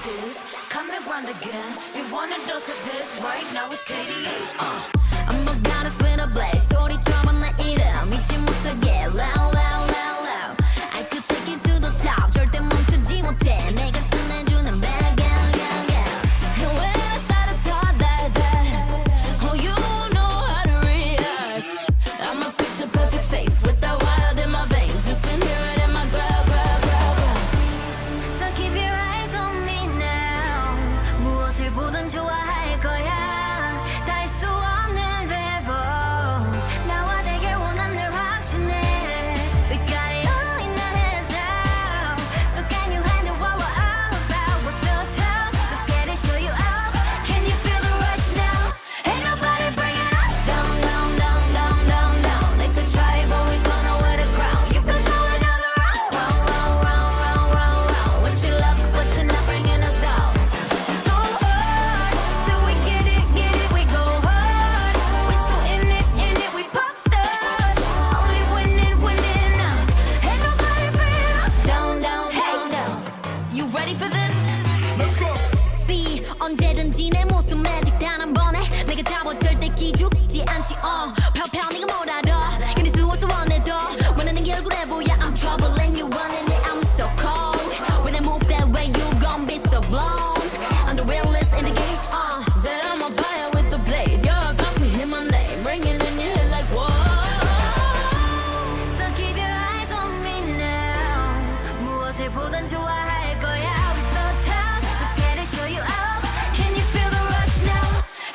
this. Come and run again. We wanna dose of this. Right now it's KDA. I'm a goddess with a blaze. 소리처럼 내 이름 믿지 못하게 loud loud loud loud. I could take you to the top. 절대 멈추지 못해. 내가 끝내주는 bad gal gal gal. And when I started talk that oh you know how to react. I'm a picture perfect face with that wild in my veins. You can hear it in my growl growl growl growl. So keep your eyes on me now. 무엇을 보든 좋아할 거야. 다 할 수 없는 배vo. 나와 되길 원한 늘 확신해. We got it all in our hands now. So can you handle what we're all about? What's so tough? Let's get it, show you out. Can you feel the rush now? Ain't nobody bringing us down, down, down, down, down, down. They could try, but we gonna wear the crown. You could go another round, round, round, round, round, round, round. Wish you luck, but you're not bringing us down. Go hard, till we get it, we go hard. We so in it, we pop stars. Only winning, winning now. Ain't nobody bringing us down, down, down, down. You ready for this? Let's go. See, 언제든지 내 모습 매직 단 한 번에 내가 잡아 절대 기죽지 않지 펴펴 네가 뭘 알아 견딜 수 없어 원해도 원하는 게 얼굴에 보여 I'm troubling you running it I'm so cold When I move that way you gon' be so blown I'm the realest in the game Said I'm on fire with the blade You're about to hear my name ringing in your head like whoa So keep your eyes on me now 무엇을 보든 좋아할 거야 We so tough Let's get it show you out Can you feel the rush now?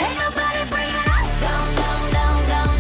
Ain't nobody bringing us down, down, down, down,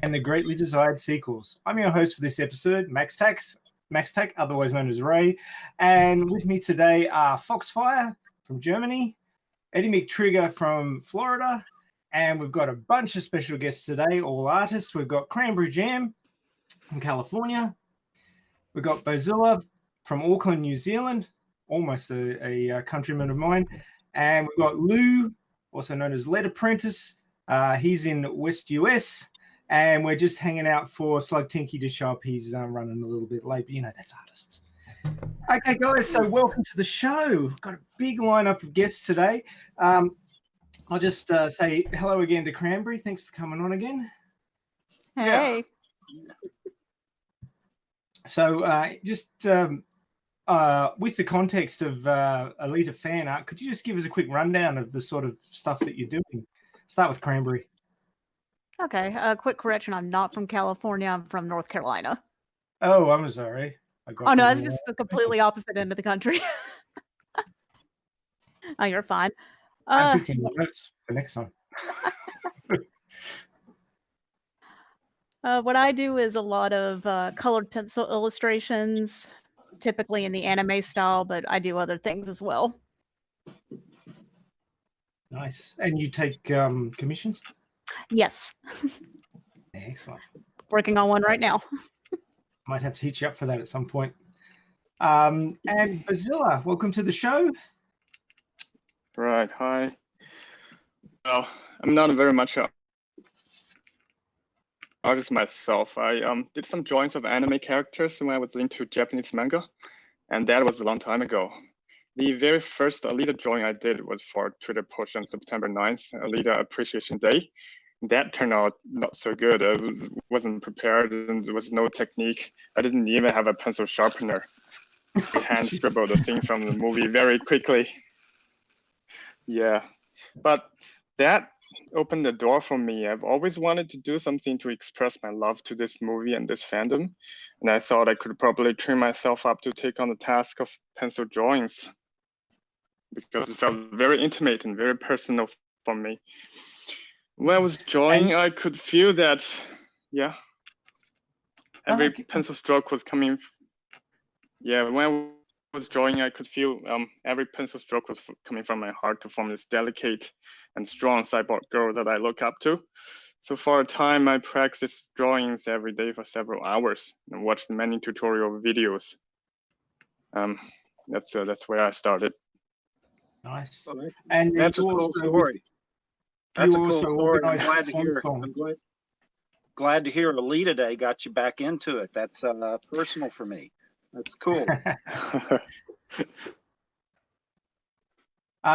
And the greatly desired sequels. I'm your host for this episode, Max Tack, otherwise known as Ray. And with me today are Foxfire from Germany, Eddie McTrigger from Florida, and we've got a bunch of special guests today, all artists. We've got Cranberry Jam from California. We've got Bozilla from Auckland, New Zealand, almost a countryman of mine. And we've got Lou, also known as Lead Apprentice. He's in West US. And we're just hanging out for Slug Tinky to show up. He's running a little bit late, but you know, that's artists. Okay, guys, so welcome to the show. We've got a big lineup of guests today. I'll just say hello again to Cranberry. Thanks for coming on again. Hey. So just with the context of Alita fan art, could you just give us a quick rundown of the sort of stuff that you're doing? Start with Cranberry. Okay, quick correction. I'm not from California. I'm from North Carolina. Oh, I'm sorry. Oh, no, that's just the completely opposite end of the country. Oh, you're fine. I'm fixing my notes for next time. What I do is a lot of colored pencil illustrations, typically in the anime style, but I do other things as well. Nice. And you take commissions? Yes. Excellent. Working on one right now. Might have to hit you up for that at some point. And Bozilla, welcome to the show. Right. Hi. Well, I'm not very much an artist myself. I did some drawings of anime characters when I was into Japanese manga, and that was a long time ago. The very first Alita drawing I did was for Twitter push on September 9th, Alita Appreciation Day. That turned out not so good. I wasn't prepared, and there was no technique. I didn't even have a pencil sharpener. I hand scribbled the thing from the movie very quickly. Yeah, but that opened the door for me. I've always wanted to do something to express my love to this movie and this fandom, and I thought I could probably train myself up to take on the task of pencil drawings because it felt very intimate and very personal for me. When I was drawing, I could feel that, yeah, every pencil stroke was coming. Yeah, when I was drawing, I could feel every pencil stroke was coming from my heart to form this delicate and strong cyborg girl that I look up to. So for a time, I practiced drawings every day for several hours and watched many tutorial videos. That's where I started. Nice. Well, and that's a cool story. That's a cool story. I'm glad to hear. I'm glad to hear Alita Day got you back into it. That's personal for me. That's cool.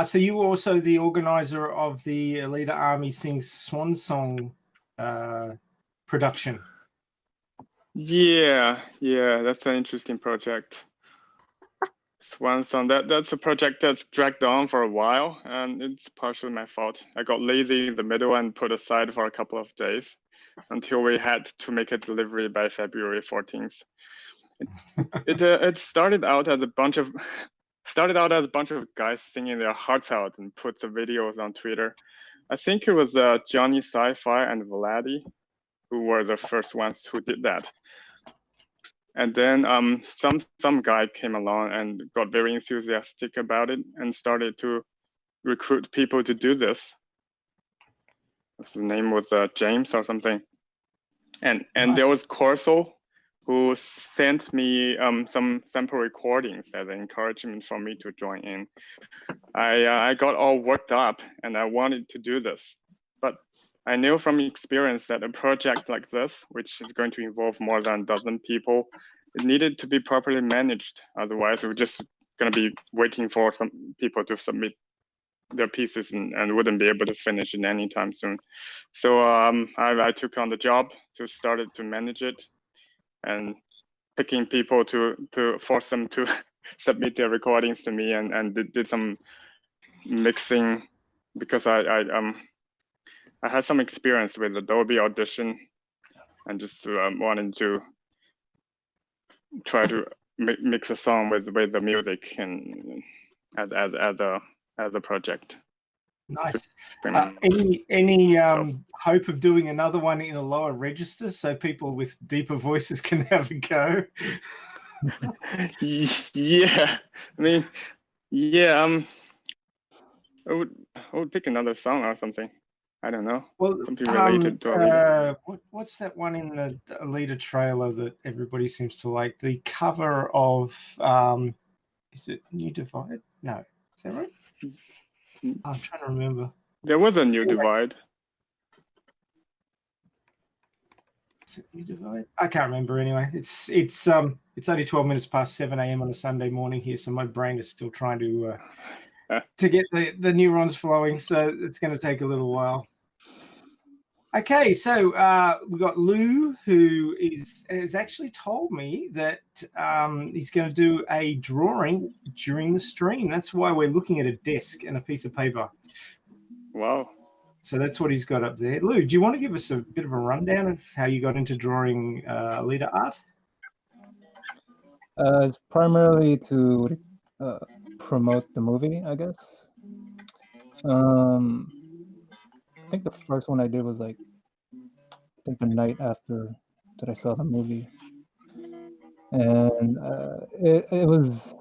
So you were also the organizer of the Alita Army Sings Swan Song production. Yeah, that's an interesting project. Swan Song, that's a project that's dragged on for a while, and it's partially my fault. I got lazy in the middle and put aside for a couple of days until we had to make a delivery by February 14th. It started out as a bunch of guys singing their hearts out and put the videos on Twitter. I think it was Johnny Sci-Fi and Vladi who were the first ones who did that. And then some guy came along and got very enthusiastic about it and started to recruit people to do this. His name was James or something. And nice. There was Corso, who sent me some sample recordings as an encouragement for me to join in. I got all worked up and I wanted to do this. But I knew from experience that a project like this, which is going to involve more than a dozen people, it needed to be properly managed. Otherwise, we're just going to be waiting for some people to submit their pieces and wouldn't be able to finish it anytime soon. So I took on the job to start to manage it and picking people to force them to submit their recordings to me and did some mixing because I had some experience with Adobe Audition and just wanted to try to mix a song with the music and as a project. Nice. Experiment. Any So- hope of doing another one in a lower register so people with deeper voices can have a go? Yeah, I mean, yeah. I would pick another song or something. I don't know. Well, Something related to Alita. what's that one in the Alita trailer that everybody seems to like? The cover of is it New Divide? No, is that right? I'm trying to remember. There was a New Divide. Is it New Divide? I can't remember. Anyway, it's only 12 minutes past 7 a.m. on a Sunday morning here, so my brain is still trying to get the neurons flowing. So it's going to take a little while. Okay, so we've got Lou, who has actually told me that he's going to do a drawing during the stream. That's why we're looking at a desk and a piece of paper. Wow. So that's what he's got up there. Lou, do you want to give us a bit of a rundown of how you got into drawing Alita art? It's primarily to promote the movie, I guess. I think the first one I did was like, I think the night after that I saw the movie, and it was.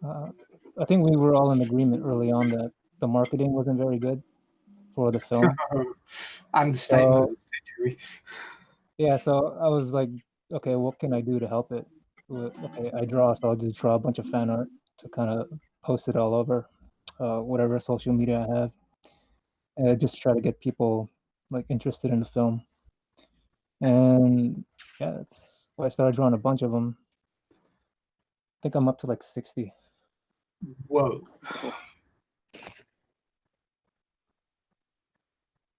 I think we were all in agreement early on that the marketing wasn't very good for the film. Understatement of the century. Yeah, so I was like, okay, what can I do to help it? Okay, I draw, so I'll just draw a bunch of fan art to kind of post it all over whatever social media I have, and just try to get people like interested in the film. And yeah, that's why I started drawing a bunch of them. I think I'm up to like 60. Whoa.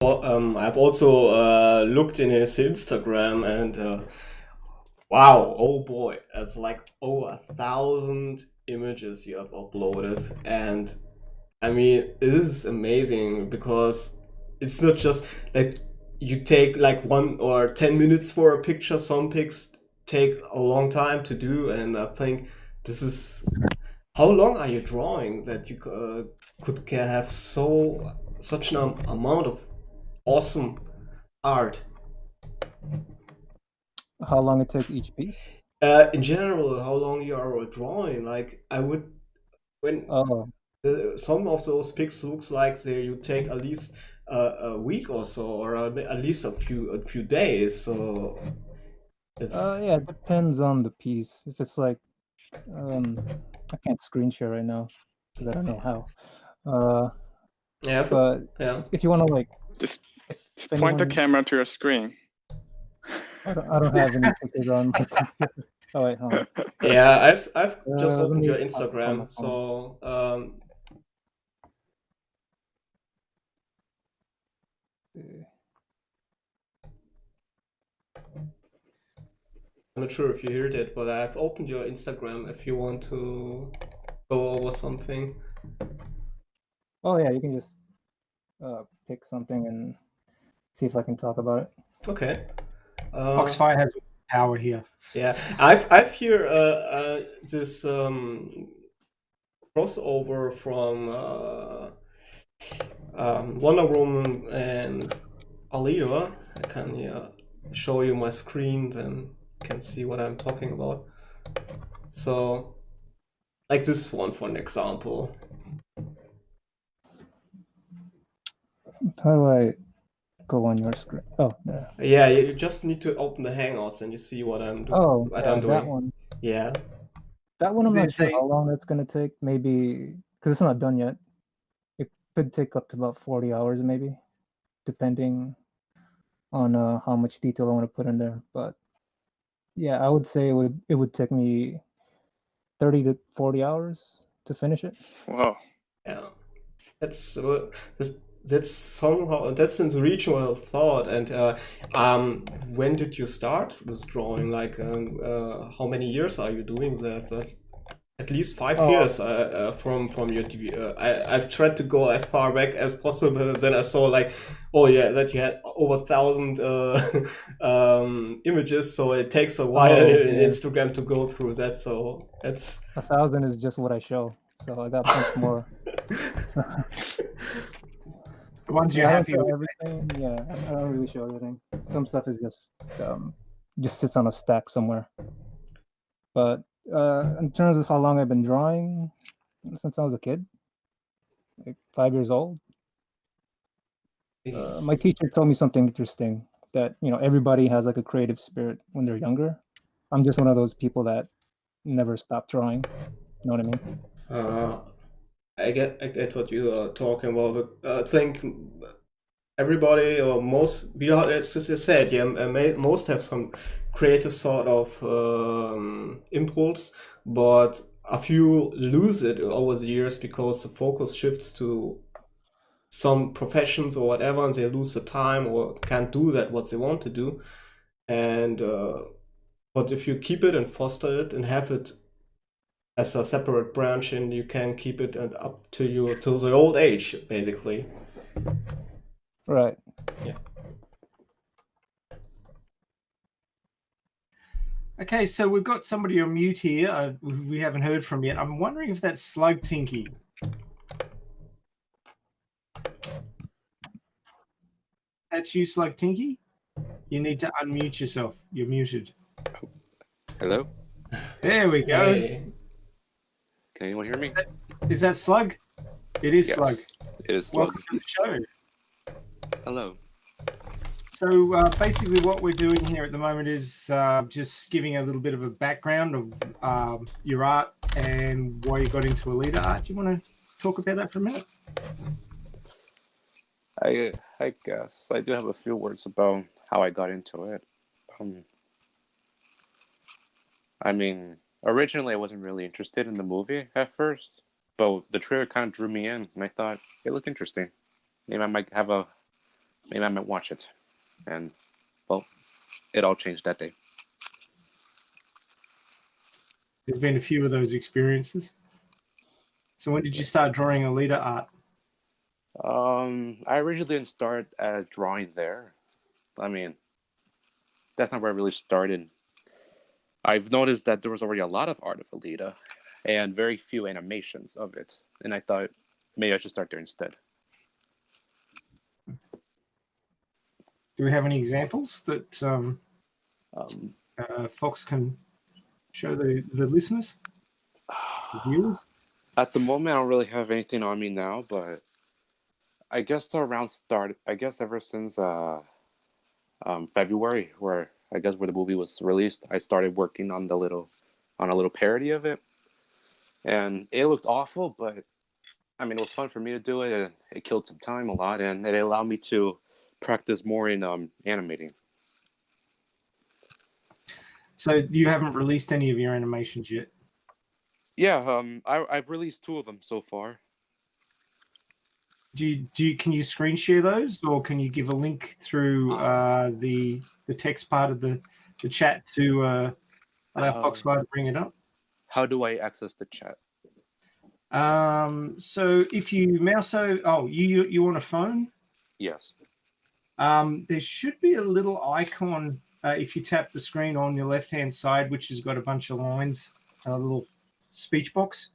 I've also looked in his Instagram and wow, oh boy, that's like over 1,000 images you have uploaded. And I mean, it is amazing because it's not just like you take like 1 or 10 minutes for a picture. Some pics take a long time to do, and I think this is. How long are you drawing that you could have such an amount of awesome art? How long it takes each piece? In general, how long you are drawing? Like I would, when some of those pics looks like you take at least a week or so, or at least a few days. So it's yeah, it depends on the piece. If it's like I can't screen share right now because I don't know how. yeah, but yeah. If you want to like just point the camera to your screen. I don't have any pictures on my computer. Oh wait, hold on. Yeah, I've just opened your Instagram, so I'm not sure if you heard it, but I've opened your Instagram if you want to go over something. Oh yeah, you can just pick something and see if I can talk about it. Okay. Foxfire has power here. Yeah, I've here this crossover from Wonder Woman and Alita. I can show you my screen, then you can see what I'm talking about. So, like this one for an example. How do I go on your screen? Oh, there. Yeah, you just need to open the Hangouts and you see what I'm doing. Oh, I'm doing. that one. Yeah. That one I'm not sure how long that's going to take. Maybe, because it's not done yet. It could take up to about 40 hours maybe, depending on how much detail I want to put in there. But yeah, I would say it would take me 30 to 40 hours to finish it. Wow. Yeah. That's somehow that's an original thought. And when did you start with drawing? Like how many years are you doing that? At least 5 years from your TV. I've tried to go as far back as possible. Then I saw like, oh yeah, that you had over 1,000 images. So it takes a while in Instagram to go through that. So it's 1,000 is just what I show. So I got much more. The ones you're I don't happy show with. everything. Yeah, I don't really show everything. Some stuff is just sits on a stack somewhere. But in terms of how long I've been drawing, since I was a kid, like 5 years old, my teacher told me something interesting, that everybody has like a creative spirit when they're younger. I'm just one of those people that never stop drawing. You know what I mean? I get what you are talking about, but I think everybody, or most, it's just said, yeah, most have some creative sort of impulse, but a few lose it over the years because the focus shifts to some professions or whatever, and they lose the time or can't do that what they want to do. And but if you keep it and foster it and have it as a separate branch, and you can keep it and up to you till the old age, basically. Right. Yeah. Okay, so we've got somebody on mute here. We haven't heard from yet. I'm wondering if that's Slug Tinky. That's you, Slug Tinky? You need to unmute yourself. You're muted. Hello? There we go. Hey. Can anyone hear me? Is that Slug? It is Yes, Slug. it is Slug. Welcome to the show. Hello. So basically what we're doing here at the moment is just giving a little bit of a background of your art and why you got into Alita art. Do you want to talk about that for a minute? I guess I do have a few words about how I got into it. I mean, originally I wasn't really interested in the movie at first, but the trailer kind of drew me in, and I thought it looked interesting. Maybe I might watch it. And, well, it all changed that day. There's been a few of those experiences. So when did you start drawing Alita art? I originally didn't start drawing there. I mean, that's not where I really started. I've noticed that there was already a lot of art of Alita and very few animations of it. And I thought maybe I should start there instead. Do we have any examples that Fox can show the listeners, the viewers? At the moment, I don't really have anything on me now, but I guess ever since February, where the movie was released, I started working on a little parody of it, and it looked awful, but I mean, it was fun for me to do it, and it killed some time a lot, and it allowed me to practice more in animating. So you haven't released any of your animations yet? Yeah, I've released 2 of them so far. Can you screen share those, or can you give a link through the text part of the chat to allow Foxfire to bring it up? How do I access the chat? So if you mouse you on a phone? Yes. There should be a little icon if you tap the screen on your left-hand side, which has got a bunch of lines, a little speech box.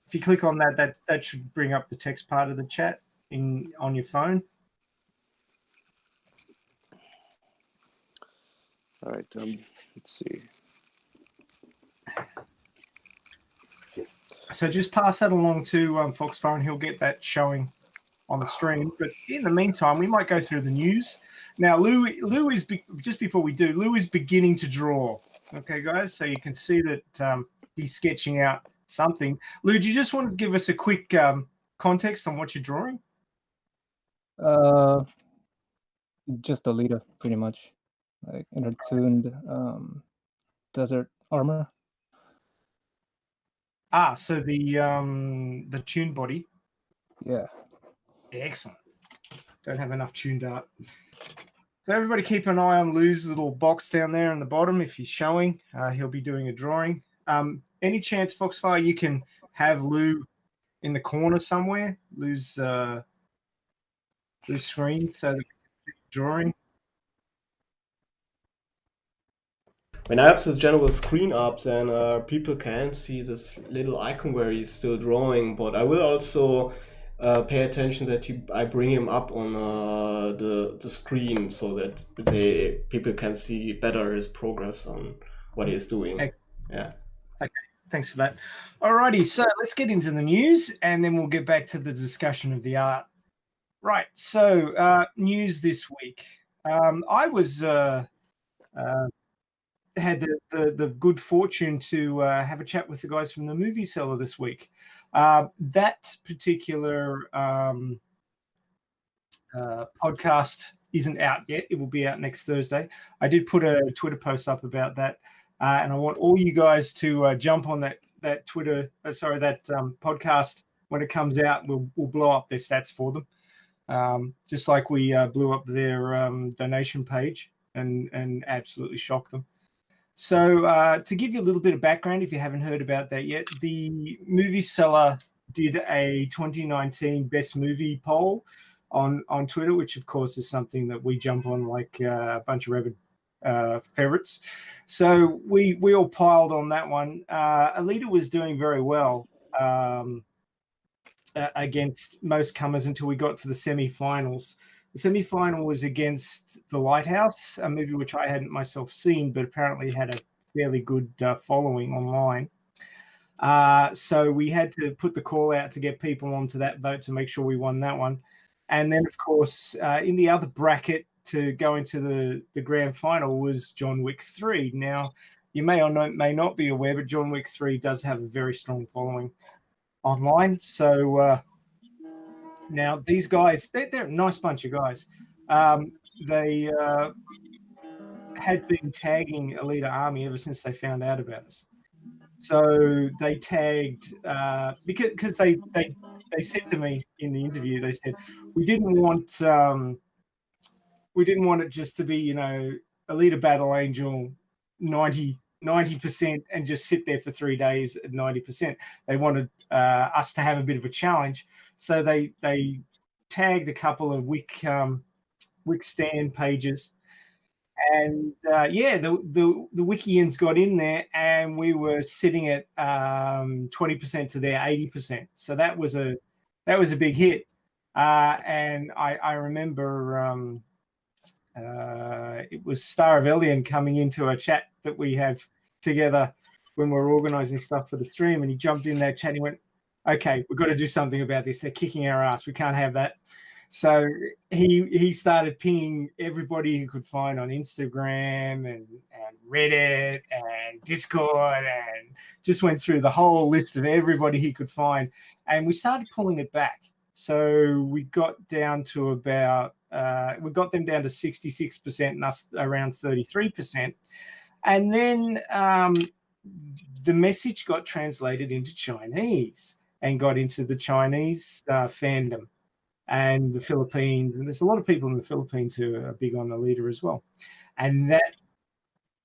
If you click on that, that should bring up the text part of the chat on your phone. All right. Let's see. So just pass that along to Foxfire, and he'll get that showing on the stream. But in the meantime, we might go through the news. Now, Lou is just before we do. Lou is beginning to draw. Okay, guys. So you can see that he's sketching out something. Lou, do you just want to give us a quick context on what you're drawing? Just Alita, pretty much, like intertuned desert armor. So the tuned body. Yeah. Excellent. Don't have enough tuned art. So everybody keep an eye on Lou's little box down there in the bottom. If he's showing, he'll be doing a drawing. Any chance, Foxfire, you can have Lou in the corner somewhere? Lou's screen, so the drawing. When I have this general screen up, then people can see this little icon where he's still drawing, but I will also pay attention that I bring him up on the screen so that people can see better his progress on what he's doing. Okay. Yeah. Okay, thanks for that. Alrighty, so let's get into the news, and then we'll get back to the discussion of the art. Right. So news this week. I was had the good fortune to have a chat with the guys from the Movie Cellar this week. That particular podcast isn't out yet. It will be out next Thursday. I did put a Twitter post up about that, and I want all you guys to jump on that Twitter. Podcast when it comes out. We'll blow up their stats for them, just like we blew up their donation page and absolutely shocked them. So to give you a little bit of background, if you haven't heard about that yet, the Movie Cellar did a 2019 Best Movie poll on Twitter, which of course is something that we jump on like a bunch of rabid ferrets. So we all piled on that one. Alita was doing very well against most comers until we got to the semi-finals. The semi-final was against The Lighthouse, a movie which I hadn't myself seen, but apparently had a fairly good following online. So we had to put the call out to get people onto that vote to make sure we won that one. And then, of course, in the other bracket to go into the grand final was John Wick 3. Now, you may or may not be aware, but John Wick 3 does have a very strong following online. So now these guys, they're a nice bunch of guys. They had been tagging Alita Army ever since they found out about us. So they tagged because they said to me in the interview, they said we didn't want it just to be, Alita Battle Angel 90% and just sit there for 3 days at 90%. They wanted us to have a bit of a challenge. So they tagged a couple of Wick stand pages. And the Wikians got in there, and we were sitting at 20% to their 80%. So that was a big hit. And I remember it was Star of Elian coming into a chat that we have together when we're organizing stuff for the stream, and he jumped in that chat and he went, "Okay, we've got to do something about this. They're kicking our ass. We can't have that." So he started pinging everybody he could find on Instagram and Reddit and Discord, and just went through the whole list of everybody he could find. And we started pulling it back. So we got down to about, we got them down to 66% and us around 33%. And then the message got translated into Chinese and got into the Chinese fandom and the Philippines. And there's a lot of people in the Philippines who are big on Alita as well. And that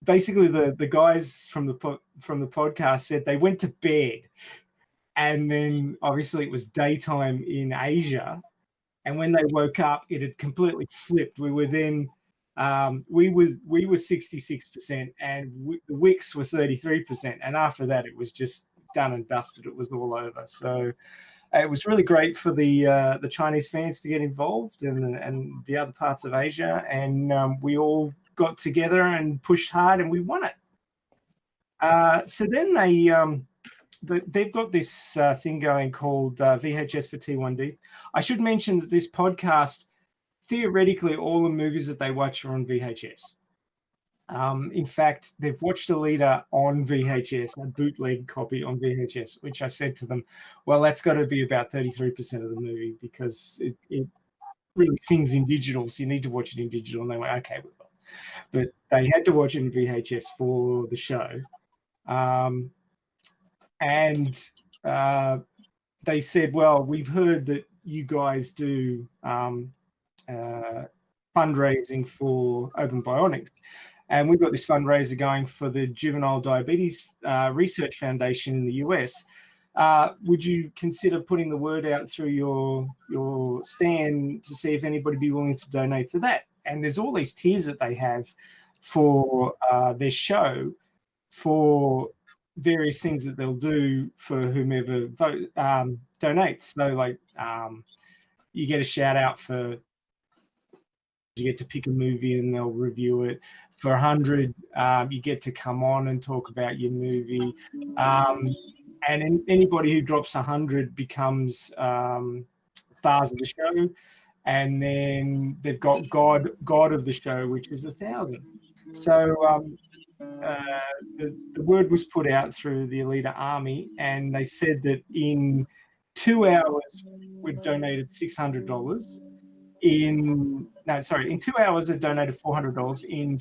basically the guys from the podcast said they went to bed, and then obviously it was daytime in Asia. And when they woke up, it had completely flipped. We were then we were 66% and the Wicks were 33%. And after that, it was just done and dusted. It was all over. So it was really great for the Chinese fans to get involved and the other parts of Asia. And we all got together and pushed hard, and we won it. So then they've got this thing going called VHS for T1D. I should mention that this podcast, theoretically, all the movies that they watch are on VHS. In fact, they've watched Alita on VHS, a bootleg copy on VHS, which I said to them, well, that's got to be about 33% of the movie because it really sings in digital, so you need to watch it in digital. And they went, okay, we will. But they had to watch it in VHS for the show. And they said, well, we've heard that you guys do fundraising for Open Bionics. And we've got this fundraiser going for the Juvenile Diabetes Research Foundation in the US. Would you consider putting the word out through your stand to see if anybody would be willing to donate to that? And there's all these tiers that they have for their show for various things that they'll do for whomever donates. So like you get a shout out for, you get to pick a movie and they'll review it. For 100, you get to come on and talk about your movie. And anybody who drops 100 becomes stars of the show. And then they've got God of the show, which is 1,000. So the word was put out through the Alita Army, and they said that in 2 hours we've donated $600. In 2 hours they donated $400. In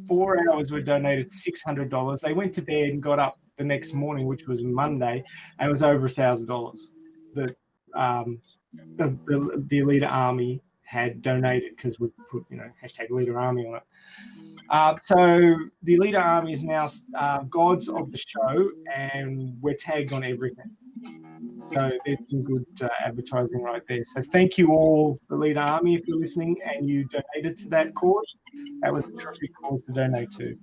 4 hours we donated $600. They went to bed and got up the next morning, which was Monday, and it was over $1,000 that the Alita Army had donated, because we put hashtag Alita Army on it. So the Alita Army is now gods of the show, and we're tagged on everything. So there's some good advertising right there. So thank you all, Alita Army, if you're listening and you donated to that cause. That was a terrific cause to donate to.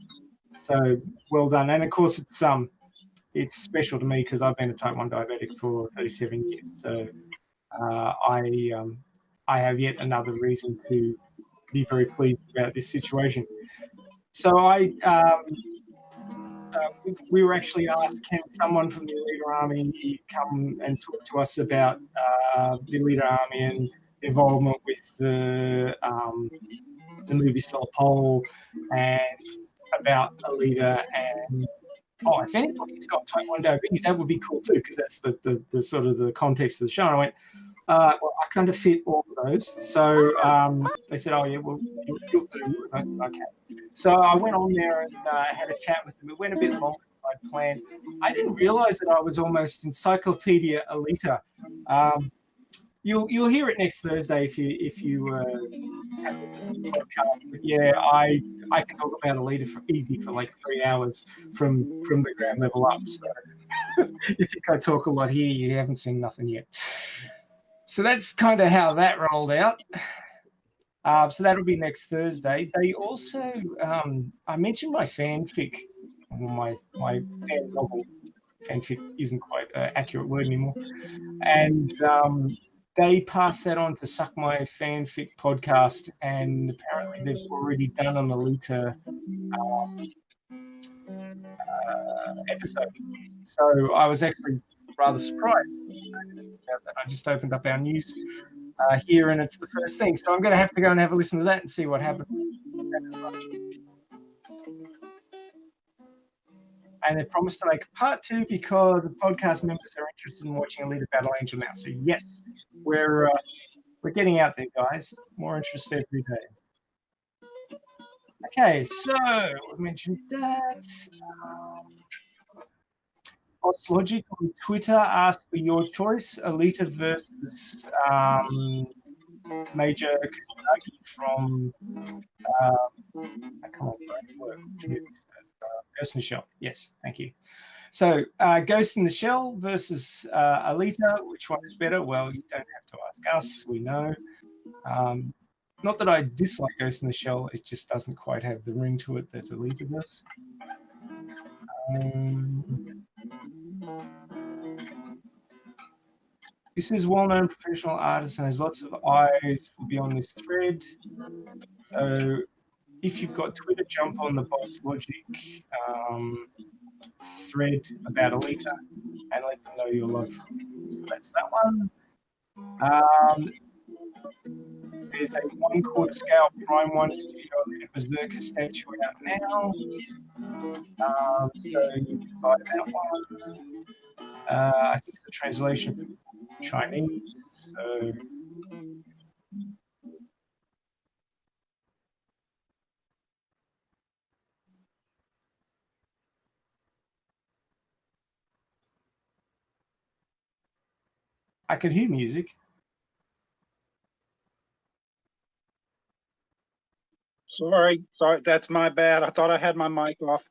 So well done. And of course, it's special to me because I've been a type 1 diabetic for 37 years. So I have yet another reason to be very pleased about this situation. So we were actually asked, can someone from the Alita Army come and talk to us about the Alita Army and involvement with the movie Solar Pole and about Alita, and if anybody's got type 1 diabetes, that would be cool too, because that's the sort of the context of the show. And I went, well, I kind of fit all of those. So they said, oh yeah, well, you'll do. And I said, okay. So I went on there and had a chat with them. It went a bit longer than I'd planned. I didn't realize that I was almost Encyclopedia Alita. You'll hear it next Thursday if you have this podcast. But yeah, I can talk about Alita for like 3 hours from the ground level up. So you think I talk a lot here, you haven't seen nothing yet. So that's kind of how that rolled out. So that'll be next Thursday. They also, I mentioned my fanfic, my fan novel. Fanfic isn't quite an accurate word anymore. And they passed that on to Suck My Fanfic podcast, and apparently they've already done an Alita episode. So I was actually rather surprised. I just opened up our news here, and it's the first thing. So I'm going to have to go and have a listen to that and see what happens. And they've promised to make a part 2 because the podcast members are interested in watching Alita Battle Angel now. So yes, we're getting out there, guys. More interest every day. Okay, so we mentioned that. Logic on Twitter asked for your choice: Alita versus Major Kusanagi from Ghost in the Shell. Yes, thank you. So Ghost in the Shell versus Alita. Which one is better? Well, you don't have to ask us. We know. Not that I dislike Ghost in the Shell. It just doesn't quite have the ring to it that Alita does. This is well-known professional artist and has lots of eyes will be on this thread. So if you've got Twitter, jump on the Boss Logic thread about Alita and let them know your love. So that's that one. There's a 1/4 scale Prime 1 Studio Berserker statue out now. So you can buy that one. I think it's a translation from Chinese. So I could hear music. Sorry, that's my bad. I thought I had my mic off.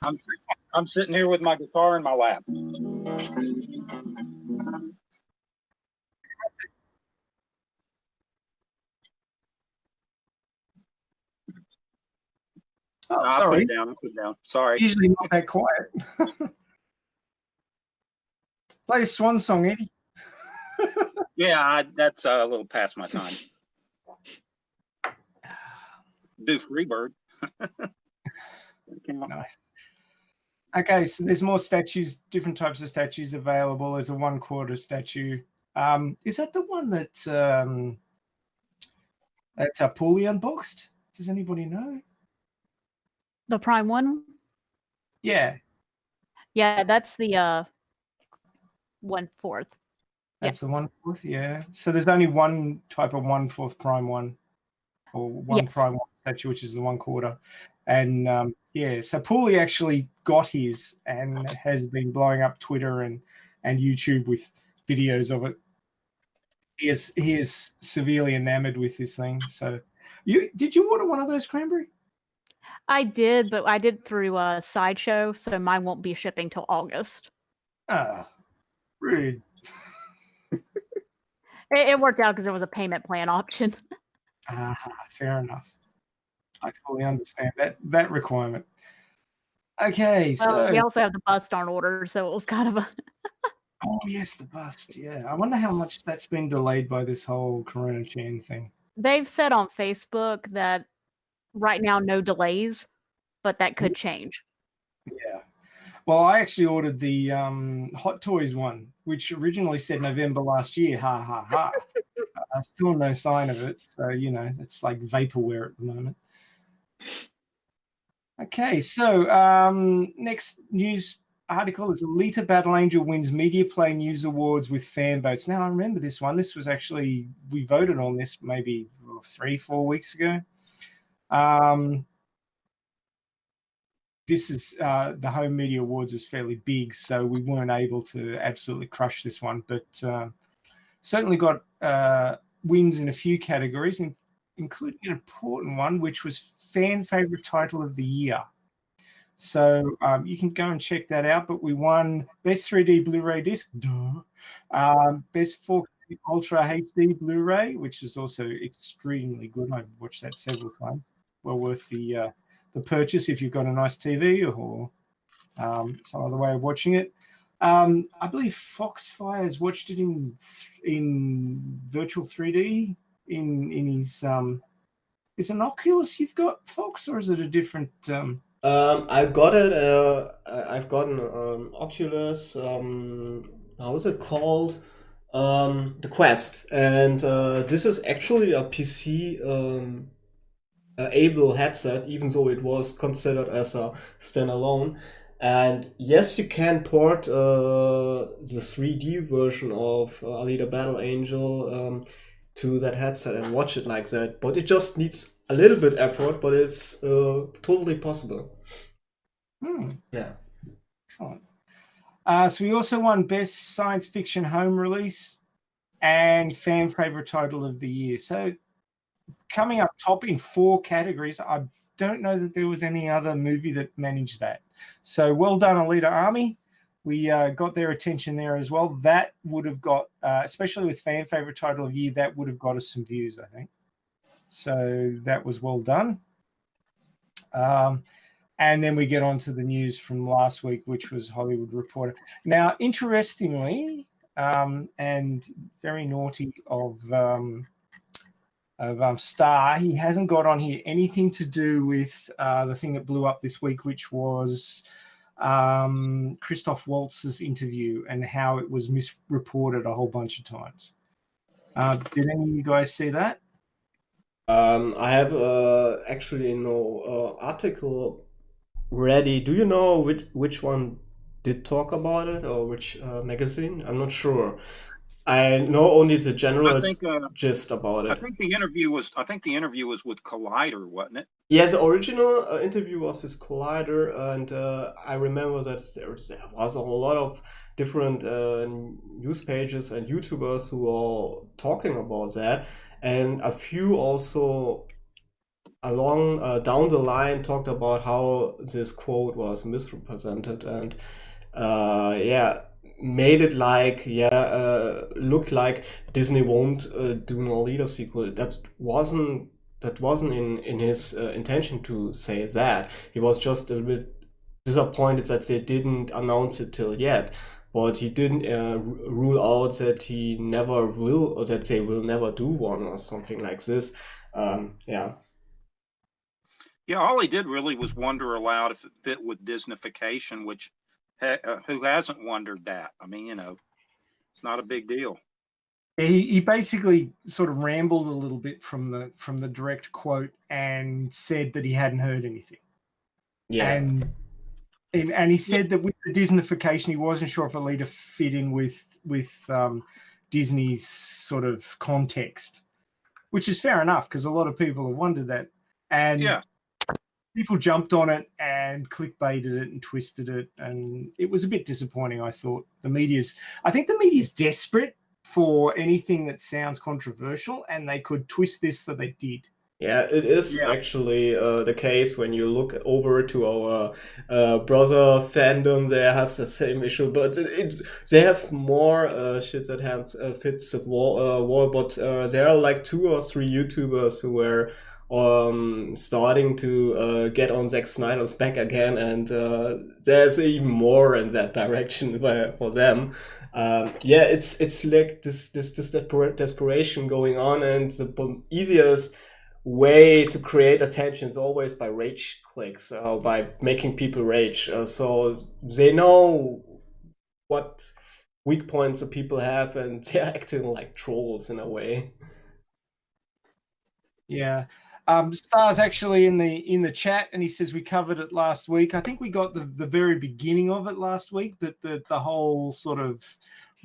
I'm sitting here with my guitar in my lap. Oh, I'll sorry. put it down. I'll put it down. Sorry. Usually not that quiet. Play a swan song, Eddie. Yeah, that's a little past my time. Do Freebird. Nice. Okay, so there's more statues, different types of statues available. There's a 1/4 statue. Is that the one that's poorly unboxed? Does anybody know? The Prime one? Yeah. Yeah, that's the 1/4. That's the 1/4, yeah. So there's only one type of 1/4 prime one, or one Yes. prime one statue, which is the 1/4. And yeah, so Paulie actually got his and has been blowing up Twitter and YouTube with videos of it. He is severely enamored with this thing. So did you order one of those, Cranberry? I did, but I did through Sideshow, so mine won't be shipping till August. Ah, rude. It worked out because there was a payment plan option. Fair enough. I fully understand that requirement. Okay, Well, so we also have the bust on order, so it was kind of a. Oh yes, the bust. Yeah, I wonder how much that's been delayed by this whole Corona chain thing. They've said on Facebook that right now no delays, but that could change. Yeah. Well, I actually ordered the Hot Toys one, which originally said November last year. Ha ha ha. Still no sign of it. So it's like vaporware at the moment. Okay, so next news article is Alita Battle Angel wins Media Play News Awards with fan votes. Now, I remember this one. This was actually, we voted on this maybe 3-4 weeks ago. This is the Home Media Awards is fairly big, so we weren't able to absolutely crush this one, but certainly got wins in a few categories, including an important one, which was Fan Favorite Title of the Year. So you can go and check that out. But we won Best 3D Blu-ray Disc, Best 4K Ultra HD Blu-ray, which is also extremely good. I've watched that several times. Well worth the purchase if you've got a nice TV or some other way of watching it. I believe Foxfire has watched it in virtual 3D in his. Is it an Oculus you've got, Fox, or is it a different? I've got it. I've got an Oculus. How is it called? The Quest, and this is actually a PC able headset, even though it was considered as a standalone. And yes, you can port the 3D version of Alita Battle Angel to that headset and watch it like that, but it just needs a little bit effort, but it's totally possible. Yeah. Excellent. So we also won Best Science Fiction Home Release and Fan Favorite Title of the Year. So coming up top in 4 categories. I don't know that there was any other movie that managed that. So well done, Alita Army. We got their attention there as well. That would have got, especially with Fan Favorite Title of the Year, that would have got us some views, I think. So that was well done. And then we get on to the news from last week, which was Hollywood Reporter. Now, interestingly, and very naughty of Star, he hasn't got on here anything to do with the thing that blew up this week, which was Christoph Waltz's interview and how it was misreported a whole bunch of times. Did any of you guys see that? I have actually no article ready. Do you know which one did talk about it, or which magazine? I'm not sure. I know only the general gist about it. I think the interview was with Collider, wasn't it? Yeah, the original interview was with Collider, and I remember that there was a lot of different news pages and YouTubers who were talking about that, and a few also along down the line talked about how this quote was misrepresented, and made it like look like Disney won't do an Alita sequel. That that wasn't in his intention to say that. He was just a bit disappointed that they didn't announce it till yet. But he didn't rule out that he never will, or that they will never do one or something like this. Yeah. Yeah, all he did really was wonder aloud if it fit with Disneyfication, which who hasn't wondered that? I mean, it's not a big deal. He basically sort of rambled a little bit from the direct quote and said that he hadn't heard anything. Yeah. And he said that with the Disneyfication, he wasn't sure if Alita fit in with Disney's sort of context, which is fair enough because a lot of people have wondered that. And yeah, people jumped on it and clickbaited it and twisted it, and it was a bit disappointing. I thought I think the media's desperate for anything that sounds controversial, and they could twist this, so they did. Yeah, it is actually the case when you look over to our brother fandom. They have the same issue, but they have more shit that fits the wall. But there are like 2 or 3 YouTubers who were starting to get on Zack Snyder's back again, and there's even more in that direction for them. Yeah, it's like this desperation going on, and the easiest way to create attention is always by rage clicks, by making people rage. So they know what weak points the people have, and they're acting like trolls in a way. Yeah. Star's actually in the chat, and he says we covered it last week. I think we got the very beginning of it last week, but the whole sort of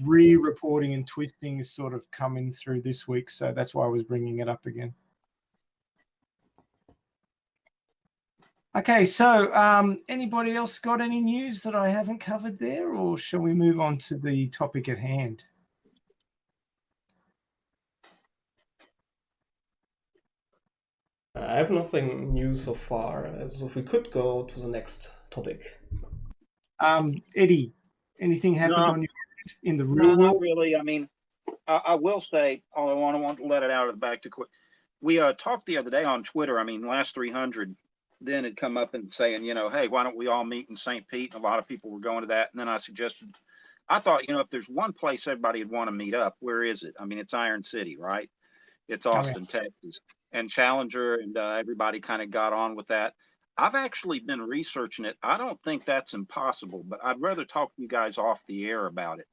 re-reporting and twisting is sort of coming through this week, so that's why I was bringing it up again. Okay, so anybody else got any news that I haven't covered there, or shall we move on to the topic at hand? I have nothing new so far, so we could go to the next topic. Eddie, anything happened on your in the real world? Not really. I mean, I will say, although I don't want to let it out of the back too quick. We talked the other day on Twitter. I mean, last 300 then had come up and saying, hey, why don't we all meet in St. Pete? And a lot of people were going to that. And then I suggested, I thought, if there's one place everybody would want to meet up, where is it? I mean, it's Iron City, right? It's Austin, Texas. And Challenger and everybody kind of got on with that. I've actually been researching it. I don't think that's impossible, but I'd rather talk to you guys off the air about it.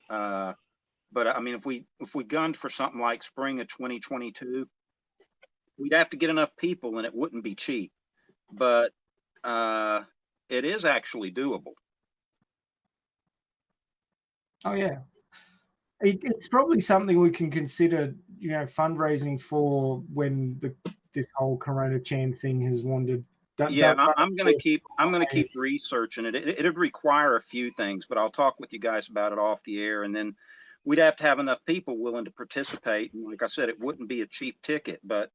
But I mean, if we gunned for something like spring of 2022, we'd have to get enough people, and it wouldn't be cheap. But it is actually doable. Oh yeah, it's probably something we can consider, fundraising for when this whole Corona Chan thing has wandered. I'm going to keep researching it. It'd require a few things, but I'll talk with you guys about it off the air, and then we'd have to have enough people willing to participate. And like I said, it wouldn't be a cheap ticket, but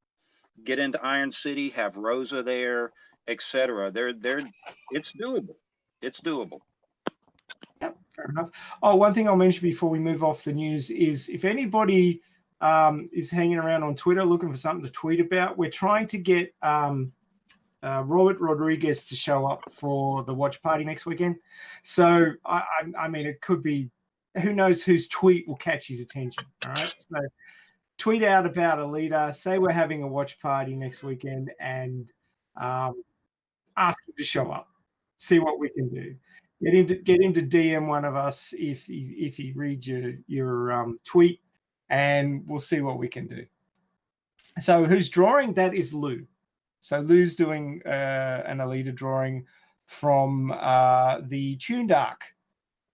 get into Iron City, have Rosa there, etc. It's doable. It's doable. Yep, fair enough. Oh, one thing I'll mention before we move off the news is if anybody is hanging around on Twitter looking for something to tweet about, we're trying to get Robert Rodriguez to show up for the watch party next weekend. So, I mean, it could be, who knows whose tweet will catch his attention. All right. So, tweet out about Alita, say we're having a watch party next weekend, and ask him to show up. See what we can do. Get him to DM one of us if he reads your tweet, and we'll see what we can do. So who's drawing? That is Lou. So Lou's doing an Alita drawing from the Tuned Arc,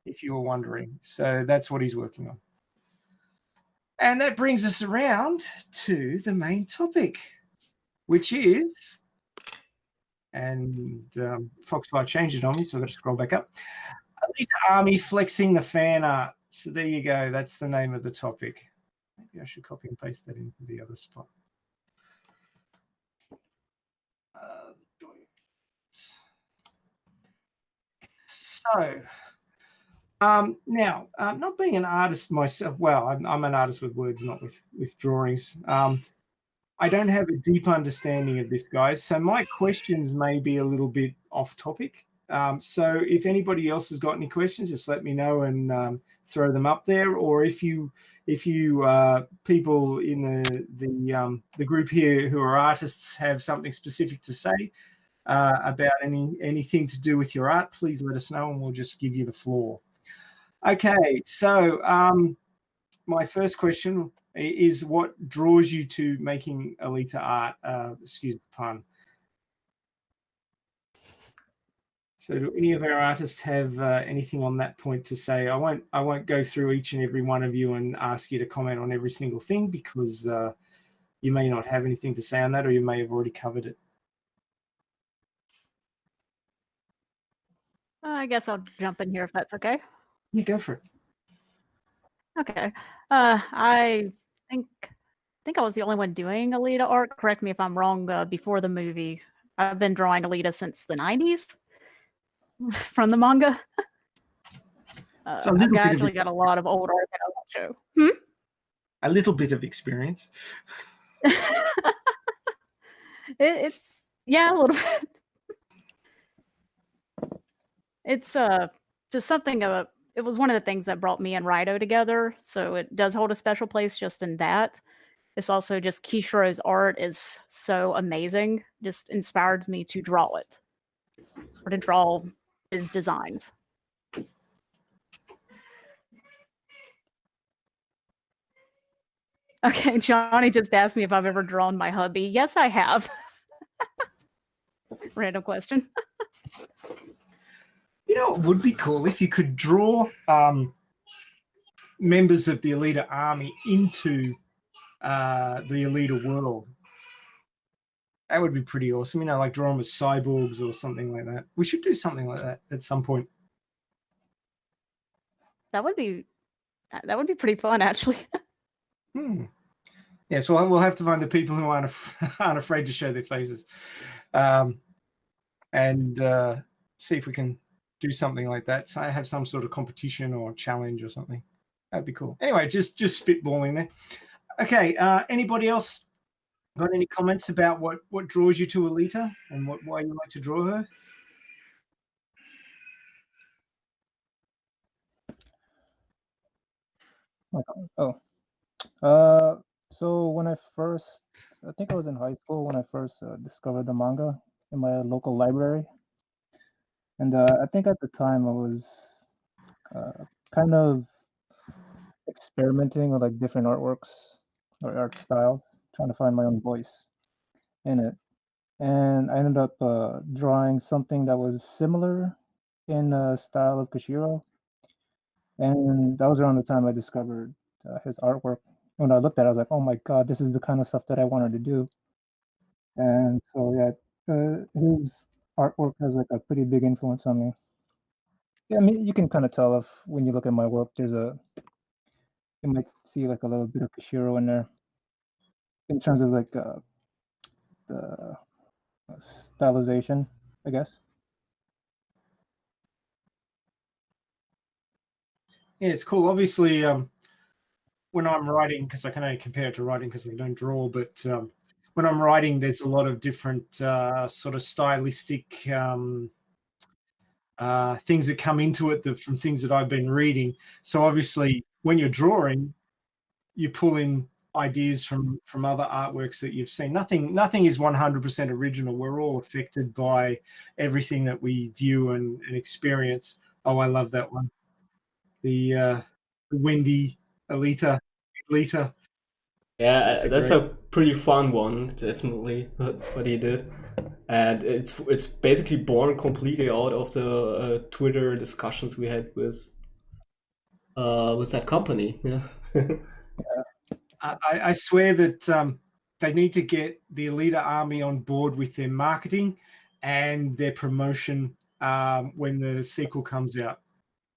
if you were wondering. So that's what he's working on. And that brings us around to the main topic, which is, and Foxfire changed it on me, so I've got to scroll back up. Alita Army flexing the fan art. So there you go. That's the name of the topic. Maybe I should copy and paste that into the other spot. So now, not being an artist myself, well, I'm an artist with words, not with drawings. I don't have a deep understanding of this, guys, so my questions may be a little bit off topic. So if anybody else has got any questions, just let me know and throw them up there. Or if you people in the group here who are artists have something specific to say about anything to do with your art, please let us know and we'll just give you the floor. Okay, so my first question is, what draws you to making Alita art? Excuse the pun. So do any of our artists have anything on that point to say? I won't go through each and every one of you and ask you to comment on every single thing, because you may not have anything to say on that, or you may have already covered it. I guess I'll jump in here if that's okay. Yeah, go for it. Okay. I think I was the only one doing Alita art. Correct me if I'm wrong. Before the movie, I've been drawing Alita since the 90s from the manga. So a little I've bit actually got a lot of old art that I won't show. A little bit of experience. It's yeah, a little bit. It's just something of it was one of the things that brought me and Raito together, so it does hold a special place just in that. It's also just Kishiro's art is so amazing, just inspired me to draw it, or to draw his designs. Okay, Johnny just asked me if I've ever drawn my hubby. Yes, I have. Random question. You know, it would be cool if you could draw members of the Alita Army into the Alita world. That would be pretty awesome. You know, like draw them as cyborgs or something like that. We should do something like that at some point. That would be pretty fun, actually. Yeah, so we'll have to find the people who aren't afraid to show their faces, and see if we can do something like that. So I have some sort of competition or challenge or something. That'd be cool. Anyway, just spitballing there. Okay, anybody else got any comments about what draws you to Alita and why you like to draw her? So when I think I was in high school when I first discovered the manga in my local library. And I think at the time I was kind of experimenting with like different artworks or art styles, trying to find my own voice in it. And I ended up drawing something that was similar in style of Kishiro. And that was around the time I discovered his artwork. When I looked at it, I was like, oh my God, this is the kind of stuff that I wanted to do. And so, yeah, his artwork has like a pretty big influence on me. Yeah, I mean, you can kind of tell if when you look at my work, you might see like a little bit of Kishiro in there in terms of like the stylization, I guess. Yeah, it's cool. Obviously, when I'm writing, because I can only compare it to writing because I don't draw, but when I'm writing, there's a lot of different sort of stylistic things that come into it from things that I've been reading. So obviously, when you're drawing, you pull in ideas from other artworks that you've seen. Nothing is 100% original. We're all affected by everything that we view and experience. Oh, I love that one. The Wendy Alita. Yeah, that's a pretty fun one, definitely, what he did. And it's basically born completely out of the Twitter discussions we had with that company. Yeah. I swear that they need to get the Alita Army on board with their marketing and their promotion when the sequel comes out,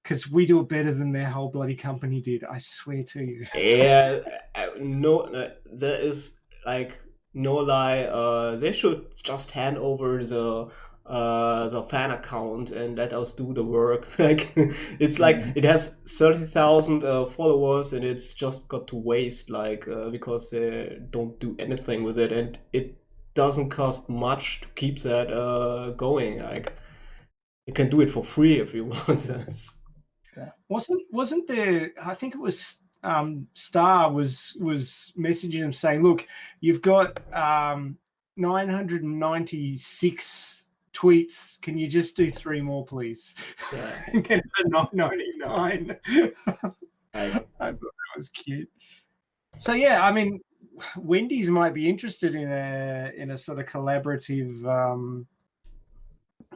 because we do it better than their whole bloody company did. I swear to you. Yeah, there is like no lie. They should just hand over the the fan account and let us do the work. Like it's like it has 30,000 followers and it's just got to waste, like because they don't do anything with it, and it doesn't cost much to keep that going. Like you can do it for free if you want. Wasn't there? I think it was Star was messaging him saying, "Look, you've got 996 tweets. Can you just do 3 more, please?" Yeah. And get it to 999. I thought that was cute. So yeah, I mean, Wendy's might be interested in a sort of collaborative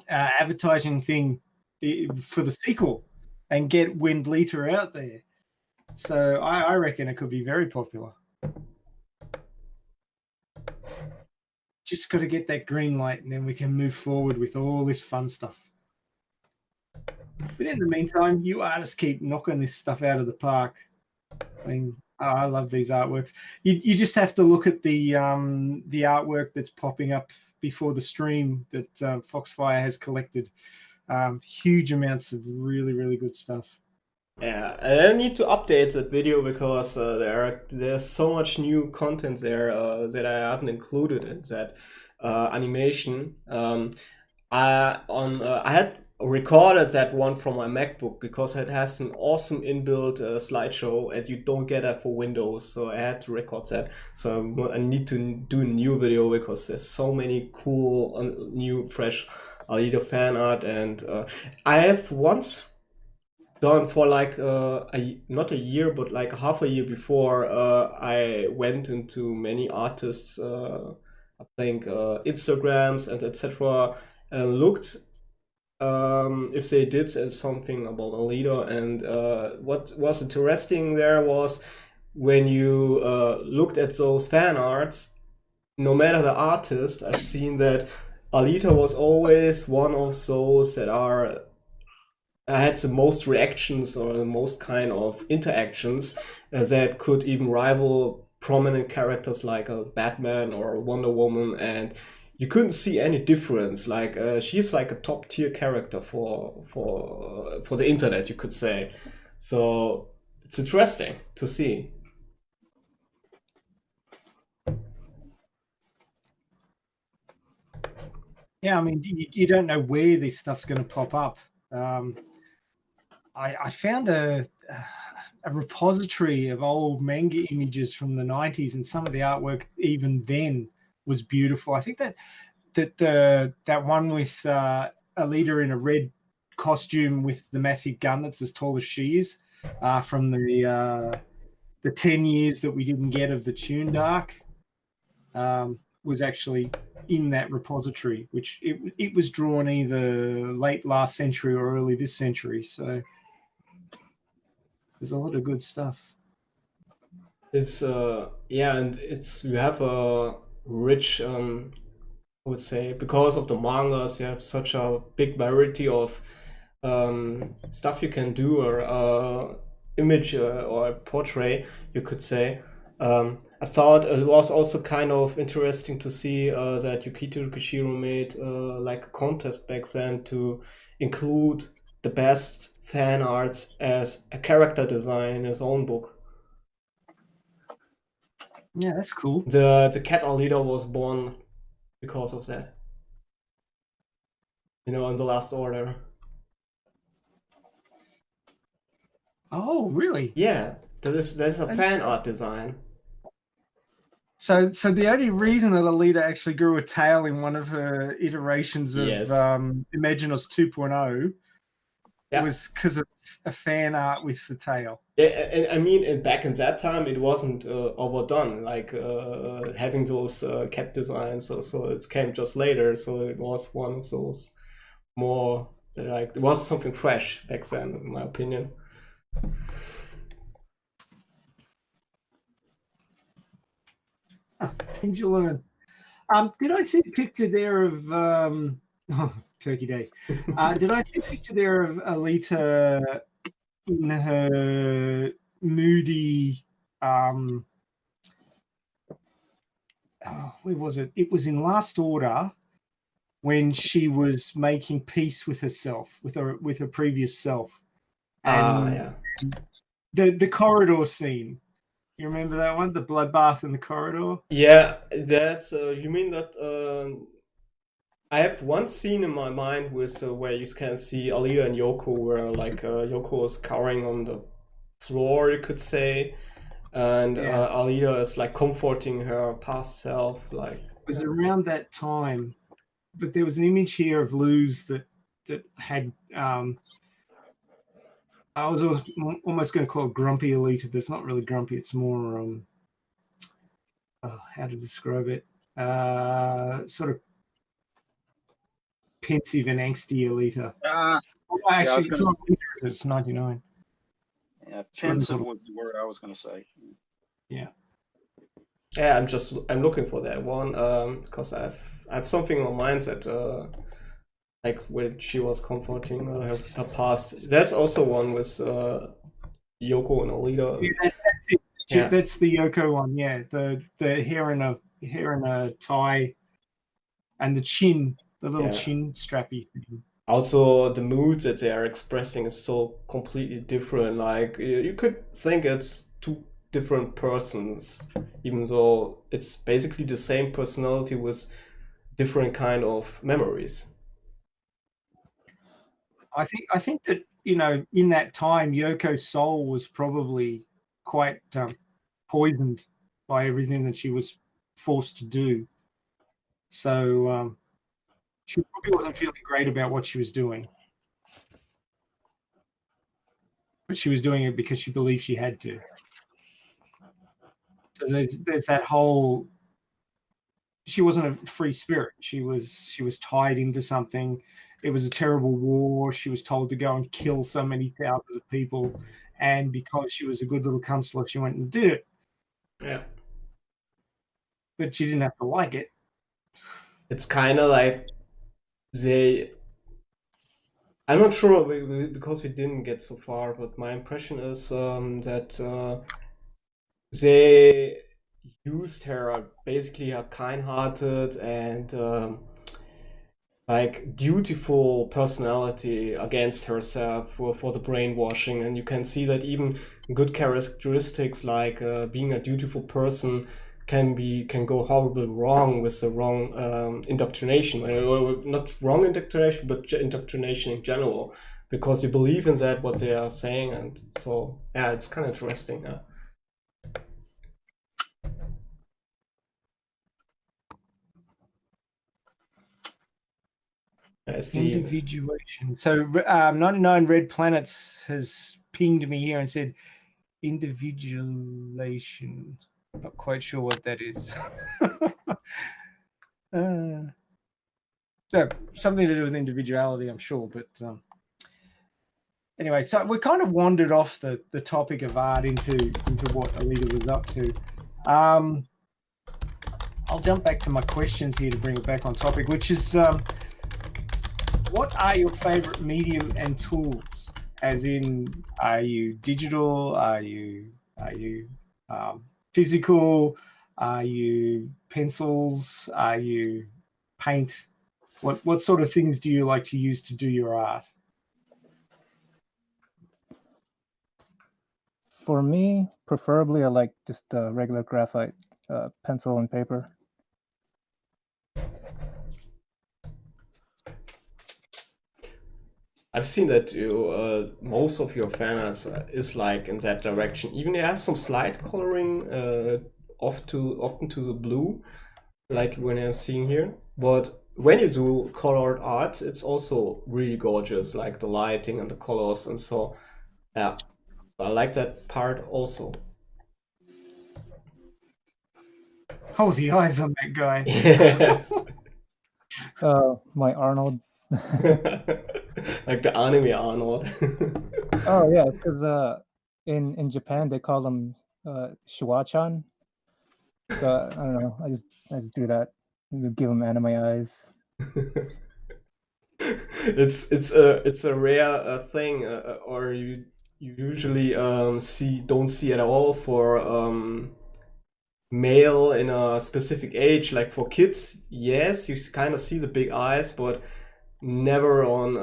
advertising thing for the sequel and get Alita out there. So I reckon it could be very popular. Just got to get that green light, and then we can move forward with all this fun stuff. But in the meantime, you artists keep knocking this stuff out of the park. I mean, I love these artworks. You just have to look at the artwork that's popping up before the stream that Foxfire has collected. Huge amounts of really, really good stuff. Yeah, and I need to update that video because there's so much new content there that I haven't included in that animation. I had recorded that one from my MacBook because it has an awesome inbuilt slideshow, and you don't get that for Windows, so I had to record that. So I need to do a new video because there's so many cool new fresh Alita fan art, and I have once done for like not a year but like half a year before I went into many artists I think Instagrams and etc. and looked if they did something about Alita, and what was interesting there was when you looked at those fan arts, no matter the artist, I've seen that Alita was always one of those that had the most reactions or the most kind of interactions that could even rival prominent characters like a Batman or a Wonder Woman, and you couldn't see any difference. Like she's like a top tier character for the internet, you could say. So it's interesting to see. Yeah, I mean, you don't know where this stuff's going to pop up. I found a repository of old manga images from the 90s, and some of the artwork even then was beautiful. I think that one with Alita in a red costume with the massive gun that's as tall as she is from the 10 years that we didn't get of the Tune Dark was actually in that repository, which it was drawn either late last century or early this century. So there's a lot of good stuff. It's yeah, and it's you have a rich I would say, because of the mangas, you have such a big variety of stuff you can do, or image or portray, you could say. I thought it was also kind of interesting to see that Yukito Kishiro made like a contest back then to include the best fan arts as a character design in his own book. Yeah, that's cool. The cat Alita was born because of that. You know, in the Last Order. Oh, really? Yeah, there's a fan art design. So the only reason that Alita actually grew a tail in one of her iterations of Yes. Imaginos 2.0 Yeah. was because of a fan art with the tail. Yeah, and I mean, back in that time, it wasn't overdone, like having those cat designs. So it came just later. So it was one of those more like it was something fresh back then, in my opinion. Things you learn. Did I see a picture there of Turkey Day? Did I see a picture there of Alita in her moody? Where was it? It was in Last Order, when she was making peace with herself, with her previous self, and Yeah. the corridor scene. You remember that one, the bloodbath in the corridor? Yeah, that's you mean that I have one scene in my mind with where you can see Alita and Yoko, where like Yoko is cowering on the floor, you could say, and Yeah. Alita is like comforting her past self. Like It was around that time, but there was an image here of Luz that had I was almost going to call it grumpy Alita, but it's not really grumpy. It's more how to describe it? Sort of pensive and angsty Alita. Actually, it's not Alita, it's 99. Yeah, pensive was the word I was going to say. Yeah. Yeah, I'm looking for that one because I have something in my mind that like when she was comforting her past. That's also one with Yoko and Alita. Yeah, that's it. Yeah. That's the Yoko one. Yeah, the hair in a tie, and the chin, the little chin strappy thing. Also, the mood that they are expressing is so completely different. Like you could think it's two different persons, even though it's basically the same personality with different kind of memories. I think that, you know, in that time, Yoko's soul was probably quite poisoned by everything that she was forced to do. So she probably wasn't feeling great about what she was doing. But she was doing it because she believed she had to. So there's that whole, she wasn't a free spirit. She was tied into something. It was a terrible war. She was told to go and kill so many thousands of people. And because she was a good little counselor, she went and did it. Yeah. But she didn't have to like it. It's kind of like I'm not sure because we didn't get so far, but my impression is that they used her basically her kind-hearted and like dutiful personality against herself for the brainwashing, and you can see that even good characteristics like being a dutiful person can go horribly wrong with the wrong indoctrination, or not wrong indoctrination, but indoctrination in general, because you believe in that what they are saying, and so yeah, it's kind of interesting. I see. Individuation. So 99 Red Planets has pinged me here and said individuation. Not quite sure what that is. Something to do with individuality, I'm sure. But anyway, so we kind of wandered off the topic of art into what Alita was up to. I'll jump back to my questions here to bring it back on topic, which is what are your favorite medium and tools? As in, are you digital? Are you physical? Are you pencils? Are you paint? What sort of things do you like to use to do your art? For me, preferably, I like just regular graphite, pencil and paper. I've seen that you most of your fan arts is like in that direction. Even it has some slight coloring often to the blue, like when I'm seeing here. But when you do colored art, it's also really gorgeous, like the lighting and the colors, and so yeah. So I like that part also. Oh, the eyes on that guy. My Arnold. Like the anime Arnold. Oh yeah, because in Japan they call them Shuachan. So I don't know. I just do that. Give them anime eyes. It's a rare thing, or you usually don't see at all for male in a specific age. Like for kids, yes, you kind of see the big eyes, but never on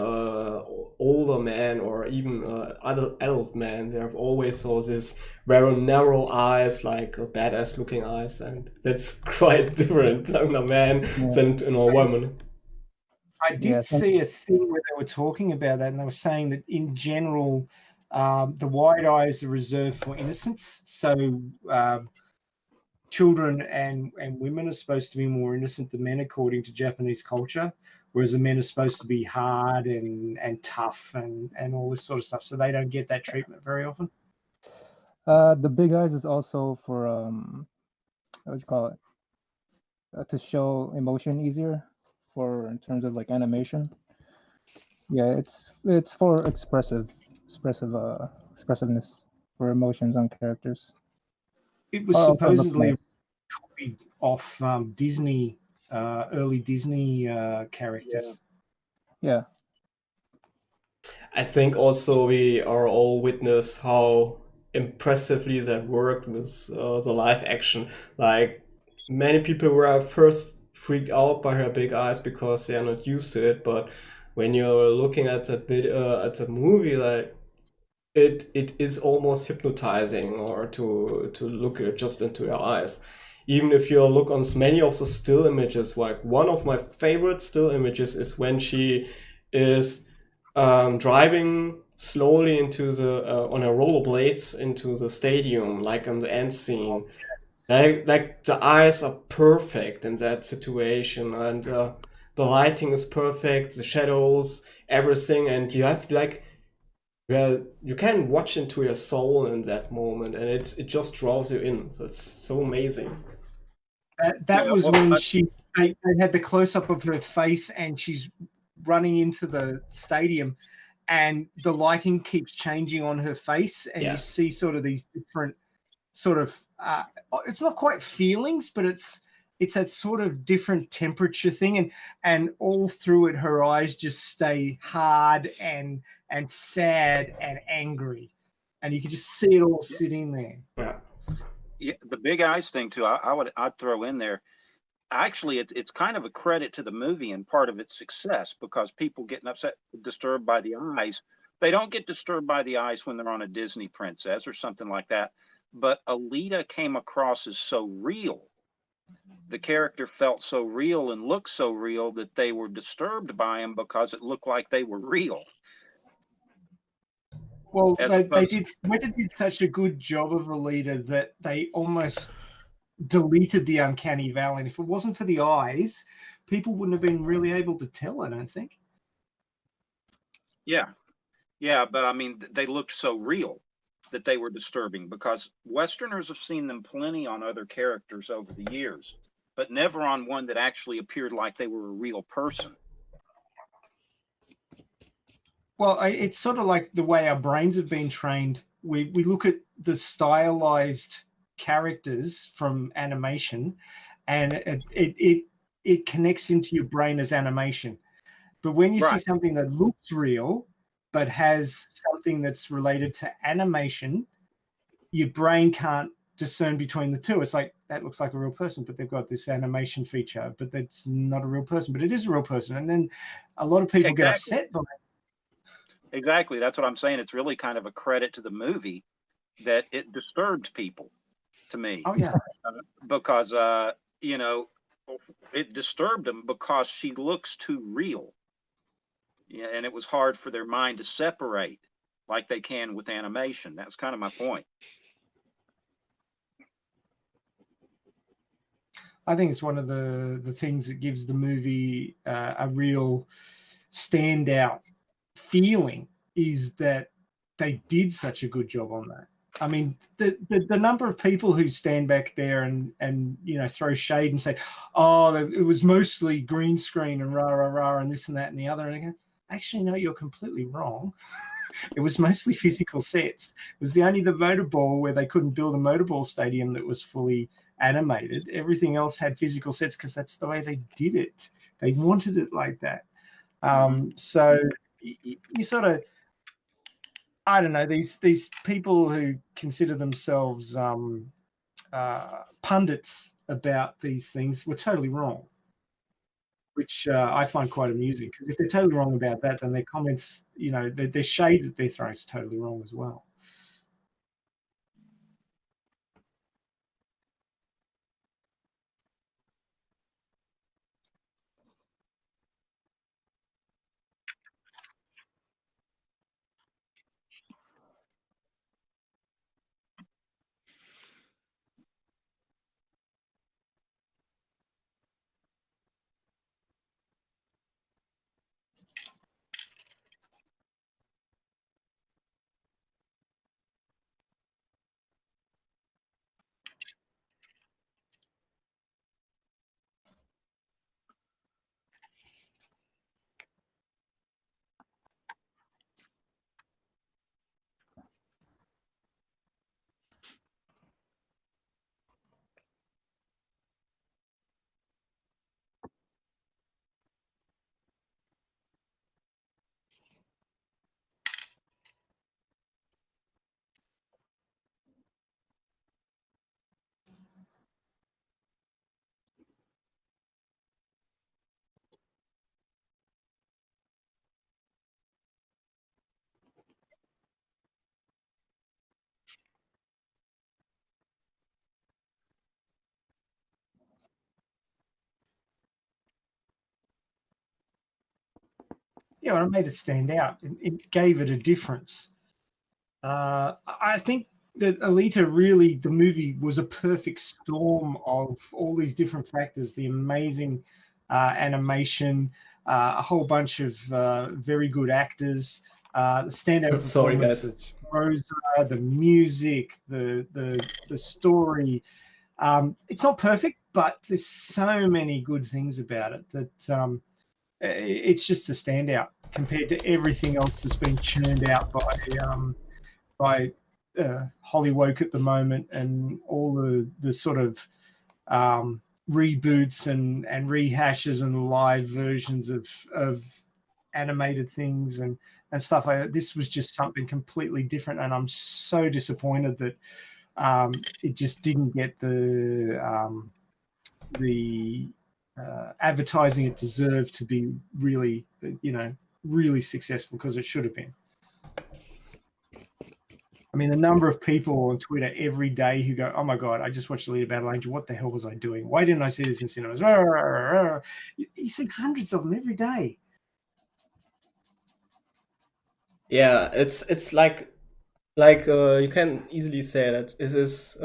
older man or even adult man. They have always saw this very narrow eyes, like badass looking eyes, and that's quite different in a man than in a woman. I did see a thing where they were talking about that, and they were saying that in general, the wide eyes are reserved for innocence. So children and women are supposed to be more innocent than men, according to Japanese culture, whereas the men are supposed to be hard and tough and all this sort of stuff. So they don't get that treatment very often. The big eyes is also for what do you call it? To show emotion easier, for in terms of like animation. Yeah, it's for expressiveness for emotions on characters. It was supposedly copied off Disney, early Disney characters. Yeah. I think also we are all witness how impressively that worked with the live action. Like many people were at first freaked out by her big eyes because they are not used to it, but when you're looking at the movie, like it is almost hypnotizing, or to look just into your eyes. Even if you look on many of the still images, like one of my favorite still images is when she is driving slowly into the on her rollerblades into the stadium, like in the end scene. Like the eyes are perfect in that situation, and the lighting is perfect, the shadows, everything, and you have like, well, you can watch into your soul in that moment, and it just draws you in. So it's so amazing. That was when they had the close up of her face, and she's running into the stadium, and the lighting keeps changing on her face, and you see sort of these different sort of it's not quite feelings, but it's that sort of different temperature thing, and all through it her eyes just stay hard and sad and angry, and you can just see it all sitting there. Yeah, the big eyes thing too, I'd throw in there. Actually, it's kind of a credit to the movie and part of its success, because people getting upset, disturbed by the eyes, they don't get disturbed by the eyes when they're on a Disney princess or something like that. But Alita came across as so real. The character felt so real and looked so real that they were disturbed by him because it looked like they were real. Well, they did such a good job of Alita that they almost deleted the uncanny valley. And if it wasn't for the eyes, people wouldn't have been really able to tell, I don't think. Yeah, but I mean, they looked so real that they were disturbing, because Westerners have seen them plenty on other characters over the years, but never on one that actually appeared like they were a real person. Well, it's sort of like the way our brains have been trained. We look at the stylized characters from animation, and it connects into your brain as animation. But when you see something that looks real but has something that's related to animation, your brain can't discern between the two. It's like, that looks like a real person, but they've got this animation feature, but that's not a real person, but it is a real person. And then a lot of people get upset by it. Exactly. That's what I'm saying. It's really kind of a credit to the movie that it disturbed people, to me. Oh, yeah. Because, you know, it disturbed them because she looks too real. Yeah, and it was hard for their mind to separate like they can with animation. That's kind of my point. I think it's one of the things that gives the movie a real standout feeling, is that they did such a good job on that. I mean, the number of people who stand back there and you know, throw shade and say, oh, it was mostly green screen and rah, rah, rah, and this and that and the other. And I go, actually, no, you're completely wrong. It was mostly physical sets. It was only the motorball where they couldn't build a motorball stadium that was fully animated. Everything else had physical sets because that's the way they did it. They wanted it like that. So you sort of, I don't know, these people who consider themselves pundits about these things were totally wrong, which I find quite amusing, because if they're totally wrong about that, then their comments, their shade that they're throwing is totally wrong as well. Yeah, well, it made it stand out. It gave it a difference. I think that Alita really, the movie was a perfect storm of all these different factors: the amazing animation, a whole bunch of very good actors, the standout Sorry, performance guys. of Rosa, the music, the story. It's not perfect, but there's so many good things about it that it's just a standout compared to everything else that's been churned out by Hollywood at the moment, and all the sort of reboots and rehashes and live versions of animated things and stuff like that. This was just something completely different, and I'm so disappointed that it just didn't get the advertising it deserved to be really, really successful, because it should have been. I mean, the number of people on Twitter every day who go, "Oh my God, I just watched Alita Battle Angel. What the hell was I doing? Why didn't I see this in cinemas?" You see hundreds of them every day. Yeah, it's like you can easily say that this is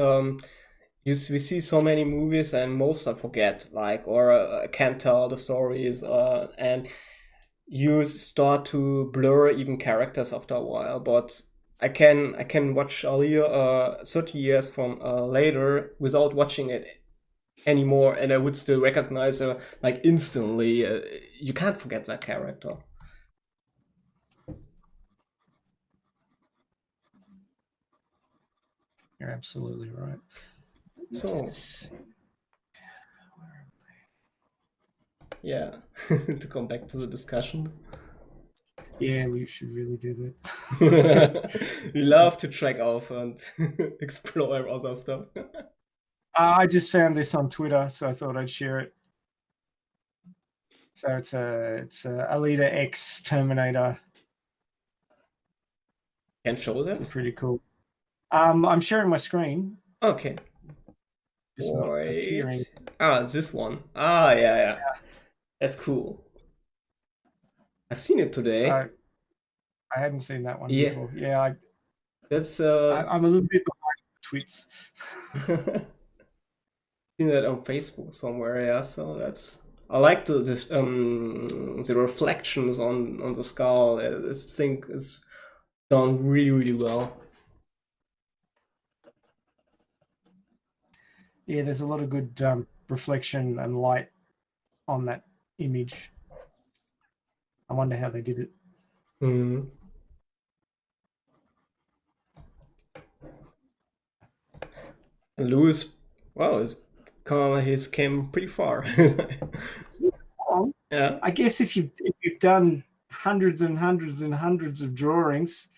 we see so many movies and most I forget, or I can't tell the stories, and you start to blur even characters after a while. But I can watch Alita 30 years from later without watching it anymore, and I would still recognize her instantly. You can't forget that character. You're absolutely right. So yeah, to come back to the discussion. Yeah, we should really do that. We love to track off and explore other stuff. I just found this on Twitter, so I thought I'd share it. So it's a Alita X Terminator. Can show that? It's pretty cool. I'm sharing my screen. Okay. It's not appearing. This one. Yeah. That's cool. I've seen it today. So, I hadn't seen that one before. Yeah, that's I'm a little bit behind tweets. Seen that on Facebook somewhere. Yeah, so that's. I like the reflections on the skull. This thing is done really, really well. Yeah, there's a lot of good reflection and light on that image. I wonder how they did it. Mm. And Lewis, wow, he's came pretty far. Yeah, I guess if you've done hundreds and hundreds and hundreds of drawings,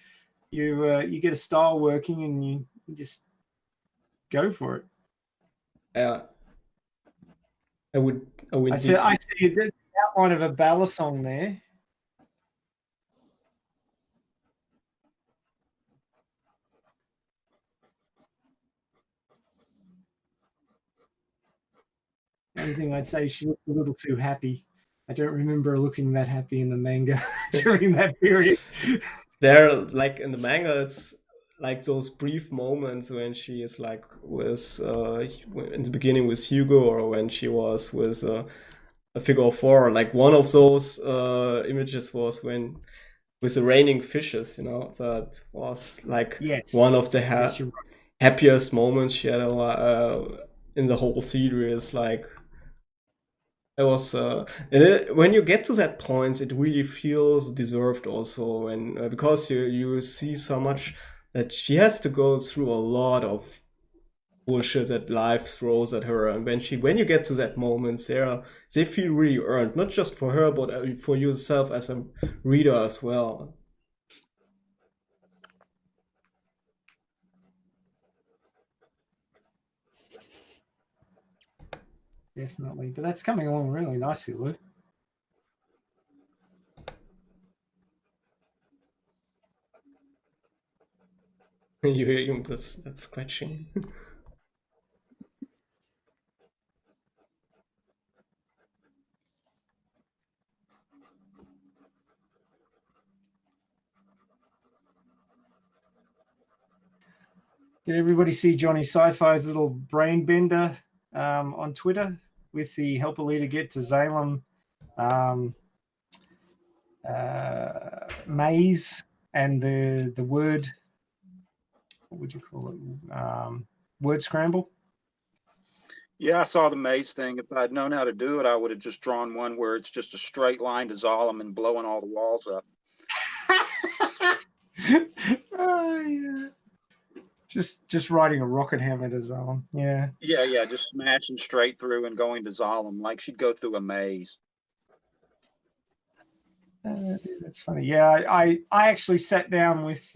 you get a style working, and you just go for it. uh, I would I see the outline of a ballad song there. The only thing I'd say, she looks a little too happy. I don't remember her looking that happy in the manga during that period. There, like in the manga, it's like those brief moments when she is like with in the beginning with Hugo, or when she was with a figure of four. Like one of those images was when with the raining fishes. You know, that was like Yes. one of the Yes, you're right. happiest moments she had in the whole series. Like it was, when you get to that point, it really feels deserved also, when because you see so much that she has to go through a lot of bullshit that life throws at her, and when you get to that moment, they feel really earned, not just for her, but for yourself as a reader as well. Definitely, but that's coming along really nicely, Lou. You hear him, that's scratching. Did everybody see Johnny Sci-Fi's little brain bender on Twitter with the help Alita get to Zalem maze and the word, what would you call it? Word scramble? Yeah, I saw the maze thing. If I'd known how to do it, I would have just drawn one where it's just a straight line to Zalem and blowing all the walls up. Oh, yeah. Just riding a rocket hammer to Zalem. Yeah. Yeah, just smashing straight through and going to Zalem like she'd go through a maze. That's funny. Yeah, I actually sat down with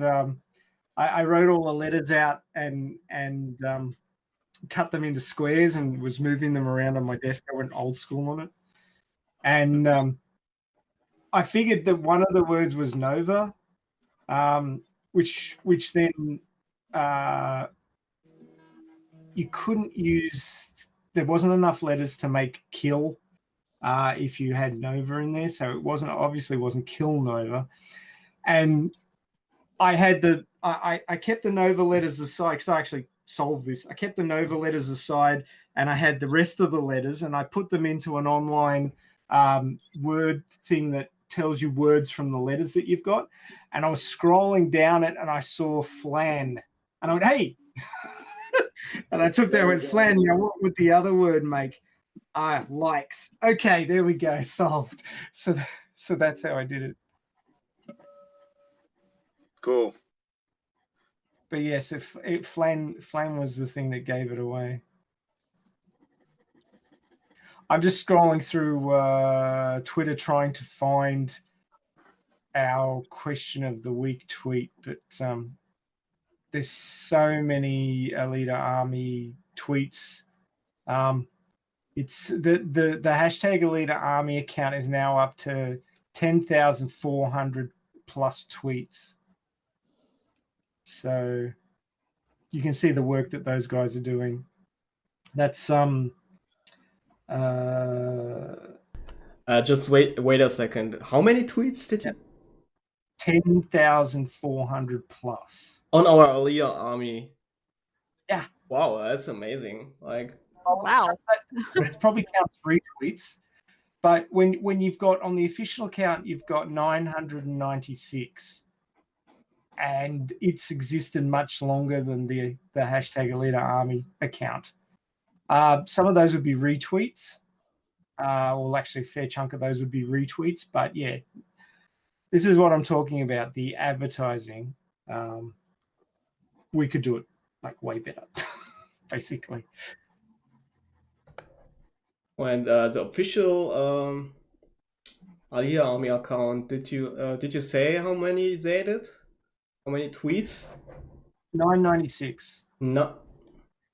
I wrote all the letters out and cut them into squares and was moving them around on my desk. I went old school on it. And I figured that one of the words was Nova, which then you couldn't use, there wasn't enough letters to make kill if you had Nova in there. So it obviously wasn't kill Nova. And I had I kept the Nova letters aside because I actually solved this. I kept the Nova letters aside and I had the rest of the letters and I put them into an online word thing that tells you words from the letters that you've got. And I was scrolling down it and I saw flan. And I went, hey. And I took that word flan. You know, what would the other word make? Likes. Okay, there we go. Solved. So that's how I did it. Cool. But yes, flan was the thing that gave it away. I'm just scrolling through Twitter trying to find our question of the week tweet, but there's so many Alita Army tweets. It's the hashtag Alita Army account is now up to 10,400 plus tweets. So you can see the work that those guys are doing. That's just wait a second. How many tweets did you? 10,400 plus on our Alita Army. Yeah. Wow, that's amazing. Like, wow. It probably counts retweets, but when you've got on the official account, you've got 996. And it's existed much longer than the hashtag Alita Army account. Some of those would be retweets. Well, actually, a fair chunk of those would be retweets. But yeah, this is what I'm talking about, the advertising. We could do it like way better, basically. When the official Alita Army account, did you say how many they did? How many tweets? 996. No.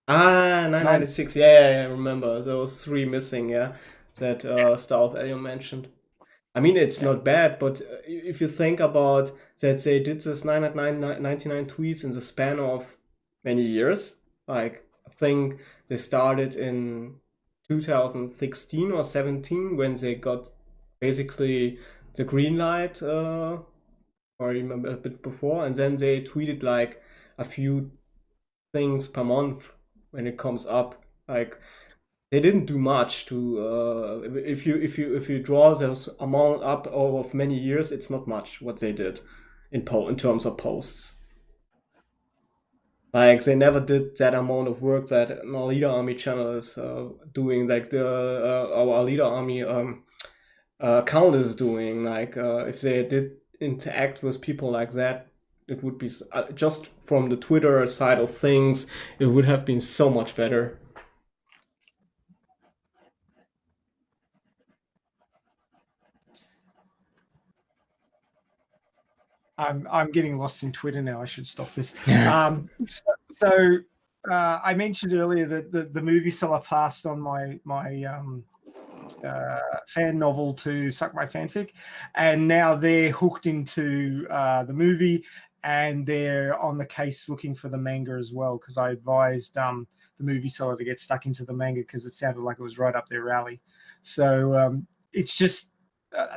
Ah, 996. Yeah, I remember. There was 3 missing, yeah, that Star Value mentioned. I mean, it's not bad, but if you think about that they did this 999 tweets in the span of many years, like I think they started in 2016 or 17 when they got basically the green light, or remember a bit before, and then they tweeted like a few things per month when it comes up. Like they didn't do much to if you draw this amount up over many years, it's not much what they did in terms of posts. Like they never did that amount of work that an Alita Army channel is doing, like the our Alita Army account is doing. Like if they did interact with people like that, it would be just from the Twitter side of things, it would have been so much better. I'm getting lost in Twitter now. I should stop this. So I mentioned earlier that the movie seller passed on my fan novel to Suck My Fanfic, and now they're hooked into the movie, and they're on the case looking for the manga as well, because I advised the movie seller to get stuck into the manga because it sounded like it was right up their alley. So it's just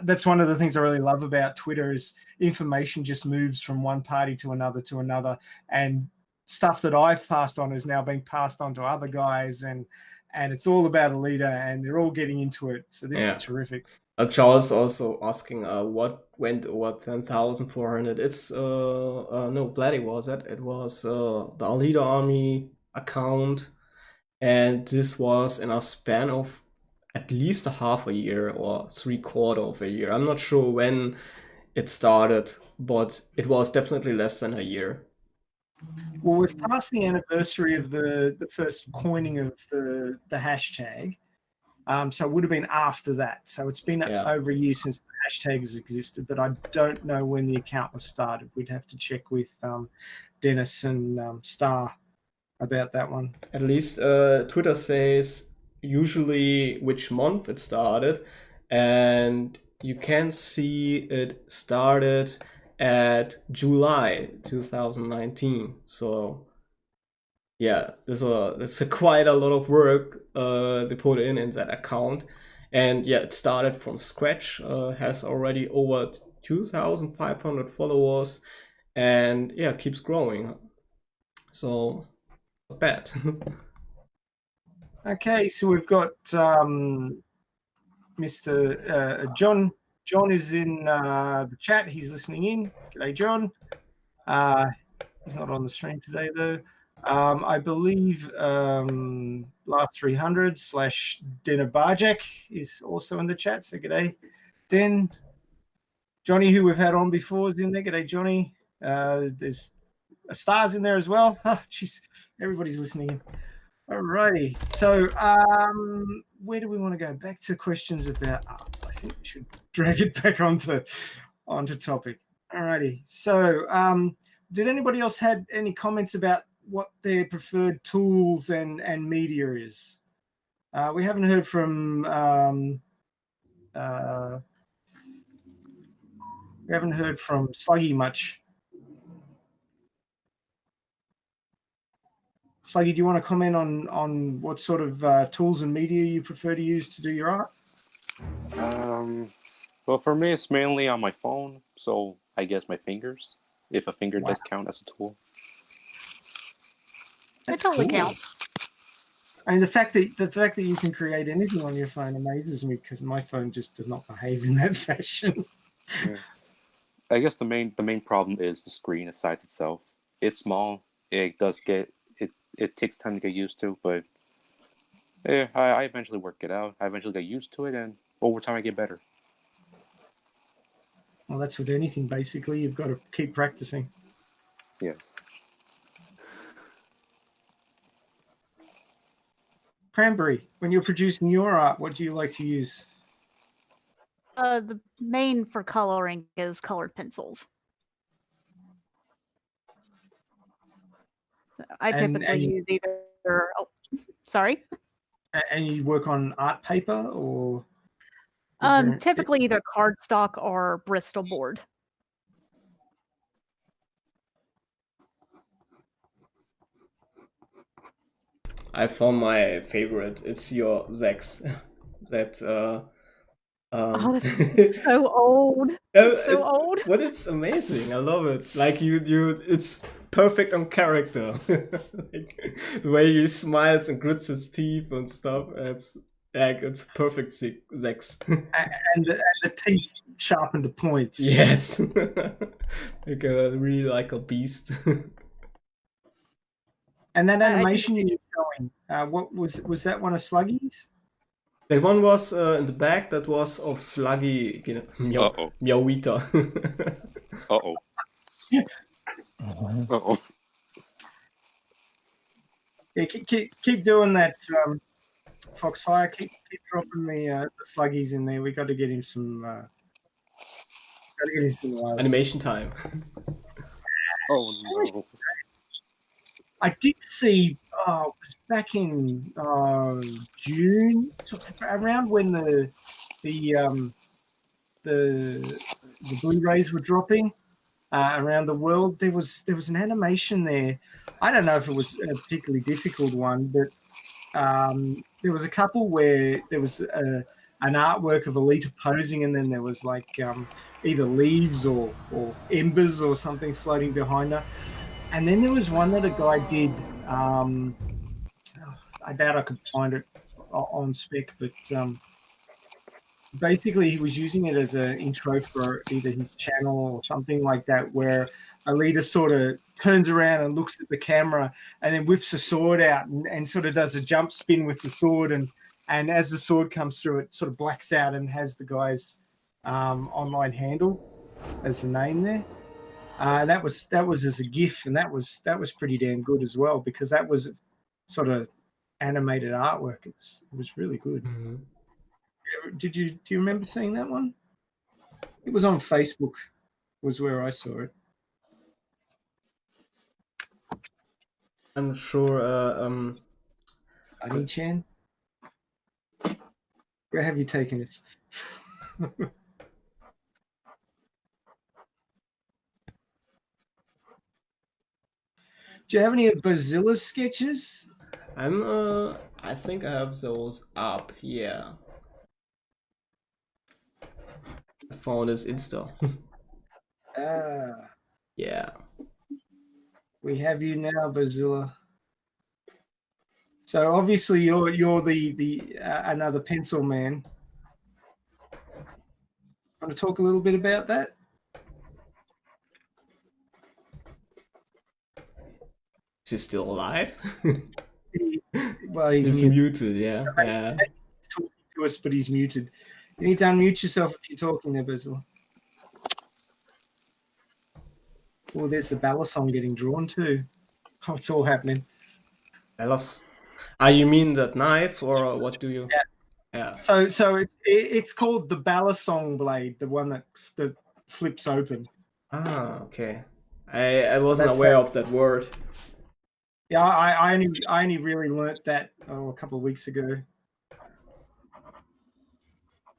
that's one of the things I really love about Twitter is information just moves from one party to another, and stuff that I've passed on is now being passed on to other guys, and it's all about Alita, and they're all getting into it. So this is terrific. Charles also asking what went over 10,400. It's no, Vladdy was it. It was the Alita Army account, and this was in a span of at least a half a year or 3/4 of a year. I'm not sure when it started, but it was definitely less than a year. Well, we've passed the anniversary of the first coining of the hashtag. So it would have been after that. So it's been over a year since the hashtag has existed, but I don't know when the account was started. We'd have to check with Dennis and Star about that one. At least Twitter says usually which month it started, and you can see it started at July 2019. So yeah, there's quite a lot of work they put in that account, and yeah, it started from scratch. Has already over 2,500 followers, and yeah, keeps growing. So not bad. Okay, so we've got Mr. John. John is in the chat. He's listening in. G'day, John. He's not on the stream today, though. I believe Last 300 / Dinner Barjack is also in the chat. So g'day, Den. Johnny, who we've had on before, is in there. G'day, Johnny. There's Stars in there as well. Oh, jeez, everybody's listening in. All righty. So where do we want to go? Back to questions about art. I think we should drag it back onto topic. All righty. So did anybody else had any comments about what their preferred tools and media is? We haven't heard from Sluggy much. Sluggy, do you want to comment on what sort of tools and media you prefer to use to do your art? Well, for me, it's mainly on my phone, so I guess my fingers, if a finger does count as a tool. It totally counts. I mean, the fact that you can create anything on your phone amazes me, because my phone just does not behave in that fashion. Yeah. I guess the main problem is the screen, the size itself. It's small. It does get it takes time to get used to, but yeah, I eventually work it out. I eventually get used to it, and over time I get better. Well, that's with anything, basically. You've got to keep practicing. Yes. Cranberry, when you're producing your art, what do you like to use? The main for coloring is colored pencils. I typically use either. Oh, Sorry. And you work on art paper or? is there- Typically either cardstock or Bristol board. I found my favorite. It's your Zex. That Oh, that's so old. It's so old. But it's amazing. I love it. Like it's perfect on character. Like the way he smiles and grits his teeth and stuff. It's perfect Zex. and the teeth sharpened to points. Yes. Like really like a beast. And that I animation you were showing, what was that one of Sluggy's? That one was in the back. That was of Sluggy, Uh-oh. Meowita. Uh-oh. Uh-oh. Yeah, keep doing that, Foxfire. Keep dropping the Sluggies in there. We got to get him some. Animation time. Oh no. I did see. It was back in June, around when the Blu-rays were dropping around the world. There was an animation there. I don't know if it was a particularly difficult one, but there was a couple where there was an artwork of Alita posing, and then there was like either leaves or embers or something floating behind her. And then there was one that a guy did. I doubt I could find it on spec, but basically he was using it as an intro for either his channel or something like that, where Alita sort of turns around and looks at the camera and then whips a sword out and sort of does a jump spin with the sword. And as the sword comes through, it sort of blacks out and has the guy's online handle as the name there. That was as a GIF, and that was pretty damn good as well, because that was sort of animated artwork. It was really good. Mm-hmm. Do you remember seeing that one? It was on Facebook, was where I saw it. I'm sure. Ani-chan, where have you taken us? Do you have any of Bazilla's sketches? I think I have those up. Yeah. I found his Insta. Yeah. We have you now, Bazilla. So obviously you're the another pencil man. Want to talk a little bit about that? Is he still alive? Well, he's He's muted. muted. Yeah. So Yeah. he's talking to us, but he's muted. You need to unmute yourself if you're talking there, Bazilla. Oh, there's the Balla song getting drawn too. Oh, it's all happening. Bellas. You mean that knife, or what do you? Yeah. So it's called the Balla song blade, the one that flips open. Ah, okay. I wasn't That's aware that. of that word. Yeah, I only really learnt that a couple of weeks ago.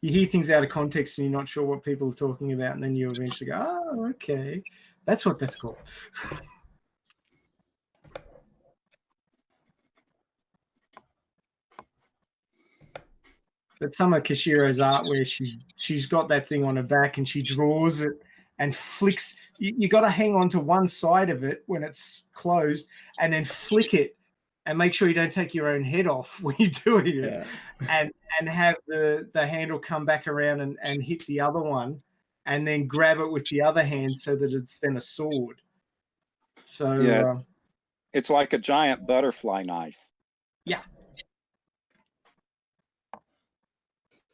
You hear things out of context and you're not sure what people are talking about, and then you eventually go, "Oh, okay, that's what that's called." But some of Kashiro's art, where she's got that thing on her back and she draws it and flicks. You got to hang on to one side of it when it's closed, and then flick it, and make sure you don't take your own head off when you're doing it, and have the handle come back around and hit the other one, and then grab it with the other hand so that it's then a sword. So yeah, it's like a giant butterfly knife. Yeah.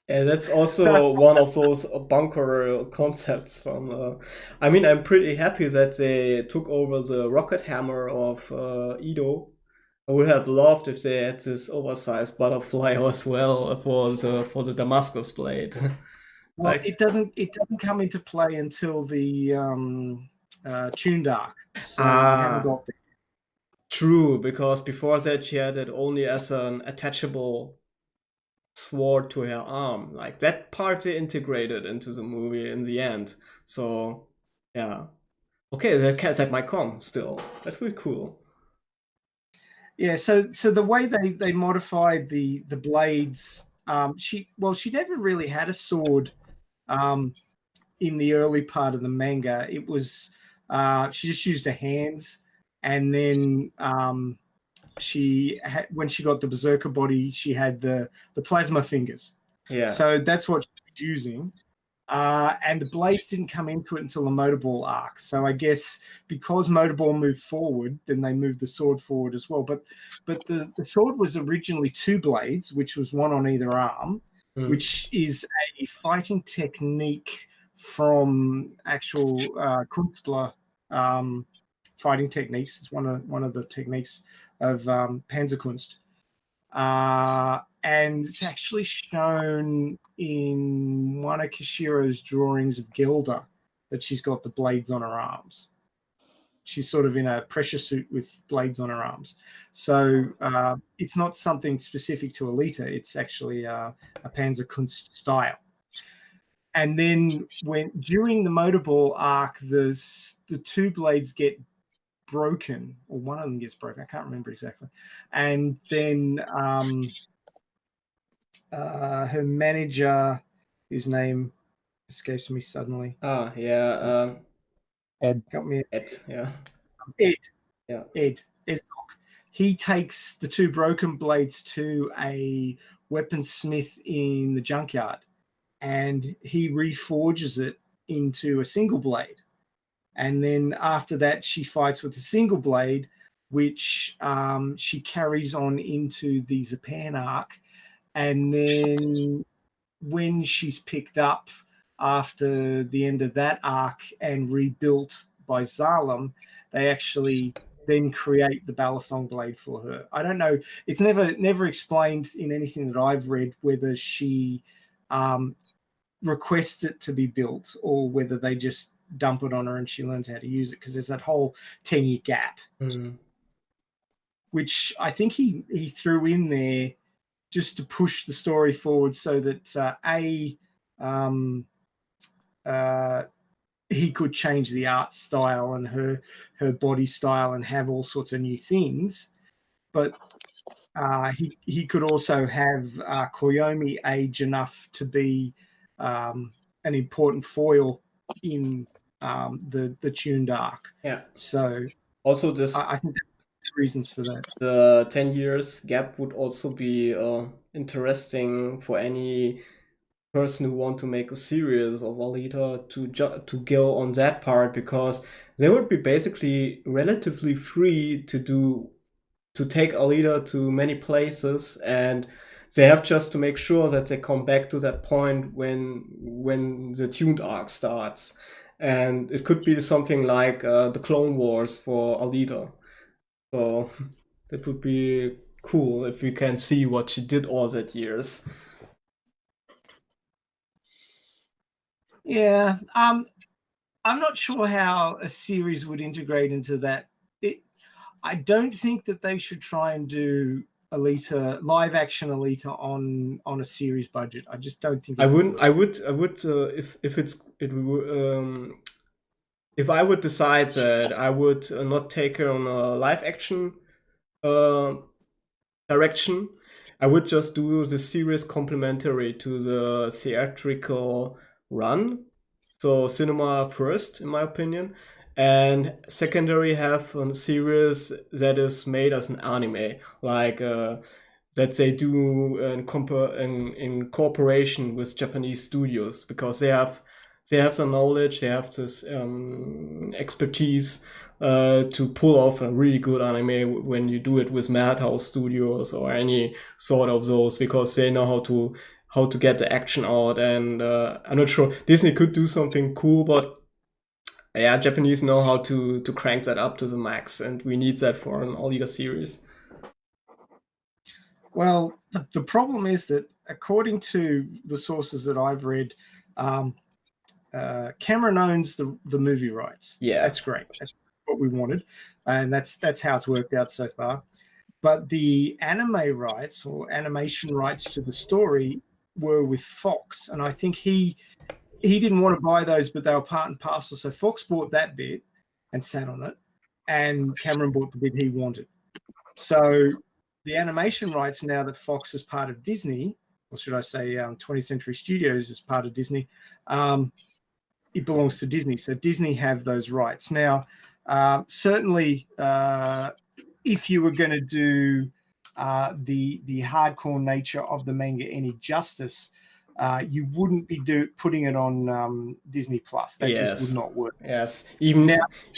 Yeah, that's also one of those bunker concepts from. I mean, I'm pretty happy that they took over the rocket hammer of Ido. I would have loved if they had this oversized butterfly as well for the Damascus blade. Well, Like- it doesn't come into play until the Tune Dark. So we haven't got there. True, because before that she had it only as an attachable sword to her arm. Like that part they integrated into the movie in the end. So yeah. Okay, that might come still. That would be cool. Yeah, so the way they modified the blades, she never really had a sword in the early part of the manga. It was she just used her hands, and then when she got the berserker body, she had the plasma fingers. Yeah. So that's what she was using. And the blades didn't come into it until the motorball arc. So I guess because motorball moved forward, then they moved the sword forward as well. But the sword was originally 2 blades, which was one on either arm, which is a fighting technique from actual Kunstler fighting techniques. It's one of the techniques of Panzerkunst. And it's actually shown in one of Kishiro's drawings of Gilda that she's got the blades on her arms. She's sort of in a pressure suit with blades on her arms. So it's not something specific to Alita. It's actually a Panzerkunst style. And then during the motorball arc, the 2 blades get broken, or one of them gets broken. I can't remember exactly. And then her manager, whose name escapes me suddenly. Ed. Help me. Ed, yeah. Ed. Yeah. Ed. He takes the 2 broken blades to a weaponsmith in the junkyard, and he reforges it into a single blade. And then after that, she fights with a single blade, which she carries on into the Japan arc. And then when she's picked up after the end of that arc and rebuilt by Zalem, they actually then create the Balisong blade for her. I don't know. It's never explained in anything that I've read whether she requests it to be built or whether they just dump it on her and she learns how to use it, because there's that whole 10-year gap, which I think he threw in there just to push the story forward so that he could change the art style and her body style and have all sorts of new things, but he could also have Koyomi age enough to be an important foil in the tuned arc. Yeah. So also this, I think there's reasons for that. The 10 years gap would also be interesting for any person who want to make a series of Alita to go on that part, because they would be basically relatively free to take Alita to many places, and they have just to make sure that they come back to that point when the tuned arc starts. And it could be something like the Clone Wars for Alita. So that would be cool if we can see what she did all that years. Yeah, I'm not sure how a series would integrate into that. I don't think that they should try and do Alita, live action Alita on a series budget. I just don't think. I would if I would decide that I would not take her on a live action direction, I would just do the series complementary to the theatrical run. So cinema first, in my opinion, and secondary have a series that is made as an anime, like that they do in cooperation with Japanese studios, because they have the knowledge, they have this expertise to pull off a really good anime when you do it with Madhouse Studios or any sort of those, because they know how to get the action out. And I'm not sure, Disney could do something cool, but yeah, Japanese know how to crank that up to the max, and we need that for an Alita series. Well, the problem is that according to the sources that I've read, Cameron owns the movie rights. Yeah, that's great. what we wanted, and that's how it's worked out so far. But the anime rights or animation rights to the story were with Fox, and I think he didn't want to buy those, but they were part and parcel. So Fox bought that bit and sat on it, and Cameron bought the bit he wanted. So the animation rights, now that Fox is part of Disney, or should I say 20th Century Studios is part of Disney, it belongs to Disney. So Disney have those rights. Now, certainly, if you were going to do the hardcore nature of the manga any justice, you wouldn't be putting it on Disney Plus. That just would not work. Yes, even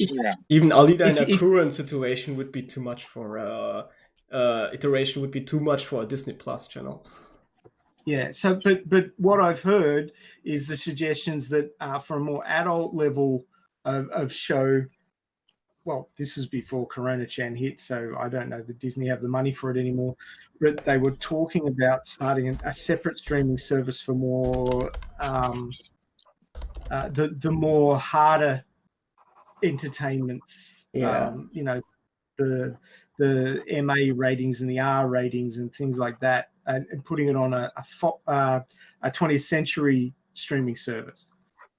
Alita in a current situation would be too much for iteration would be too much for a Disney Plus channel. Yeah. So, but what I've heard is the suggestions that for a more adult level of show. Well, this is before Corona-chan hit, so I don't know that Disney have the money for it anymore. But they were talking about starting a separate streaming service for more the more harder entertainments. You know, the MA ratings and the R ratings and things like that, and putting it on a 20th century streaming service.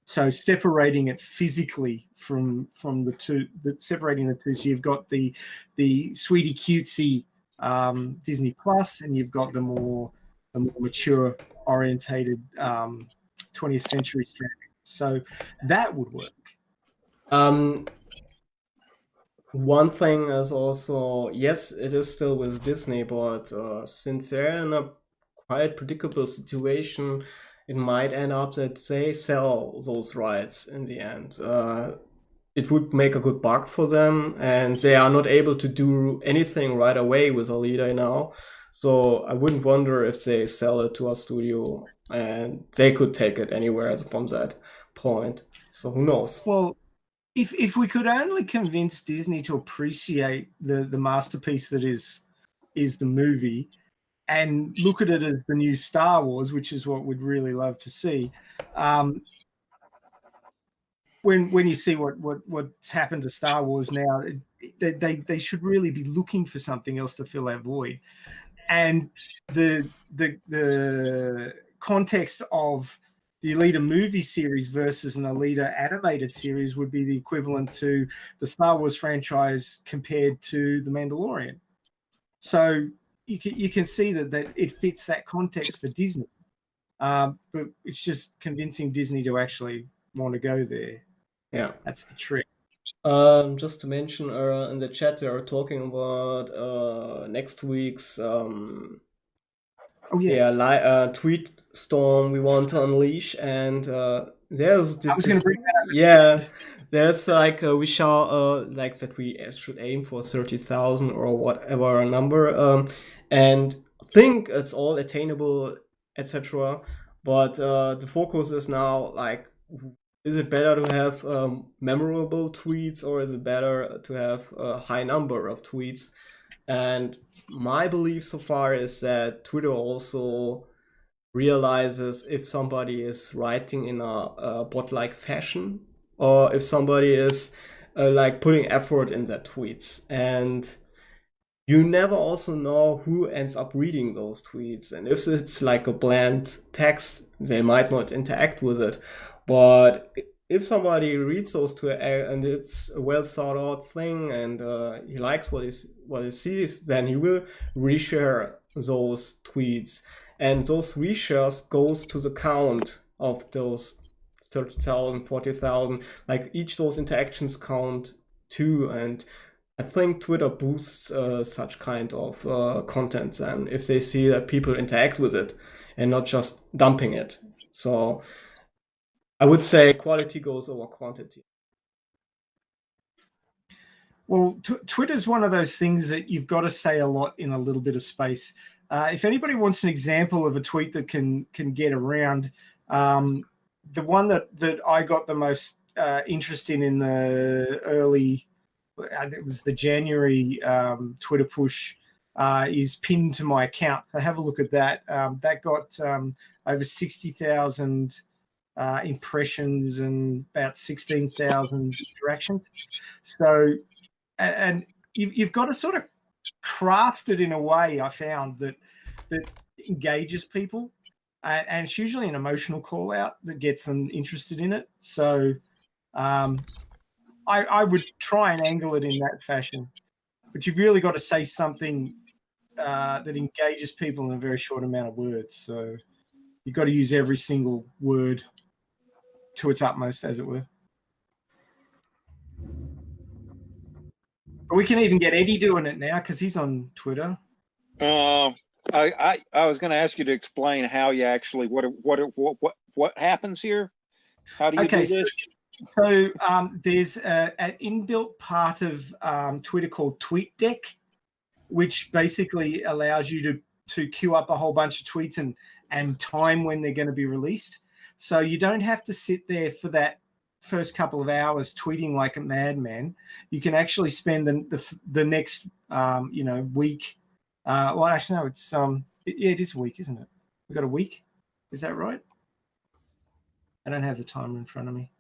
So separating it physically from the two, separating the two. So you've got the sweetie cutesy Disney Plus, and you've got the more mature orientated 20th century streaming. So that would work. One thing is also, yes, it is still with Disney, but since they're in a quite predictable situation, it might end up that they sell those rights in the end. It would make a good buck for them, and they are not able to do anything right away with Alita now. So I wouldn't wonder if they sell it to a studio, and they could take it anywhere from that point. So who knows? Well, if we could only convince Disney to appreciate the masterpiece that is the movie, and look at it as the new Star Wars, which is what we'd really love to see. When you see what's happened to Star Wars now, they should really be looking for something else to fill that void. And the context of the Alita movie series versus an Alita animated series would be the equivalent to the Star Wars franchise compared to The Mandalorian. So you can see that it fits that context for Disney, but it's just convincing Disney to actually want to go there. Yeah, that's the trick. Just to mention, in the chat they are talking about next week's tweet storm we want to unleash, and there's this. I was going to bring that up. There's like we shall like that we should aim for 30,000 or whatever number, and think it's all attainable, etc. But the focus is now like, is it better to have memorable tweets, or is it better to have a high number of tweets? And my belief so far is that Twitter also realizes if somebody is writing in a bot-like fashion, or if somebody is like putting effort in their tweets. And you never also know who ends up reading those tweets. And if it's like a bland text, they might not interact with it. But if somebody reads those two and it's a well thought out thing, and he likes what he sees, then he will reshare those tweets, and those reshares goes to the count of those 30,000, 40,000. Like each of those interactions count too, and I think Twitter boosts such kind of content then if they see that people interact with it and not just dumping it. So I would say quality goes over quantity. Well, Twitter is one of those things that you've got to say a lot in a little bit of space. If anybody wants an example of a tweet that can get around, the one that I got the most interest in the early, it was the January Twitter push, is pinned to my account. So have a look at that. That got over 60,000 impressions and about 16,000 interactions. So, and you've got to sort of craft it in a way, I found, that engages people. And it's usually an emotional call out that gets them interested in it. So I would try and angle it in that fashion. But you've really got to say something that engages people in a very short amount of words. So you've got to use every single word to its utmost, as it were. But we can even get Eddie doing it now because he's on Twitter. I was going to ask you to explain how you actually what happens here. How do you do this? So there's an inbuilt part of Twitter called TweetDeck, which basically allows you to queue up a whole bunch of tweets and time when they're going to be released. So you don't have to sit there for that first couple of hours tweeting like a madman. You can actually spend the next week. Well, actually, no, it's it is a week, isn't it? We've got a week. Is that right? I don't have the timer in front of me.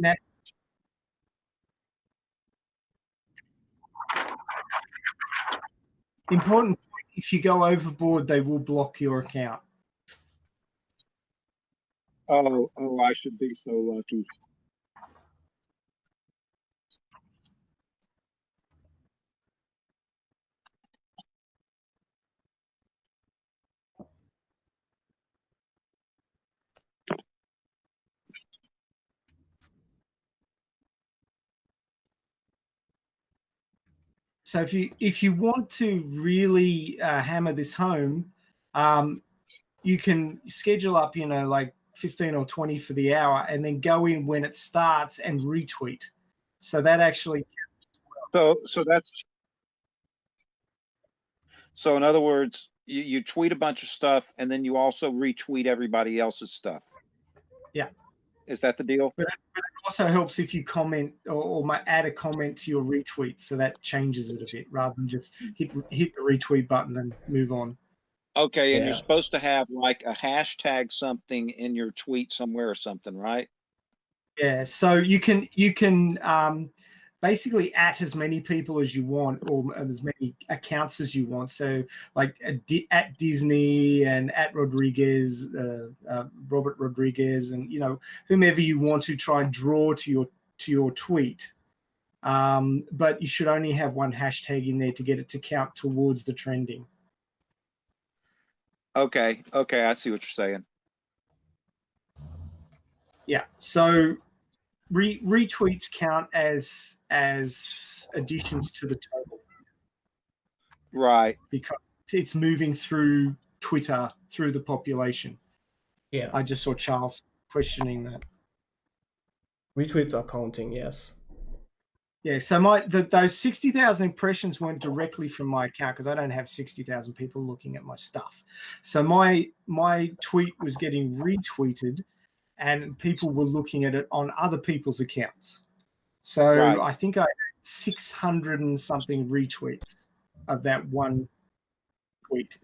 Now, important, if you go overboard, they will block your account. Oh, I should be so lucky. So if you want to really hammer this home, you can schedule up, like 15 or 20 for the hour, and then go in when it starts and retweet. So that actually. So in other words, you tweet a bunch of stuff, and then you also retweet everybody else's stuff. Yeah. Is that the deal? But it also helps if you comment or add a comment to your retweet, so that changes it a bit rather than just hit the retweet button and move on. Okay, and you're supposed to have like a hashtag something in your tweet somewhere or something, right? Yeah, so you can basically at as many people as you want, or as many accounts as you want. So like at Disney and at Rodriguez, Robert Rodriguez, and whomever you want to try and draw to your tweet. But you should only have one hashtag in there to get it to count towards the trending. Okay, I see what you're saying. Yeah, so retweets count as additions to the total, right? Because it's moving through Twitter through the population. Yeah, I just saw Charles questioning that. Retweets are counting, yes. Yeah, so those 60,000 impressions weren't directly from my account because I don't have 60,000 people looking at my stuff. So my tweet was getting retweeted, and people were looking at it on other people's accounts. So right. I think I had 600 and something retweets of that one tweet.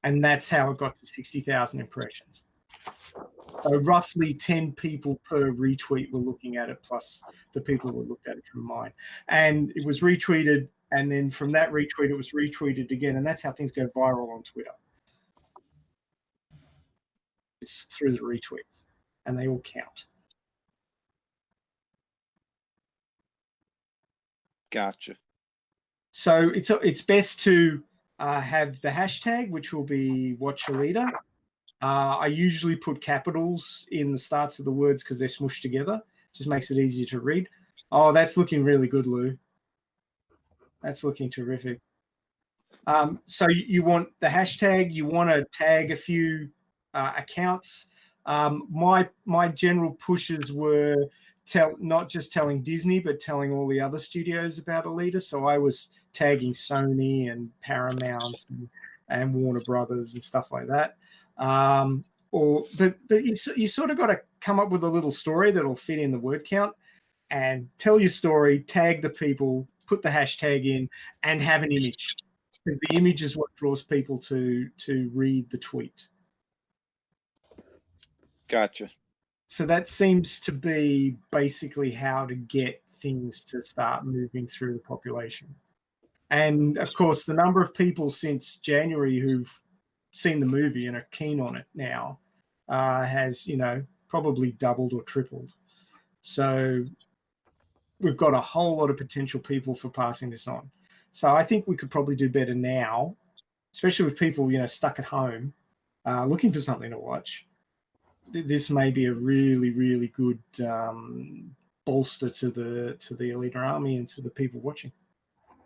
And that's how it got to 60,000 impressions. So roughly 10 people per retweet were looking at it, plus the people who looked at it from mine. And it was retweeted, and then from that retweet, it was retweeted again. And that's how things go viral on Twitter. It's through the retweets, and they all count. Gotcha. So it's best to have the hashtag, which will be Watch Alita. I usually put capitals in the starts of the words because they're smushed together. Just makes it easier to read. Oh, that's looking really good, Lou. That's looking terrific. So you want the hashtag. You want to tag a few accounts. My general pushes were not just telling Disney, but telling all the other studios about Alita. So I was tagging Sony and Paramount and Warner Brothers and stuff like that. But you sort of got to come up with a little story that'll fit in the word count and tell your story, tag the people, put the hashtag in, and have an image. Because the image is what draws people to read the tweet. Gotcha. So that seems to be basically how to get things to start moving through the population. And of course, the number of people since January who've seen the movie and are keen on it now has, probably doubled or tripled. So we've got a whole lot of potential people for passing this on. So I think we could probably do better now, especially with people, stuck at home looking for something to watch. This may be a really, really good bolster to the Alita Army and to the people watching.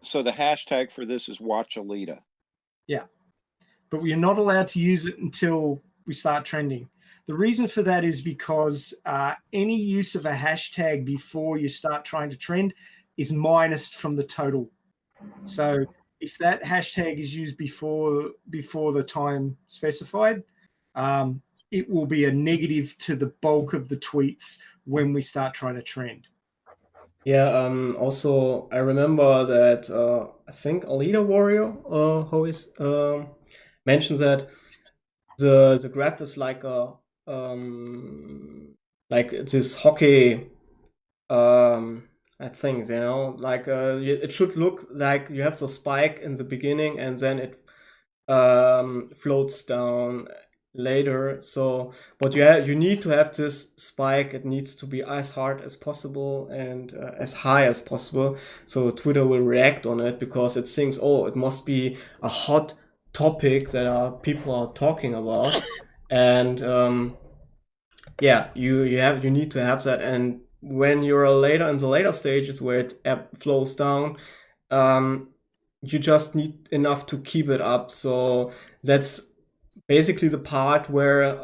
So the hashtag for this is Watch Alita. Yeah. But we're not allowed to use it until we start trending. The reason for that is because any use of a hashtag before you start trying to trend is minused from the total. So if that hashtag is used before the time specified, it will be a negative to the bulk of the tweets when we start trying to trend. Yeah, also, I remember that I think Alita Warrior who is mentioned that the graph is like a like this hockey I think, it should look like you have the spike in the beginning and then it floats down later. So but you need to have this spike. It needs to be as hard as possible and as high as possible, so Twitter will react on it because it thinks, oh, it must be a hot topic that people are talking about. And you need to have that. And when you're later in the later stages where it flows down, you just need enough to keep it up. So that's basically the part where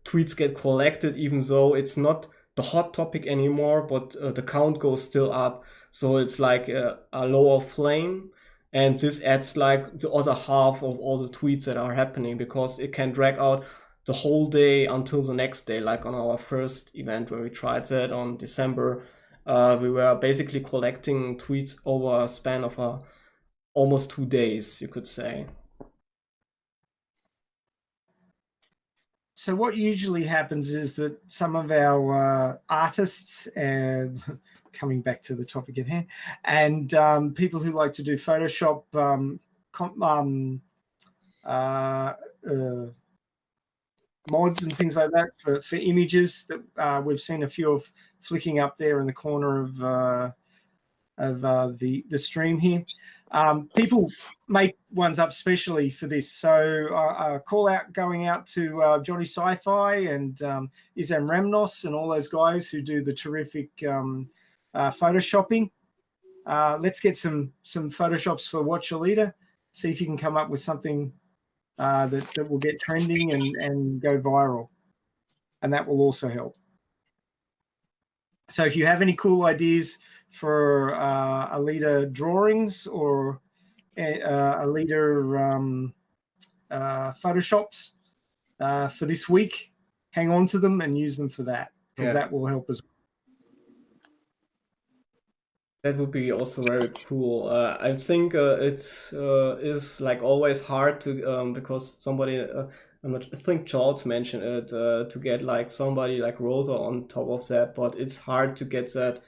tweets get collected, even though it's not the hot topic anymore, but the count goes still up. So it's like a lower flame. And this adds like the other half of all the tweets that are happening, because it can drag out the whole day until the next day. Like on our first event where we tried that on December, we were basically collecting tweets over a span of almost 2 days, you could say. So what usually happens is that some of our artists, and coming back to the topic at hand, and people who like to do Photoshop mods and things like that for images that we've seen a few of flicking up there in the corner of the stream here. People make ones up specially for this. So call out going out to Johnny Sci-Fi and Izam Remnos and all those guys who do the terrific photoshopping. Let's get some photoshops for Watch Alita. See if you can come up with something that will get trending and go viral. And that will also help. So if you have any cool ideas for Alita drawings or Alita photoshops for this week, hang on to them and use them for that, because that will help as well. That would be also very cool. I think it is like always hard to because somebody I think Charles mentioned it to get like somebody like Rosa on top of that, but it's hard to get that.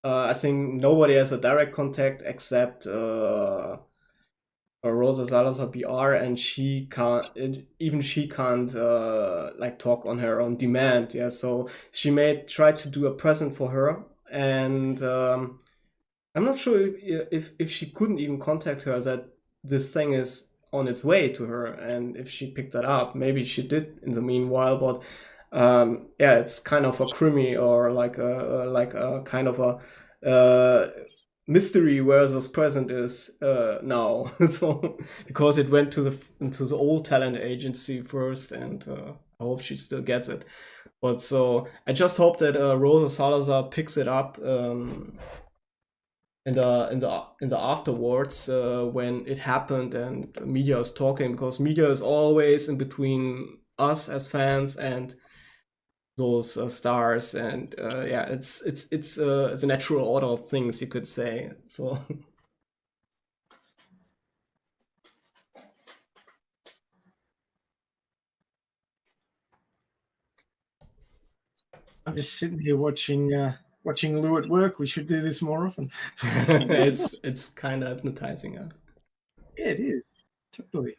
I think nobody has a direct contact except Rosa Salazar BR, and she can't even she can't like talk on her own demand. Yeah, so she tried to do a present for her, and I'm not sure if she couldn't even contact her that this thing is on its way to her, and if she picked that up, maybe she did in the meanwhile. But yeah, it's kind of a crimi or like a kind of a mystery where this present is now. So because it went to into the old talent agency first, and I hope she still gets it. But so I just hope that Rosa Salazar picks it up. In the afterwards when it happened and media is talking, because media is always in between us as fans and those stars, and yeah, it's a natural order of things, you could say. So I'm just sitting here watching Lou at work. We should do this more often. it's kind of hypnotizing. Yeah, it is. Totally.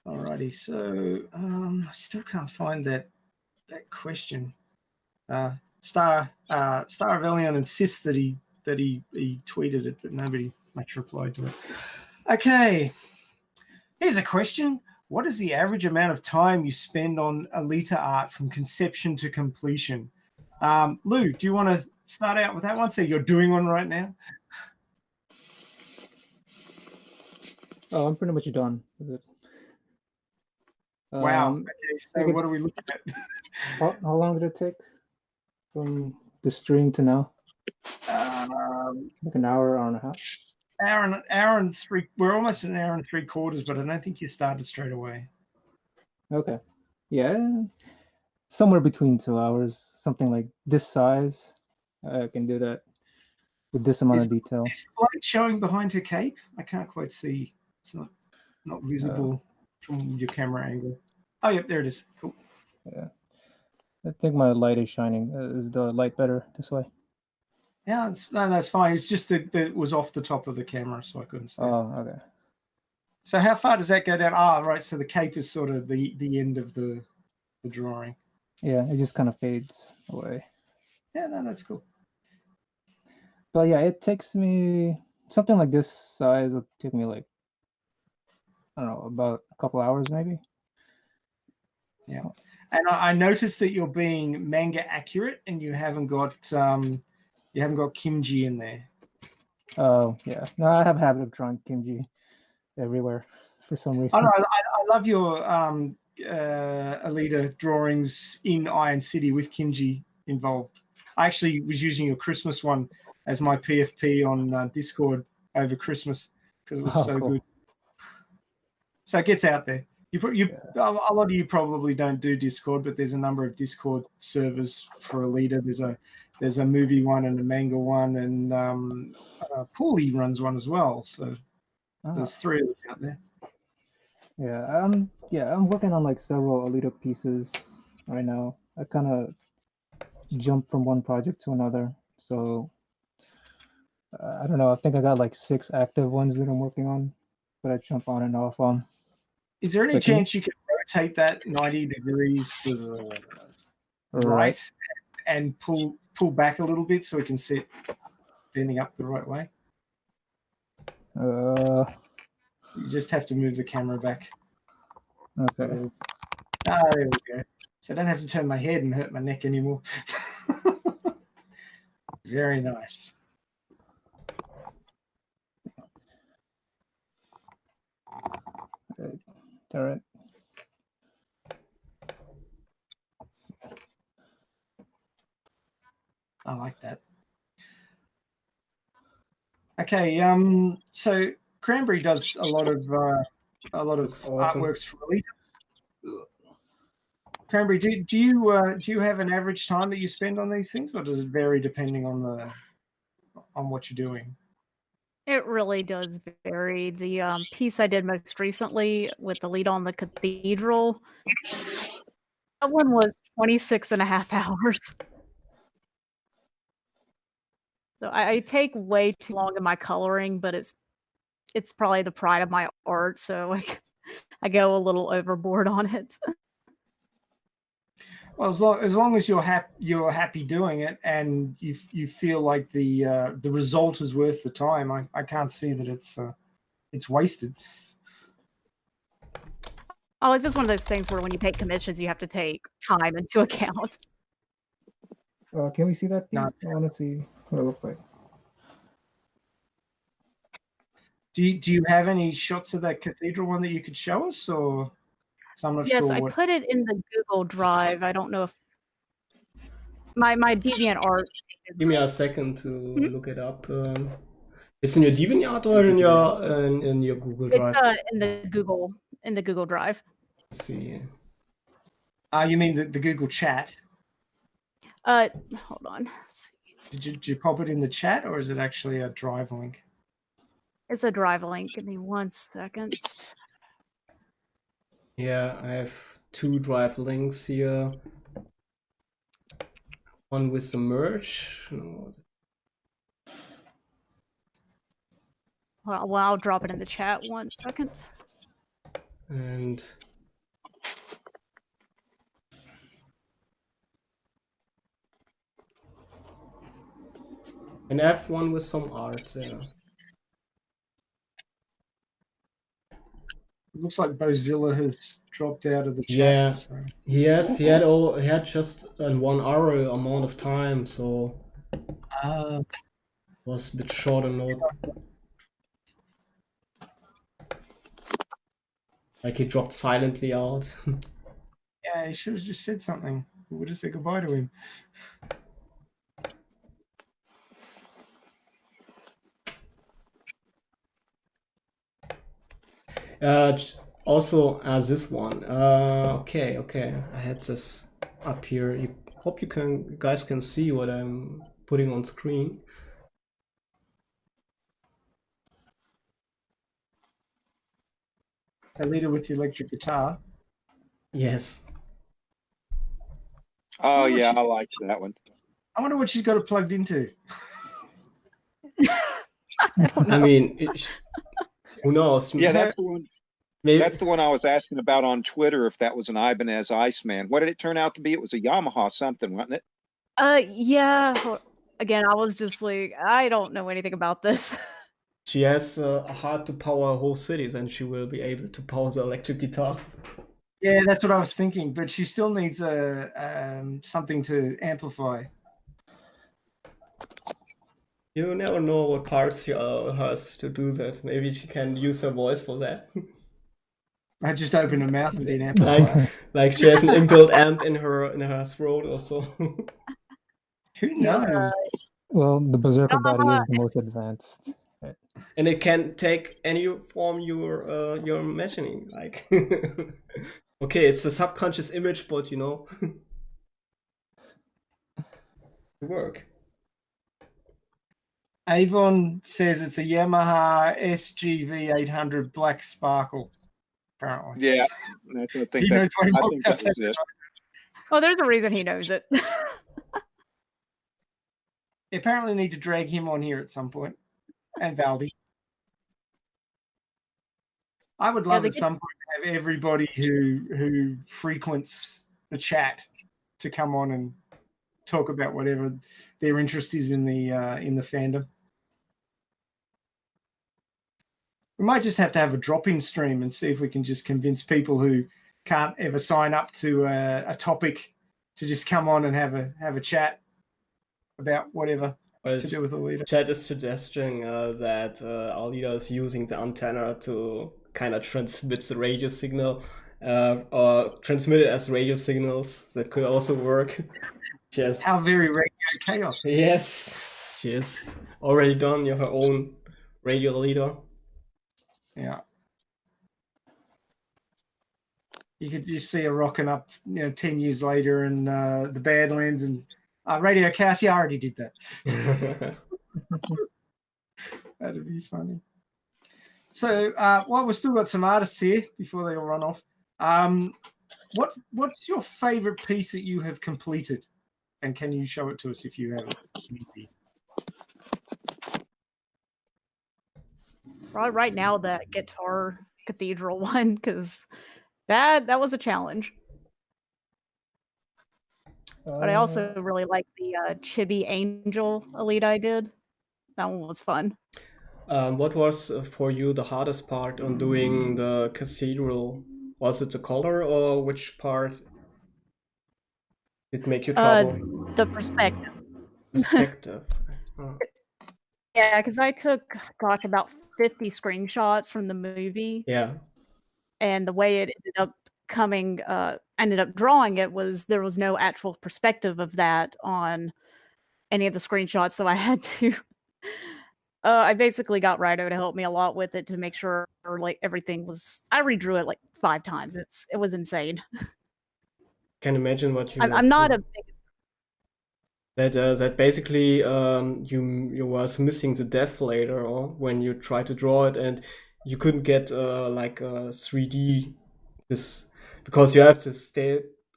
Alrighty, so I still can't find that question. Star Avellion insists that he tweeted it, but nobody much replied to it. Okay, here's a question. What is the average amount of time you spend on Alita art from conception to completion? Lou, do you want to start out with that one? So you're doing one right now? Oh, I'm pretty much done with it. Wow. Okay, so what are we looking at? How long did it take from the stream to now? Like an hour and a half? Hour and three. We're almost an hour and 3/4, but I don't think you started straight away. Okay. Yeah. Somewhere between 2 hours, something like this size. I can do that with this amount of detail. Is the light showing behind her cape? I can't quite see. It's not visible from your camera angle. Oh, yep, there it is. Cool. Yeah. I think my light is shining. Is the light better this way? Yeah, that's fine. It's just that it was off the top of the camera, so I couldn't see. Oh, okay. So how far does that go down? Ah, right. So the cape is sort of the end of the drawing. Yeah, it just kind of fades away. Yeah, no, that's cool. But yeah, it takes me something like this size. It'll take me like, I don't know, about a couple hours maybe. Yeah, and I noticed that you're being manga accurate, and you haven't got kimchi in there. Oh yeah, no, I have a habit of drawing kimchi everywhere for some reason. I love your Alita drawings in Iron City with kimchi involved. I actually was using your Christmas one as my PFP on Discord over Christmas because it was so cool. Good. So it gets out there. A lot of you probably don't do Discord, but there's a number of Discord servers for Alita. There's a movie one and a manga one, and Paulie runs one as well. So there's 3 of them out there. Yeah, I'm working on like several Alita pieces right now. I kind of jump from one project to another. So I don't know. I think I got like 6 active ones that I'm working on, but I jump on and off on. Is there any chance you could rotate that 90 degrees to the right and pull back a little bit so we can sit bending up the right way? You just have to move the camera back. Okay. There we go. So I don't have to turn my head and hurt my neck anymore. Very nice. All right. I like that. Okay, so Cranberry does a lot of awesome. artworks for Alita. Cranberry, do you have an average time that you spend on these things, or does it vary depending on what you're doing? It really does vary. The piece I did most recently with the lead on the cathedral, that one was 26 and a half hours. So I take way too long in my coloring, but it's probably the pride of my art, so I go a little overboard on it. Well, as long as you're happy doing it, and you feel like the result is worth the time, I can't see that it's wasted. Oh, it's just one of those things where when you take commissions, you have to take time into account. Can we see that piece? No. I want to see what it looks like. Do you have any shots of that cathedral one that you could show us, or? So I'm not Yes, sure I what. put it in the Google Drive. I don't know if my DeviantArt. Give me a second to look it up. It's in your DeviantArt or in your Google Drive? It's in the Google Drive. Let's see. You mean the Google chat? Hold on. Let's see. Did you pop it in the chat, or is it actually a drive link? It's a drive link. Give me 1 second. Yeah, I have 2 drive links here. One with the merge. No. Well, I'll drop it in the chat 1 second. And I have one with some art there. It looks like Bozilla has dropped out of the chat. Yeah, so. he had just a 1 hour amount of time, so was a bit short a note. Like he dropped silently out. Yeah, he should have just said something. We would have said goodbye to him. Also, this one. Okay. I had this up here. Hope you guys can see what I'm putting on screen. Alita with the electric guitar. Yes. Oh yeah, I like that one. I wonder what she's got it plugged into. I mean, who knows? Yeah, that's the one. Maybe. That's the one I was asking about on Twitter, if that was an Ibanez Iceman. What did it turn out to be? It was a Yamaha something, wasn't it? Yeah. Again, I was just like, I don't know anything about this. She has a heart to power whole cities, and she will be able to power the electric guitar. Yeah, that's what I was thinking, but she still needs something to amplify. You never know what parts she has to do that. Maybe she can use her voice for that. I just opened her mouth and didn't amplify. like she has an inbuilt amp in her throat or so. Who knows? Well, the Berserker body is the most advanced. And it can take any form you're imagining. Like, okay, it's a subconscious image, but you know, work. Avon says it's a Yamaha SGV 800 Black Sparkle. Apparently, yeah. I think that was it. Oh, there's a reason he knows it. You apparently need to drag him on here at some point, and Valdi. I would love at some point to have everybody who frequents the chat to come on and talk about whatever their interest is in the fandom. We might just have to have a drop-in stream and see if we can just convince people who can't ever sign up to a topic to just come on and have a chat about whatever to do with Alita. Chat is suggesting that Alita is using the antenna to kind of transmit the radio signal or transmit it as radio signals. That could also work. Just how very radio chaos. Yes, she has already done her own radio Alita. Yeah. You could just see her rocking up, 10 years later in the Badlands and Radio KAOS. Yeah, I already did that. That'd be funny. So, while we've still got some artists here before they all run off, what's your favorite piece that you have completed? And can you show it to us if you have it? Right now, the guitar cathedral one, because that was a challenge. But I also really like the Chibi Angel Alita I did. That one was fun. What was for you the hardest part on doing the cathedral? Was it the color or which part did make you trouble? The perspective. Perspective. Yeah, because I took, about 50 screenshots from the movie. Yeah. And the way it ended up drawing it was there was no actual perspective of that on any of the screenshots. So I had to, I basically got Rido to help me a lot with it to make sure like everything was, I redrew it like 5 times. It was insane. Can imagine what you. I'm not a big. That basically you was missing the depth later or when you try to draw it and you couldn't get like a 3D this because you have the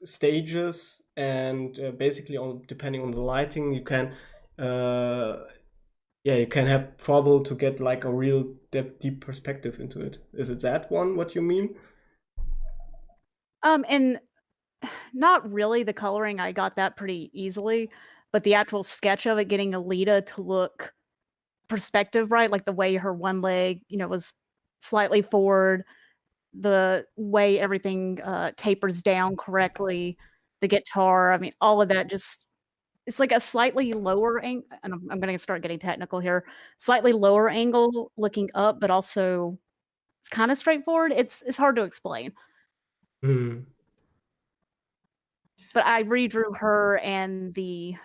stages and basically depending on the lighting you can you can have trouble to get like a real deep perspective into it. Is it that one what you mean? And not really the coloring. I got that pretty easily. But the actual sketch of it, getting Alita to look perspective right, like the way her one leg, was slightly forward, the way everything tapers down correctly, the guitar, I mean, all of that just, it's like a slightly lower angle, and I'm going to start getting technical here, slightly lower angle looking up, but also it's kind of straightforward. It's hard to explain. Mm. But I redrew her and the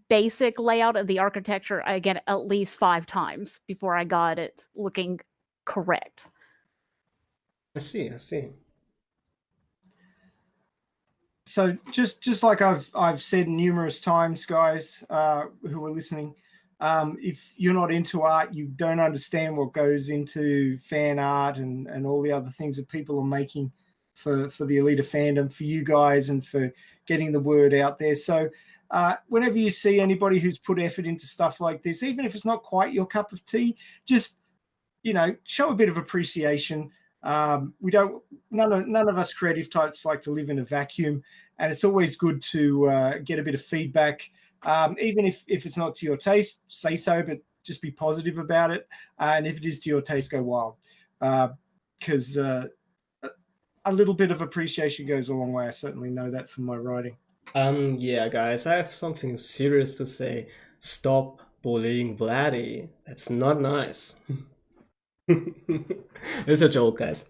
basic layout of the architecture again at least 5 times before I got it looking correct. I see. So just like I've said numerous times, guys who are listening, if you're not into art, you don't understand what goes into fan art and all the other things that people are making for the Alita fandom, for you guys, and for getting the word out there. So whenever you see anybody who's put effort into stuff like this, even if it's not quite your cup of tea, just show a bit of appreciation. None of us creative types like to live in a vacuum, and it's always good to get a bit of feedback, even if it's not to your taste. Say so, but just be positive about it. And if it is to your taste, go wild, because a little bit of appreciation goes a long way. I certainly know that from my writing. Yeah, guys, I have something serious to say. Stop bullying Vladdy. That's not nice. It's a joke, guys.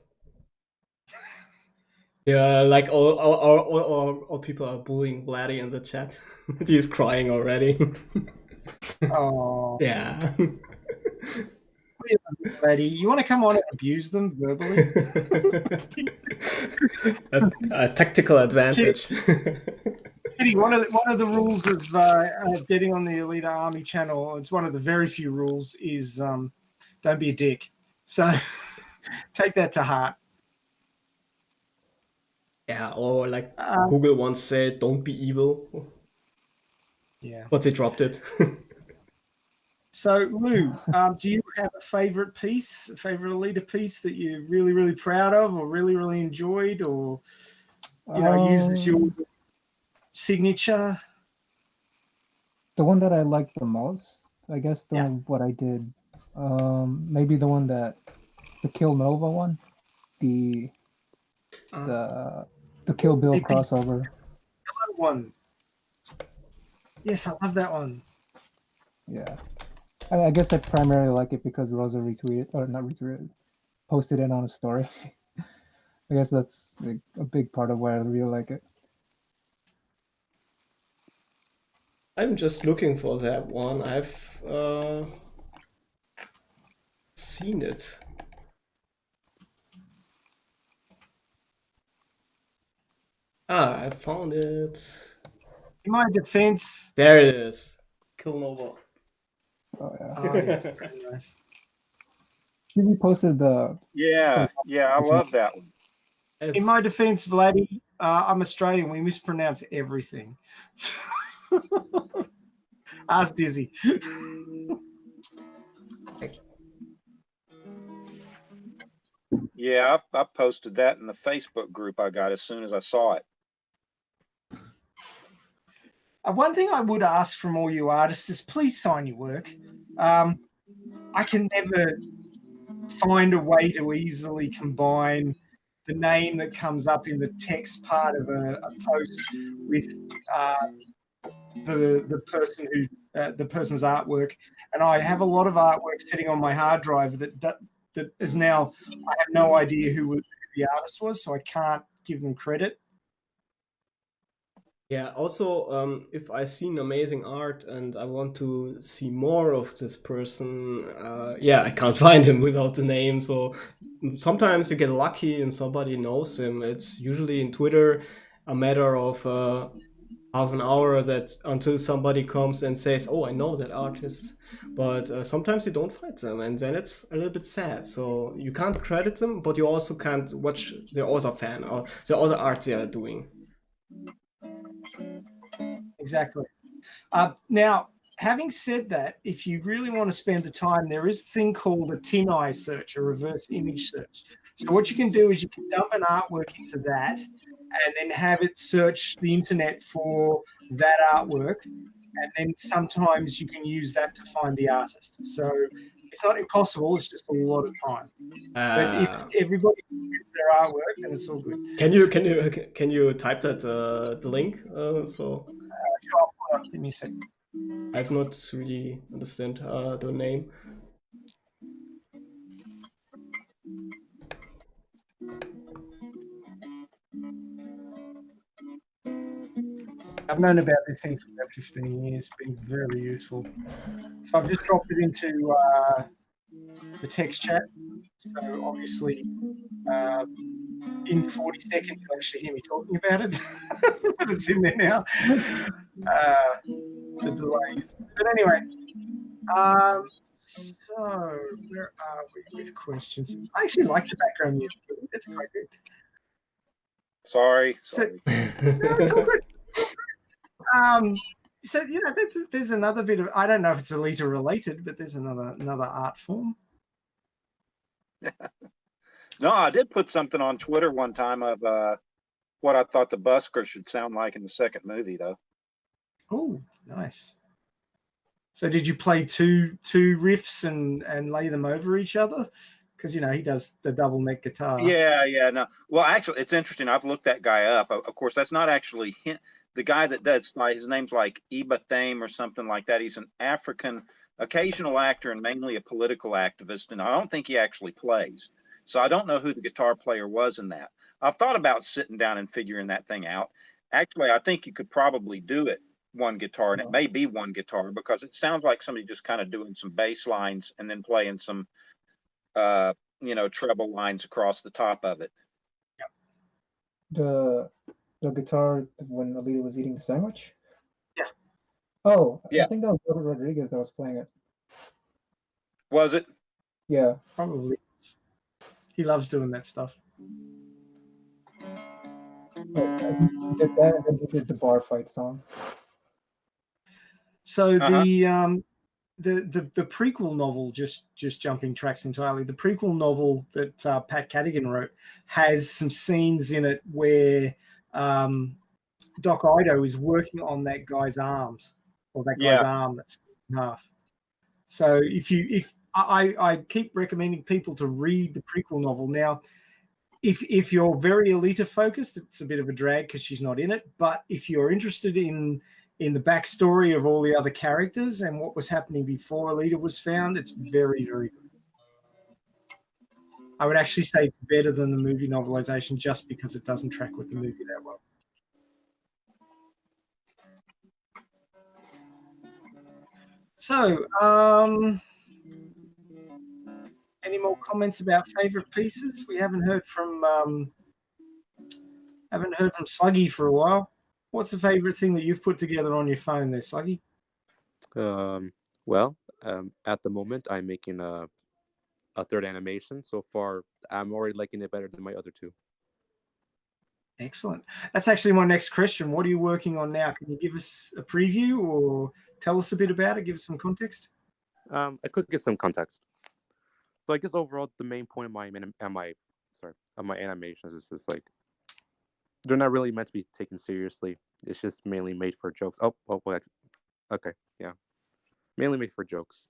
Yeah, like all people are bullying Vladdy in the chat. He's crying already. Oh, Yeah. Vladdy, you want to come on and abuse them verbally? a tactical advantage. One of the rules of getting on the Alita Army channel, it's one of the very few rules, is don't be a dick. So take that to heart. Yeah, or like Google once said, don't be evil. Yeah. But they dropped it. So, Lou, do you have a favorite Alita piece that you're really, really proud of or really, really enjoyed, or use as your signature? The one that I like the most, I guess, what I did, maybe the one the Kill Nova one, the Kill Bill crossover. One. Yes, I love that one. Yeah, I guess I primarily like it because Rosa posted it on a story. I guess that's a big part of why I really like it. I'm just looking for that one. I've seen it. Ah, I found it. In my defense, There it is. Kill Nova. Oh yeah. oh, yeah, it's very nice. She reposted the. Yeah, I love that one. In my defense, Vladdy, I'm Australian. We mispronounce everything. Ask Dizzy. Yeah, I posted that in the Facebook group I got as soon as I saw it. One thing I would ask from all you artists is please sign your work. I can never find a way to easily combine the name that comes up in the text part of a post with the person who the person's artwork, and I have a lot of artwork sitting on my hard drive that is now I have no idea who the artist was, so I can't give them credit. Yeah, also, if I see an amazing art and I want to see more of this person, yeah, I can't find him without the name. So sometimes you get lucky and somebody knows him. It's usually in Twitter a matter of half an hour that until somebody comes and says, "Oh, I know that artist," but sometimes you don't find them, and then it's a little bit sad. So you can't credit them, but you also can't watch the other fan or the other art they are doing. Exactly. Now, having said that, if you really want to spend the time, there is a thing called a TinEye search, a reverse image search. So what you can do is you can dump an artwork into that and then have it search the internet for that artwork. And then sometimes you can use that to find the artist. So it's not impossible, it's just a lot of time. But if everybody gets their artwork, then it's all good. Can you type that the link? So give me a second. I've not really understand the name. I've known about this thing for about 15 years. It's been very useful. So I've just dropped it into the text chat. So obviously, in 40 seconds, you'll actually hear me talking about it. But it's in there now. The delays. But anyway, so where are we with questions? I actually like the background music. It's quite good. Sorry. No, it's all good. So there's another bit of I don't know if it's Alita related, but there's another art form. No, I did put something on Twitter one time of what I thought the busker should sound like in the second movie, though. Oh, nice. So did you play two riffs and lay them over each other? Because he does the double neck guitar. Yeah, no. Well, actually, it's interesting. I've looked that guy up. Of course, that's not actually him. The guy that does, his name's like Iba Thame or something like that. He's an African occasional actor and mainly a political activist, and I don't think he actually plays. So I don't know who the guitar player was in that. I've thought about sitting down and figuring that thing out. Actually, I think you could probably do it one guitar, and it may be one guitar because it sounds like somebody just kind of doing some bass lines and then playing some treble lines across the top of it. The guitar when Alita was eating the sandwich? Yeah. Oh, yeah. I think that was Robert Rodriguez that was playing it. Was it? Yeah. Probably. He loves doing that stuff. He did that, and then he did the bar fight song. So the prequel novel, just jumping tracks entirely, the prequel novel that Pat Cadigan wrote has some scenes in it where Doc Ido is working on that guy's arms, or that guy's arm that's in half. So if I keep recommending people to read the prequel novel. Now, if you're very Alita focused, it's a bit of a drag because she's not in it. But if you're interested in the backstory of all the other characters and what was happening before Alita was found, it's very, very good. I would actually say it's better than the movie novelization just because it doesn't track with the movie that well. So, any more comments about favorite pieces? We haven't heard from Haven't heard from Sluggy for a while. What's the favorite thing that you've put together on your phone there, Sluggy? Well, at the moment, I'm making a third animation. So far, I'm already liking it better than my other two. Excellent. That's actually my next question. What are you working on now? Can you give us a preview or tell us a bit about it? Give us some context. I could get some context. So I guess overall, the main point of my animations is just like they're not really meant to be taken seriously. It's just mainly made for jokes. Okay, yeah, mainly made for jokes.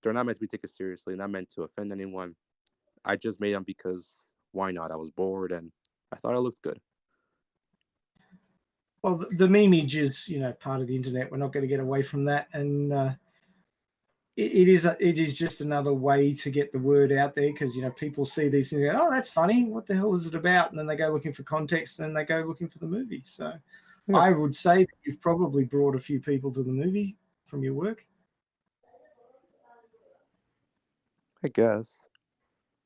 They're not meant to be taken seriously. Not meant to offend anyone. I just made them because why not? I was bored and I thought it looked good. Well, the memeage is, part of the internet. We're not going to get away from that, and it is just another way to get the word out there because people see these things and go, oh, that's funny. What the hell is it about? And then they go looking for context, and then they go looking for the movie. So, yeah. I would say that you've probably brought a few people to the movie from your work. I guess,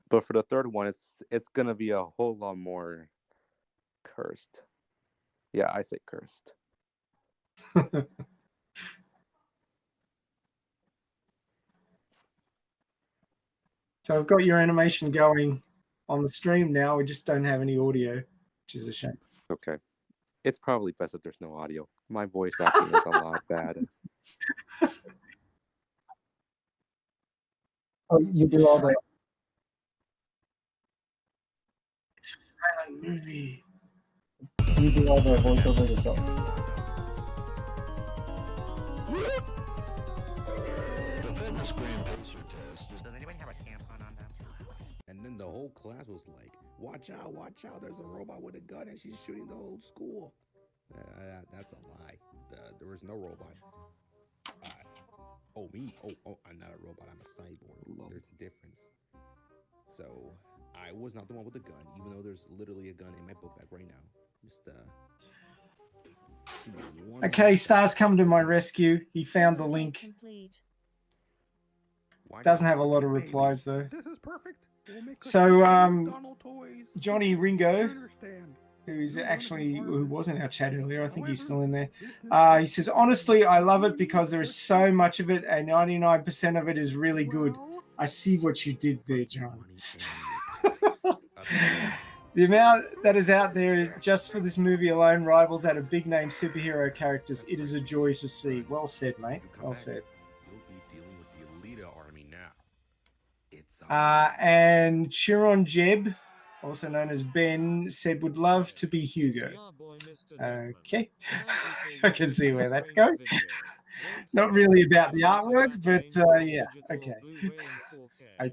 but for the third one, it's gonna be a whole lot more cursed. Yeah, I say cursed. So I've got your animation going on the stream now. We just don't have any audio, which is a shame. Okay. It's probably best if there's no audio. My voice acting is a lot bad. Oh, you do all the... It's a silent movie. You do all the voiceover yourself. Does anybody have a tampon on them? And then the whole class was like, watch out, there's a robot with a gun and she's shooting the whole school. That's a lie. There was no robot. Me? Oh, I'm not a robot, I'm a cyborg. There's a difference. So, I was not the one with the gun, even though there's literally a gun in my book bag right now. Just, Okay, Star's come to my rescue. He found the link. Doesn't have a lot of replies though. This is perfect. So, Johnny Ringo, who was in our chat earlier, I think he's still in there. He says, honestly, I love it because there is so much of it and 99% of it is really good. I see what you did there, John. The amount that is out there just for this movie alone rivals that of big name superhero characters. It is a joy to see. Well said, mate. Well said. You'll be dealing with the Alita Army now. It's and Chiron Jeb, also known as Ben, said would love to be Hugo. Okay. I can see where that's going. Not really about the artwork, but yeah, okay. I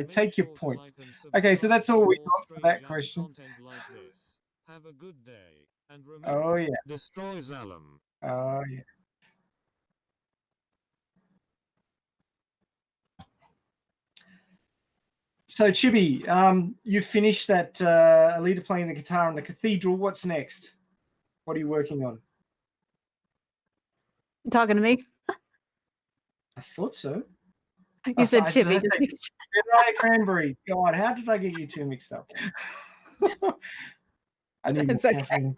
take your point. Okay, so that's all we got for that question. Have a good day. And remember, oh yeah. Destroy Zalem. Oh yeah. So Chibi, you finished that Alita playing the guitar in the cathedral. What's next? What are you working on? You talking to me? I thought so. You said Chibi. Cranberry. God, how did I get you two mixed up? I need more caffeine.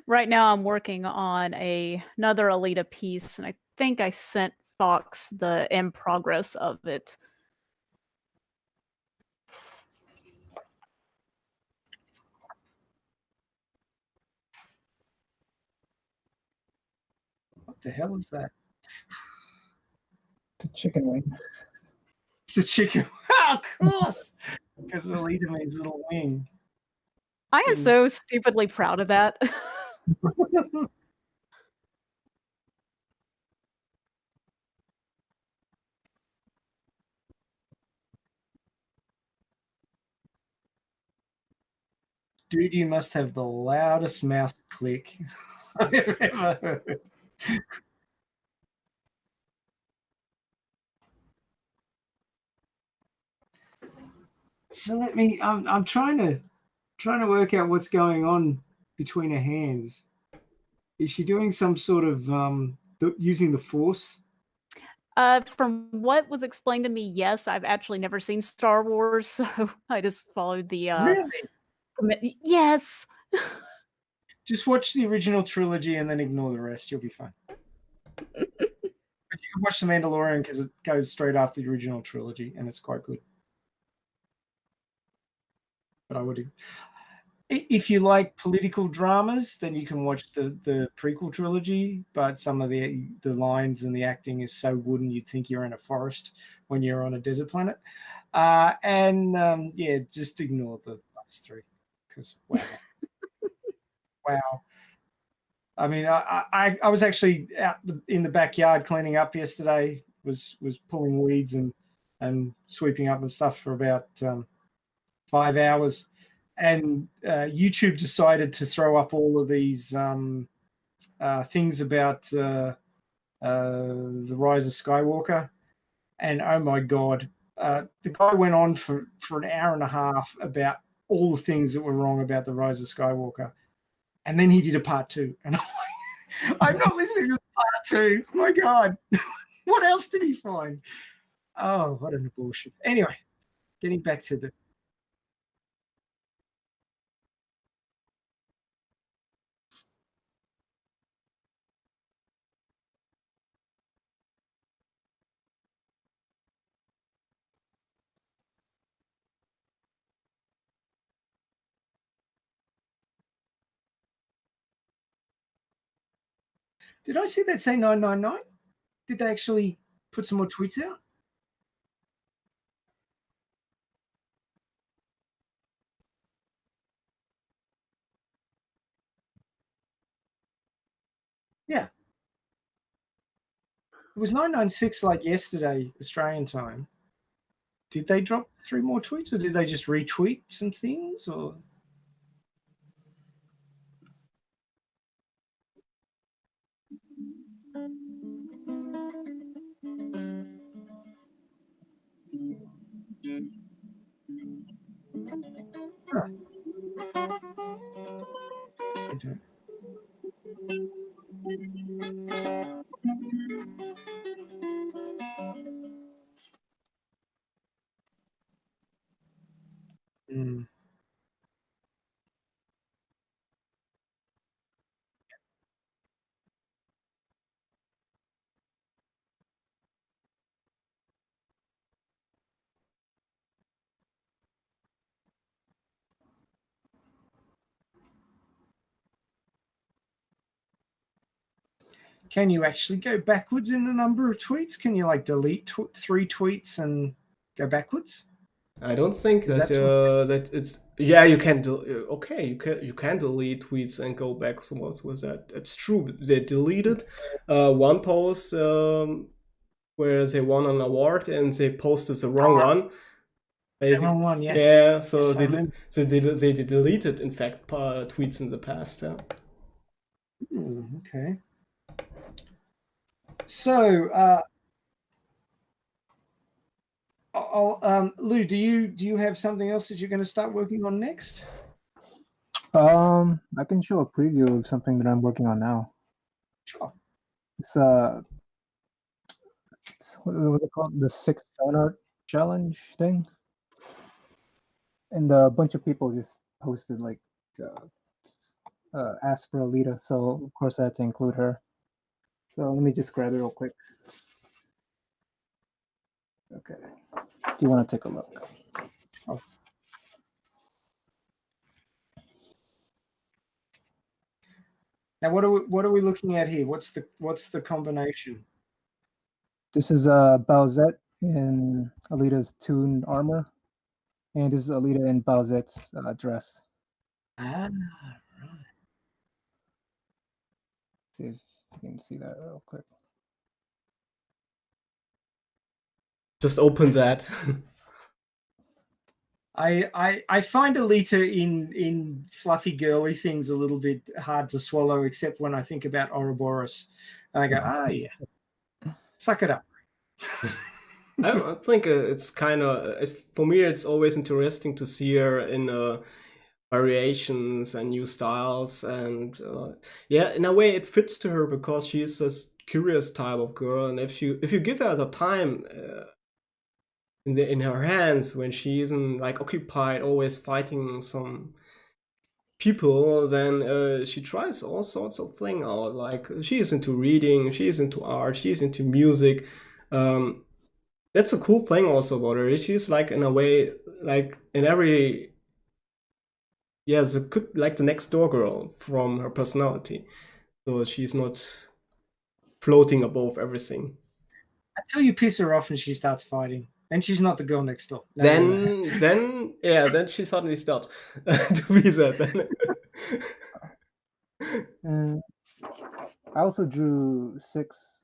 Right now I'm working on another Alita piece, and I think I sent Fox the in progress of it. What the hell is that? It's a chicken wing. It's a chicken. Of course, because Alita means little wing. I am so stupidly proud of that. Dude, you must have the loudest mouse click I've ever heard. So I'm trying to work out what's going on between her hands. Is she doing some sort of using the force? From what was explained to me, yes. I've actually never seen Star Wars, so I just followed the Really? Yes. Just watch the original trilogy and then ignore the rest. You'll be fine. But you can watch The Mandalorian because it goes straight after the original trilogy and it's quite good. But I would, if you like political dramas, then you can watch the prequel trilogy. But some of the lines and the acting is so wooden you'd think you're in a forest when you're on a desert planet. Yeah, just ignore the last three because wow, wow. I mean, I was actually out in the backyard cleaning up yesterday. Was pulling weeds and sweeping up and stuff for about 5 hours, and YouTube decided to throw up all of these things about the Rise of Skywalker, and oh my god, the guy went on for an hour and a half about all the things that were wrong about the Rise of Skywalker, and then he did a part two, and I'm like, I'm not listening to part two. My god, what else did he find? Oh, what an abortion. Anyway, getting back to the Did I see that say 999? Did they actually put some more tweets out? Yeah. It was 996 like yesterday, Australian time. Did they drop 3 more tweets or did they just retweet some things or? Huh. I don't. Mm. Can you actually go backwards in the number of tweets? Can you like delete 3 tweets and go backwards? I don't think that That's what... that it's you can do okay you can delete tweets and go backwards with that. It's true. They deleted one post where they won an award and they posted the wrong one. The wrong one, yes. Yeah, so yes, they deleted in fact tweets in the past. Yeah. Okay. So Lou, do you have something else that you're going to start working on next? I can show a preview of something that I'm working on now. Sure. It's what was it called? The 6th fan art challenge thing. And a bunch of people just posted like asked for Alita, so of course I had to include her. So let me just grab it real quick. Okay. Do you want to take a look? Oh. Now, what are we looking at here? What's the combination? This is Bowsette in Alita's tuned armor, and this is Alita in Bowsette's dress. Ah, right. See if you can see that real quick. Just open that. I find Alita in fluffy girly things a little bit hard to swallow, except when I think about Ouroboros, and I go, yeah, suck it up. I think it's kind of for me. It's always interesting to see her in variations and new styles, and yeah, in a way it fits to her because she's curious type of girl, and if you give her the time in her hands when she isn't like occupied, always fighting some people, then she tries all sorts of things out. Like she's into reading, she's into art, she's into music. That's a cool thing also about her. She's like in a way, like in every like the next door girl from her personality. So she's not floating above everything. Until you piss her off and she starts fighting. Then she's not the girl next door. No. Then she suddenly stops to be that. And I also drew Zex.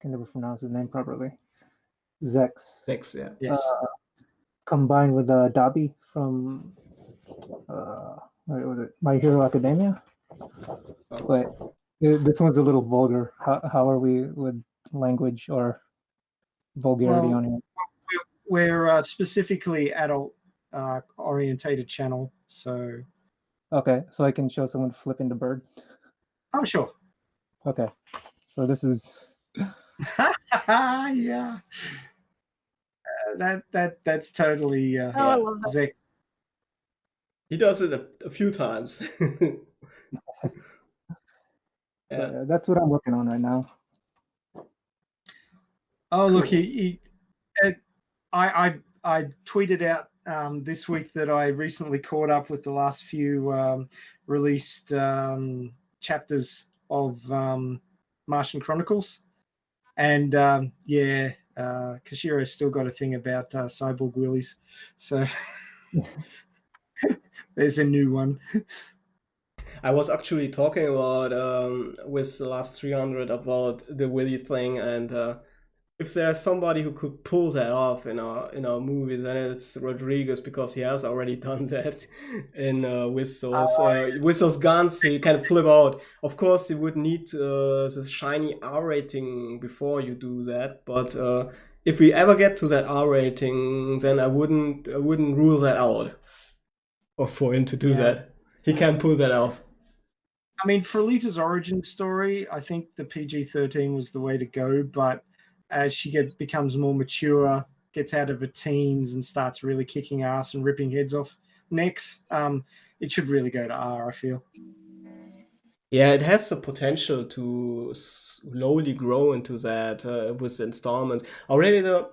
Can never pronounce his name properly. Zex. Zex, yeah. Yes. Combined with Dobby from what was it? My Hero Academia. But this one's a little vulgar. How are we with language or vulgarity on here? We're specifically adult orientated channel, so Okay, so I can show someone flipping the bird. oh sure. Okay, so this is yeah. That's totally Oh, I love that. Zex. He does it a few times. so, that's what I'm working on right now. Oh look, I tweeted out this week that I recently caught up with the last few released chapters of Martian Chronicles, and Kashiro's still got a thing about cyborg willies, so there's a new one. I was actually talking about with the last 300 about the Willy thing, and if there's somebody who could pull that off in our movies, then it's Rodriguez, because he has already done that in with those guns. He can flip out. Of course, you would need this shiny R rating before you do that. But if we ever get to that R rating, then I wouldn't rule that out, or for him to do that. He can pull that off. I mean, for Alita's origin story, I think the PG-13 was the way to go, but as she becomes more mature, gets out of her teens and starts really kicking ass and ripping heads off necks, it should really go to R, I feel. Yeah, it has the potential to slowly grow into that with the installments. Already, I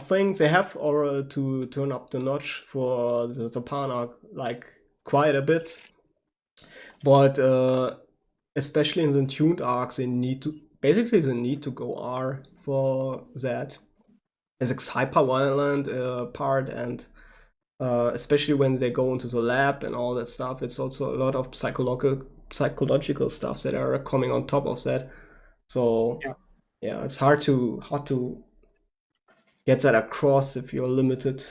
think they have to turn up the notch for the Japan arc like quite a bit. But especially in the tuned arcs, they need to go R for that. As a hyper violent part, and especially when they go into the lab and all that stuff, it's also a lot of psychological stuff that are coming on top of that. So yeah, it's hard to get that across if you're limited.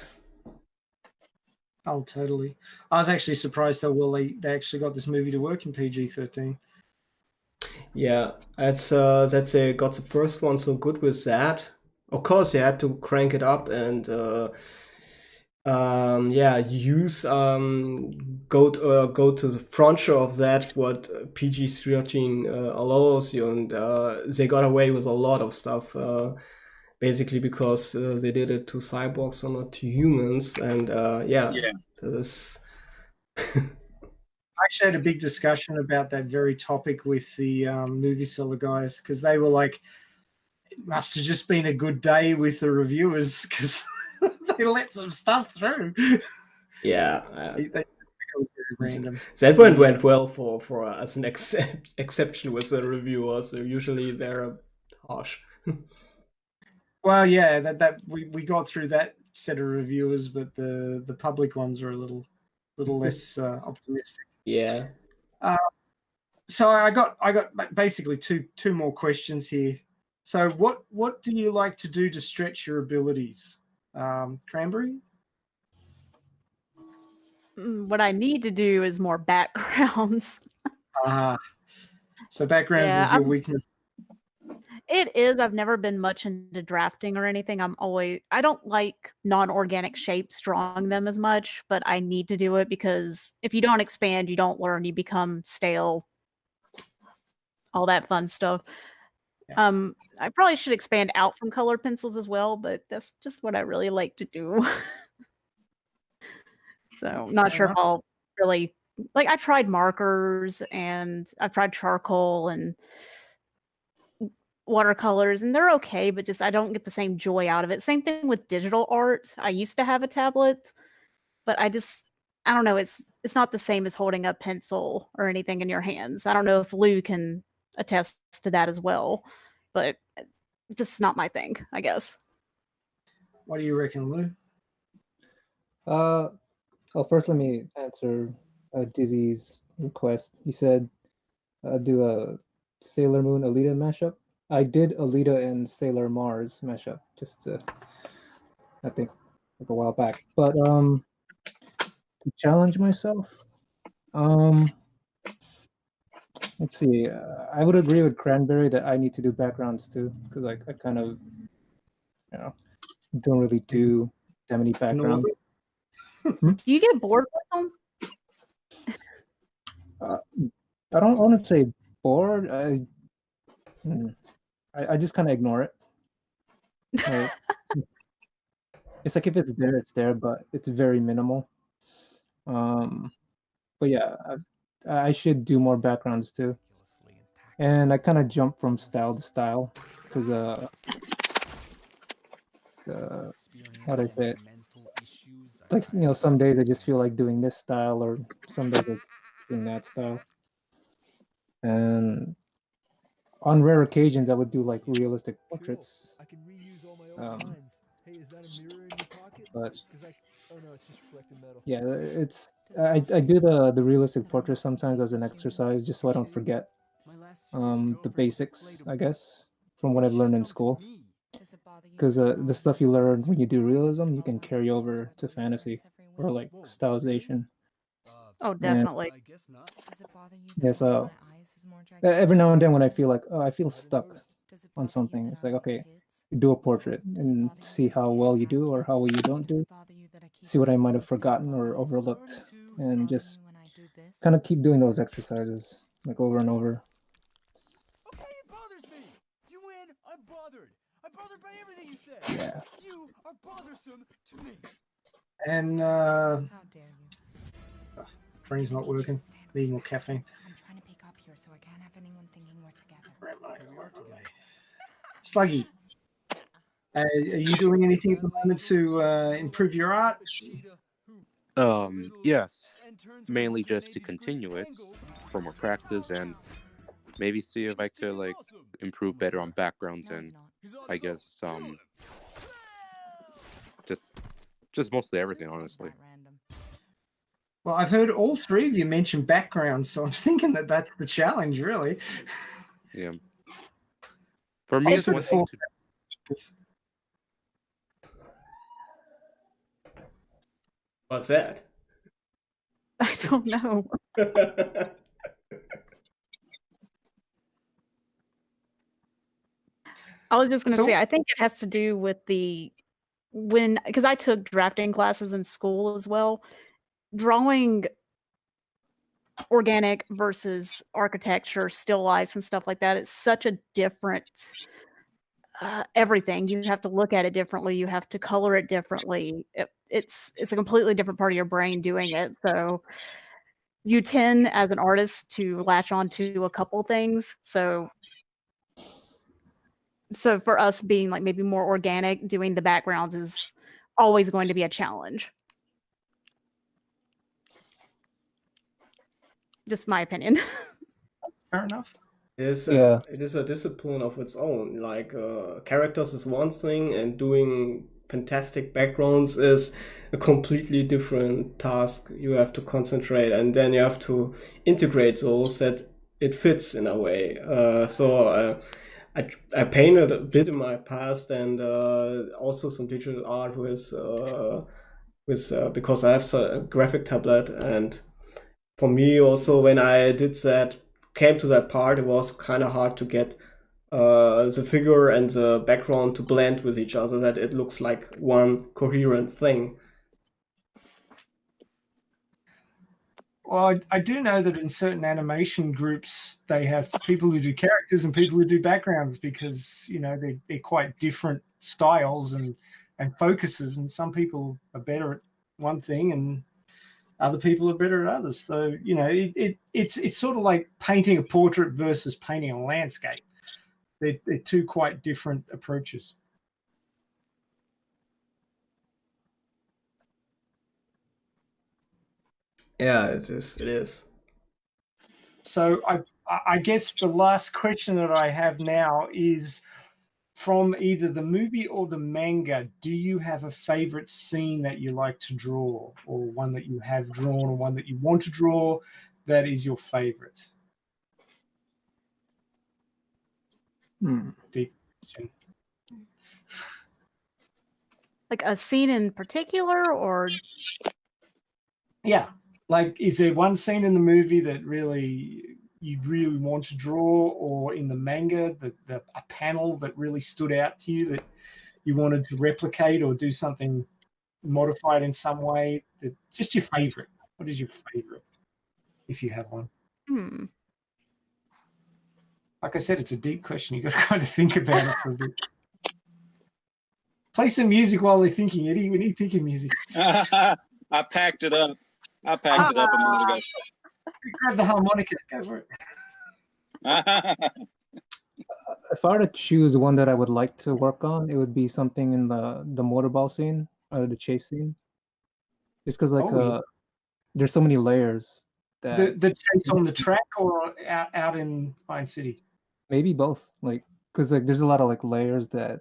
Oh, totally. I was actually surprised how well they actually got this movie to work in PG-13. Yeah, that's that they got the first one so good with that. Of course, they had to crank it up and use go to the frontier of that what PG-13 allows you, and they got away with a lot of stuff. Basically because they did it to cyborgs and not to humans, and this. I actually had a big discussion about that very topic with the movie seller guys, because they were like, it must have just been a good day with the reviewers because they let some stuff through. Yeah. It was very random. That one went well for as an exception with the reviewers. So usually they're harsh. Well, yeah, that we got through that set of reviewers, but the public ones are a little less optimistic. Yeah. So I got basically two more questions here. So what do you like to do to stretch your abilities, Cranberry? What I need to do is more backgrounds. So backgrounds is your weakness. It is. I've never been much into drafting or anything. I don't like non-organic shapes, drawing them as much, but I need to do it because if you don't expand, you don't learn, you become stale. all that fun stuff. Yeah. I probably should expand out from colored pencils as well, but that's just what I really like to do. So not Fair sure if enough. I'll really like. I tried markers and I've tried charcoal and watercolors, and they're okay, but just I don't get the same joy out of it. Same thing with digital art. I used to have a tablet, but I don't know. It's not the same as holding a pencil or anything in your hands. I don't know if Lou can attest to that as well, but it's just not my thing, I guess. What do you reckon, Lou? Well, first let me answer Dizzy's request. You said do a Sailor Moon Alita mashup. I did Alita and Sailor Mars mashup just I think like a while back. But to challenge myself, let's see. I would agree with Cranberry that I need to do backgrounds too, because like I kind of don't really do that many backgrounds. Do you get bored with them? I don't want to say bored. I just kind of ignore it. Like, it's like if it's there, it's there, but it's very minimal. But yeah, I should do more backgrounds too. And I kind of jump from style to style because how do I say it? Like some days I just feel like doing this style, or some days like doing that style. And on rare occasions, I would do like realistic portraits. But yeah, I do the realistic portraits sometimes as an exercise, just so I don't forget the basics, I guess, from what I've learned in school. Because the stuff you learn when you do realism, you can carry over to fantasy or like stylization. Oh, definitely. Yeah, so every now and then when I feel like, oh, I feel stuck on something, it's like, okay, do a portrait and see how well you do or how well you don't do. See what I might have forgotten or overlooked, and just kind of keep doing those exercises like over and over. Okay, it bothers me. You win. I'm bothered. I'm bothered by everything you say. Yeah. You are bothersome to me. And How dare you? brain's not working. Need more caffeine. I'm trying to pick up here, so I can't have anyone thinking we're together. Sluggy, are you doing anything at the moment to improve your art? Yes, mainly just to continue it for more practice and maybe see if I could like improve better on backgrounds and I guess just mostly everything, honestly. Well, I've heard all three of you mention backgrounds, so I'm thinking that that's the challenge, really. Yeah. For me, it's Also one thing to. What's that? I don't know. I was just going to say, I think it has to do with because I took drafting classes in school as well. Drawing organic versus architecture, still lifes and stuff like that, it's such a different everything. You have to look at it differently. You have to color it differently. It's a completely different part of your brain doing it. So you tend, as an artist, to latch on to a couple things. So for us being like maybe more organic, doing the backgrounds is always going to be a challenge. Just my opinion. Fair enough. It is a discipline of its own. Like characters is one thing, and doing fantastic backgrounds is a completely different task. You have to concentrate, and then you have to integrate those that it fits in a way. I painted a bit in my past, and also some digital art with because I have a graphic tablet, and for me also when I did that, came to that part, it was kind of hard to get the figure and the background to blend with each other, that it looks like one coherent thing. Well, I do know that in certain animation groups, they have people who do characters and people who do backgrounds because, you know, they're quite different styles and focuses. And some people are better at one thing and other people are better at others. So, you know, it's sort of like painting a portrait versus painting a landscape. They're two quite different approaches. Yeah, it is. So I guess the last question that I have now is from either the movie or the manga, do you have a favorite scene that you like to draw, or one that you have drawn, or one that you want to draw that is your favorite? Deep question. Like a scene in particular, or Yeah, like is there one scene in the movie that you really want to draw, or in the manga a panel that really stood out to you that you wanted to replicate or do something modified in some way? Just your favorite. What is your favorite, if you have one? Like I said, it's a deep question. You got to kind of think about it for a bit. Play some music while they're thinking, Eddie. We need thinking music. I packed it up. I packed it up a minute ago. Grab the harmonica. Go for it. If I were to choose one that I would like to work on, it would be something in the motorball scene or the chase scene. Just because there's so many layers that the chase on the track or out in Pine City. Maybe both, like because like there's a lot of like layers that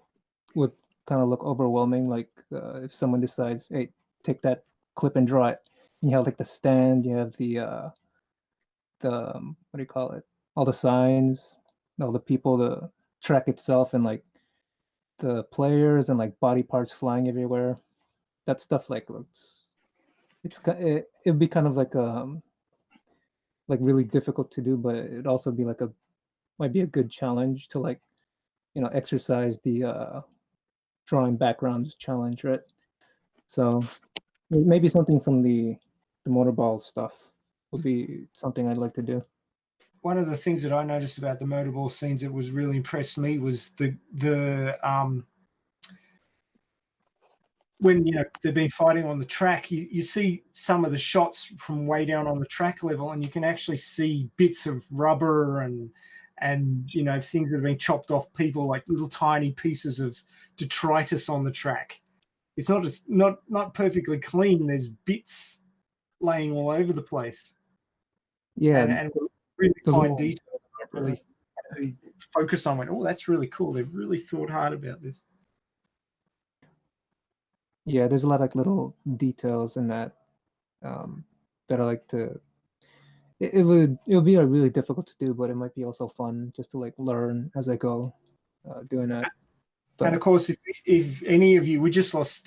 would kind of look overwhelming. Like if someone decides, hey, take that clip and draw it, and you have like the stand, you have the what do you call it? All the signs, all the people, the track itself, and like the players and like body parts flying everywhere. That stuff like looks. It'd be kind of like really difficult to do, but it'd also be like might be a good challenge to like exercise the drawing backgrounds challenge, right? So maybe something from the motorball stuff would be something I'd like to do. One of the things that I noticed about the motorball scenes that was really impressed me was the when they've been fighting on the track, you see some of the shots from way down on the track level, and you can actually see bits of rubber and things that have been chopped off people, like little tiny pieces of detritus on the track. It's not perfectly clean. There's bits laying all over the place. Yeah, and really fine detail. Really focused on. Went, oh, that's really cool. They've really thought hard about this. Yeah, there's a lot of like little details in that that I like to. It would be really difficult to do, but it might be also fun just to like learn as I go doing that. But, and of course, if any of you, we just lost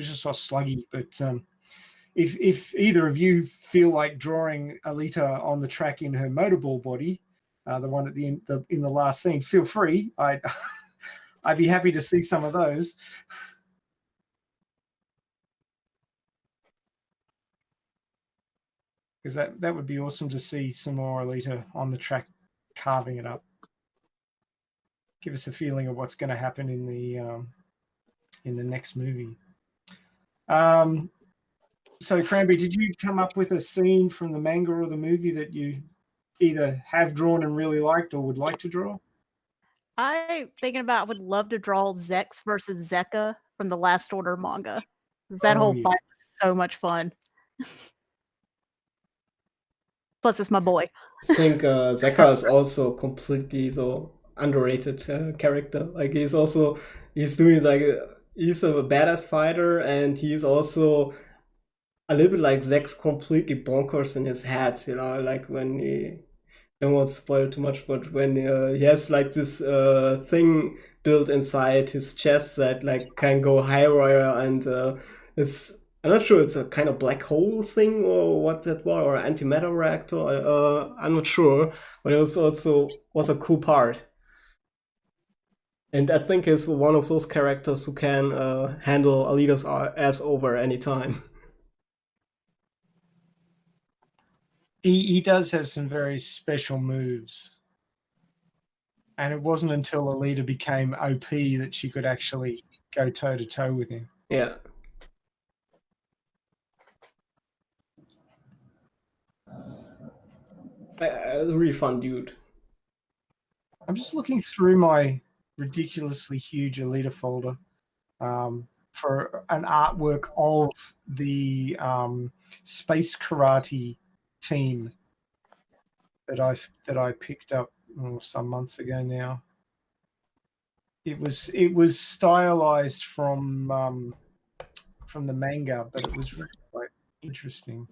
Sluggy, but if either of you feel like drawing Alita on the track in her motorball body, the one at the end, in the last scene, feel free. I'd be happy to see some of those. Because that would be awesome to see some more Alita on the track carving it up. Give us a feeling of what's going to happen in the next movie. So Cranberry, did you come up with a scene from the manga or the movie that you either have drawn and really liked or would like to draw? would love to draw Zex versus Zeka from the Last Order manga. That whole fight was so much fun. Plus, it's my boy. I think Zeka is also completely so underrated character. Like he's doing like he's a badass fighter, and he's also a little bit like Zack's completely bonkers in his head. Like when he don't want to spoil too much, but when he has like this thing built inside his chest that like can go higher, and I'm not sure it's a kind of black hole thing or what that was, or antimatter reactor. I'm not sure, but it was a cool part. And I think he's one of those characters who can handle Alita's ass over anytime. He does have some very special moves. And it wasn't until Alita became OP that she could actually go toe to toe with him. Yeah. A really fun dude. I'm just looking through my ridiculously huge Alita folder for an artwork of the space karate team that I picked up some months ago now. It was stylized from the manga, but it was really quite interesting.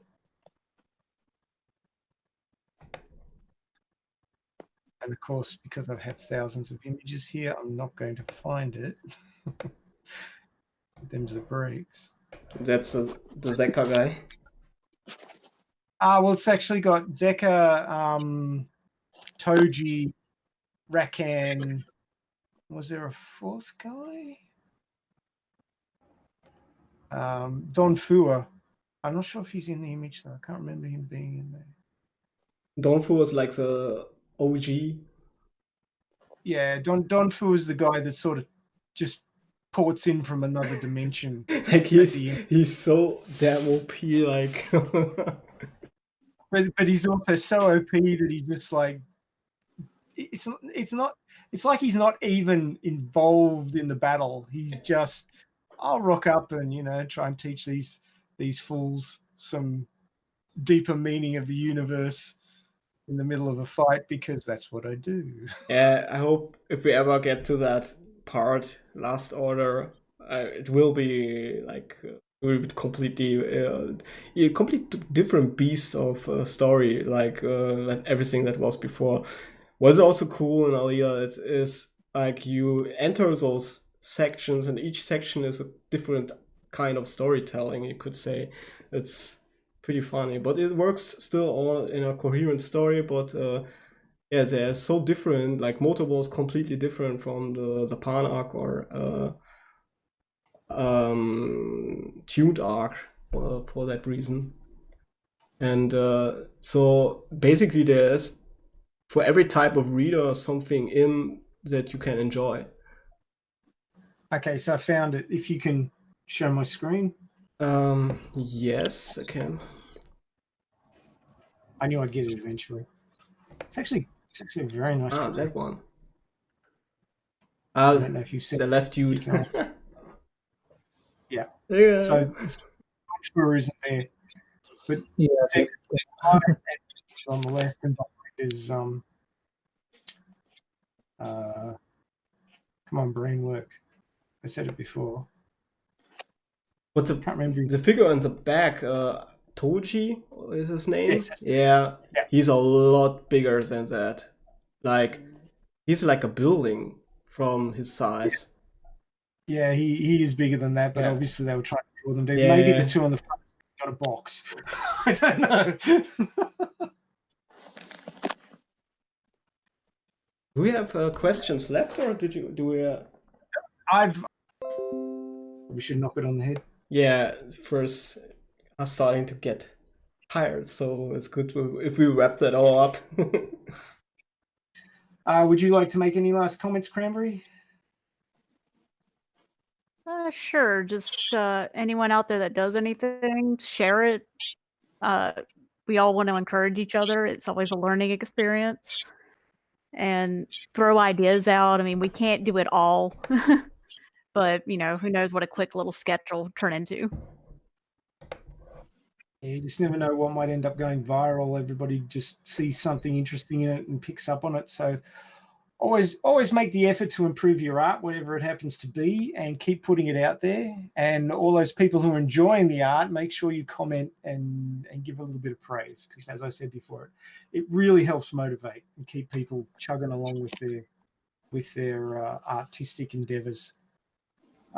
And of course, because I have thousands of images here, I'm not going to find it. Them's the breaks. That's the Zeka guy. Well, it's actually got Zeka, Toji, Rakan. Was there a fourth guy? Don Fua. I'm not sure if he's in the image though. I can't remember him being in there. Donfu was like the OG. Yeah, Don Fu is the guy that sort of just ports in from another dimension. Like he's so damn OP. Like, but he's also so OP that he just like it's like he's not even involved in the battle. He's just I'll rock up and try and teach these fools some deeper meaning of the universe in the middle of a fight because that's what I do. Yeah, I hope if we ever get to that part, Last Order, it will be like completely a complete different beast of story, like everything that was before. What's also cool in Alita is like you enter those sections, and each section is a different kind of storytelling. You could say it's pretty funny, but it works still all in a coherent story. But yeah, they're so different. Like Moto was completely different from the Pan arc or tuned arc for that reason. And so basically there's for every type of reader something in that you can enjoy. Okay, so I found it. If you can show my screen. Yes, I can. I knew I'd get it eventually. It's actually a very nice. That one. I don't know if you've seen the left dude. Yeah. Yeah. So sure isn't there, but yeah, on the left and is come on, brain work. I said it before. What's can't remember the figure on the back? Toji is his name. Yes, yeah, he's a lot bigger than that. Like he's like a building from his size. Yeah, he is bigger than that, but obviously they were trying to kill them down. Yeah. Maybe the two on the front got a box. I don't know. Do we have questions left, or do we? We should knock it on the head. Yeah, first are starting to get tired, so it's good if we wrap that all up. Would you like to make any last comments, Cranberry? Sure. Just anyone out there that does anything, share it. We all want to encourage each other. It's always a learning experience. And throw ideas out. I mean, we can't do it all. But, who knows what a quick little sketch will turn into. Yeah, you just never know what might end up going viral. Everybody just sees something interesting in it and picks up on it. So always make the effort to improve your art, whatever it happens to be, and keep putting it out there. And all those people who are enjoying the art, make sure you comment and give a little bit of praise. Because as I said before, it really helps motivate and keep people chugging along with their artistic endeavors.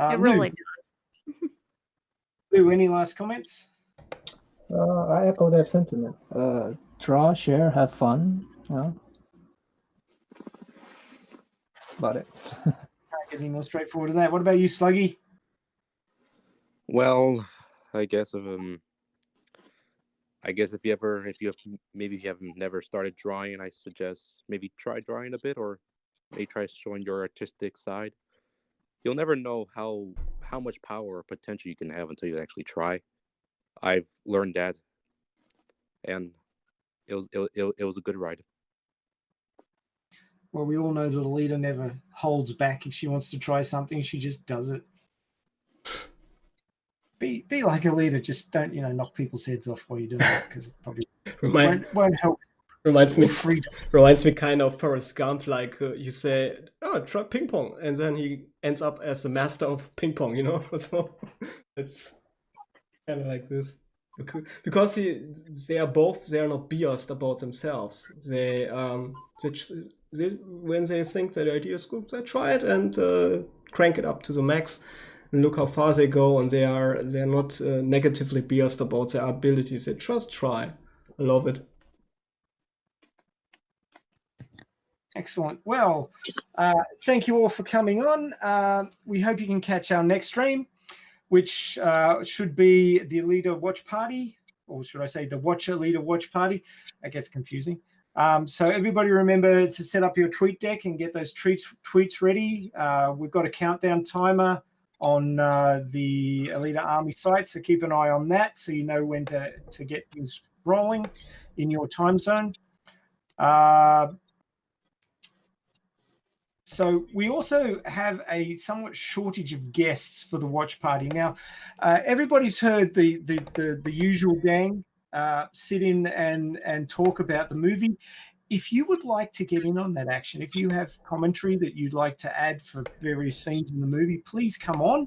It really does. Lou, any last comments? I echo that sentiment. Draw, share, have fun. About it. Can't get any more straightforward than that. What about you, Sluggy? Well, I guess I I guess if you have never started drawing, I suggest maybe try drawing a bit, or maybe try showing your artistic side. You'll never know how much power or potential you can have until you actually try. I've learned that, and it was a good ride. Well, we all know that Alita never holds back. If she wants to try something, she just does it. Be like Alita. Just don't knock people's heads off while you're doing it, because it probably won't help. Reminds me kind of Forrest Gump, like you say, oh, try ping pong, and then he ends up as the master of ping pong, So it's kind of like this, because they are not biased about themselves. They when they think that the idea is good, they try it and crank it up to the max, and look how far they go. And they're not negatively biased about their abilities. They just try. I love it. Excellent. Well, thank you all for coming on. We hope you can catch our next stream, which should be the Alita Watch Party, or should I say the Alita Watch Party? That gets confusing. So everybody remember to set up your tweet deck and get those tweets ready. We've got a countdown timer on the Alita Army site, so keep an eye on that so you know when to get things rolling in your time zone. So we also have a somewhat shortage of guests for the watch party. Now, everybody's heard the usual gang sit in and talk about the movie. If you would like to get in on that action, if you have commentary that you'd like to add for various scenes in the movie, please come on.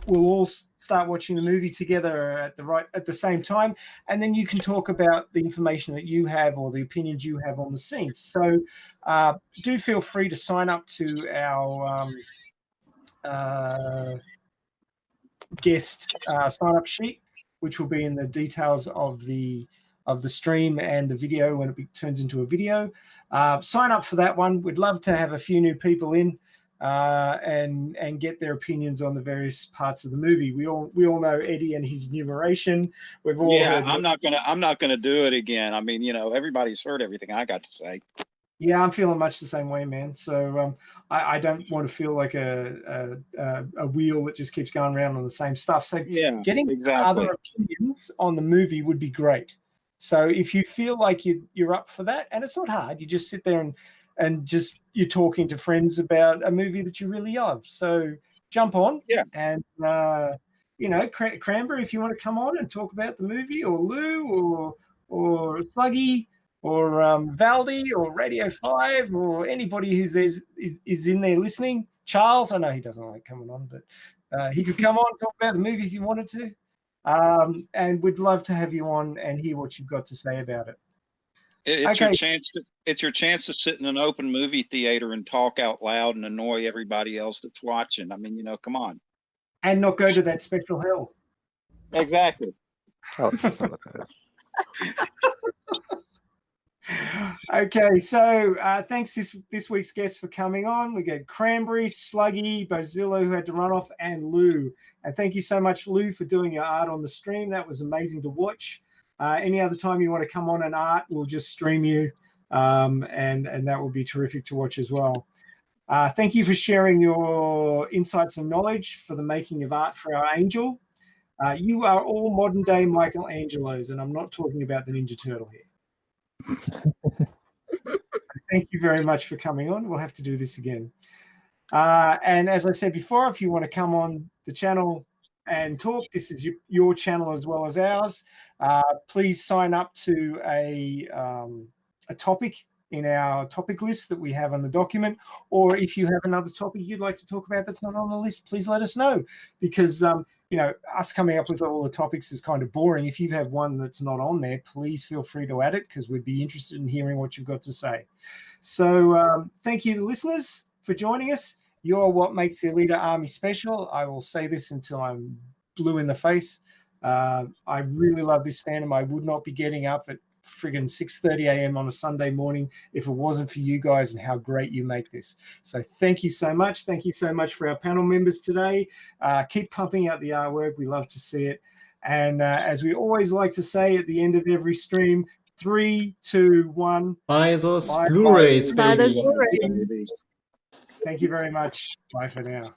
We'll all start watching the movie together at the same time, and then you can talk about the information that you have or the opinions you have on the scenes. So do feel free to sign up to our guest sign-up sheet, which will be in the details of the stream and the video when it turns into a video. Sign up for that one. We'd love to have a few new people in and get their opinions on the various parts of the movie. We all know Eddie and his narration. We've all heard. I'm not gonna do it again. I mean, everybody's heard everything I got to say. Yeah, I'm feeling much the same way, man. So I don't want to feel like a wheel that just keeps going around on the same stuff. So getting other opinions on the movie would be great. So if you feel like you're up for that, and it's not hard, you just sit there and just you're talking to friends about a movie that you really love. So jump on, and Cranberry, if you want to come on and talk about the movie, or Lou, or Sluggy, or Valdi, or Radio 5, or anybody who's is in there listening. Charles, I know he doesn't like coming on, but he could come on and talk about the movie if you wanted to. And we'd love to have you on and hear what you've got to say about it. It's your chance to sit in an open movie theater and talk out loud and annoy everybody else that's watching. I mean, come on. And not go to that special hell. Exactly. Oh, okay, so thanks this week's guests for coming on. We got Cranberry, Sluggy, Bozillo, who had to run off, and Lou. And thank you so much, Lou, for doing your art on the stream. That was amazing to watch. Any other time you want to come on and art, we'll just stream you, and that will be terrific to watch as well. Thank you for sharing your insights and knowledge for the making of art for our angel. You are all modern-day Michelangelos, and I'm not talking about the Ninja Turtle here. Thank you very much for coming on. We'll have to do this again. And as I said before, if you want to come on the channel and talk, this is your channel as well as ours. Please sign up to a topic in our topic list that we have on the document, or if you have another topic you'd like to talk about that's not on the list, please let us know, because us coming up with all the topics is kind of boring. If you have one that's not on there, please feel free to add it, because we'd be interested in hearing what you've got to say. So thank you, listeners, for joining us. You're what makes the Alita Army special. I will say this until I'm blue in the face. I really love this fandom. I would not be getting up at friggin' 6:30 a.m. on a Sunday morning if it wasn't for you guys and how great you make this. So thank you so much. Thank you so much for our panel members today. Keep pumping out the artwork. We love to see it. And as we always like to say at the end of every stream, 3, 2, 1. Buy those Bye. Blu-rays, Buy those baby. Blu-rays. Thank you very much. Bye for now.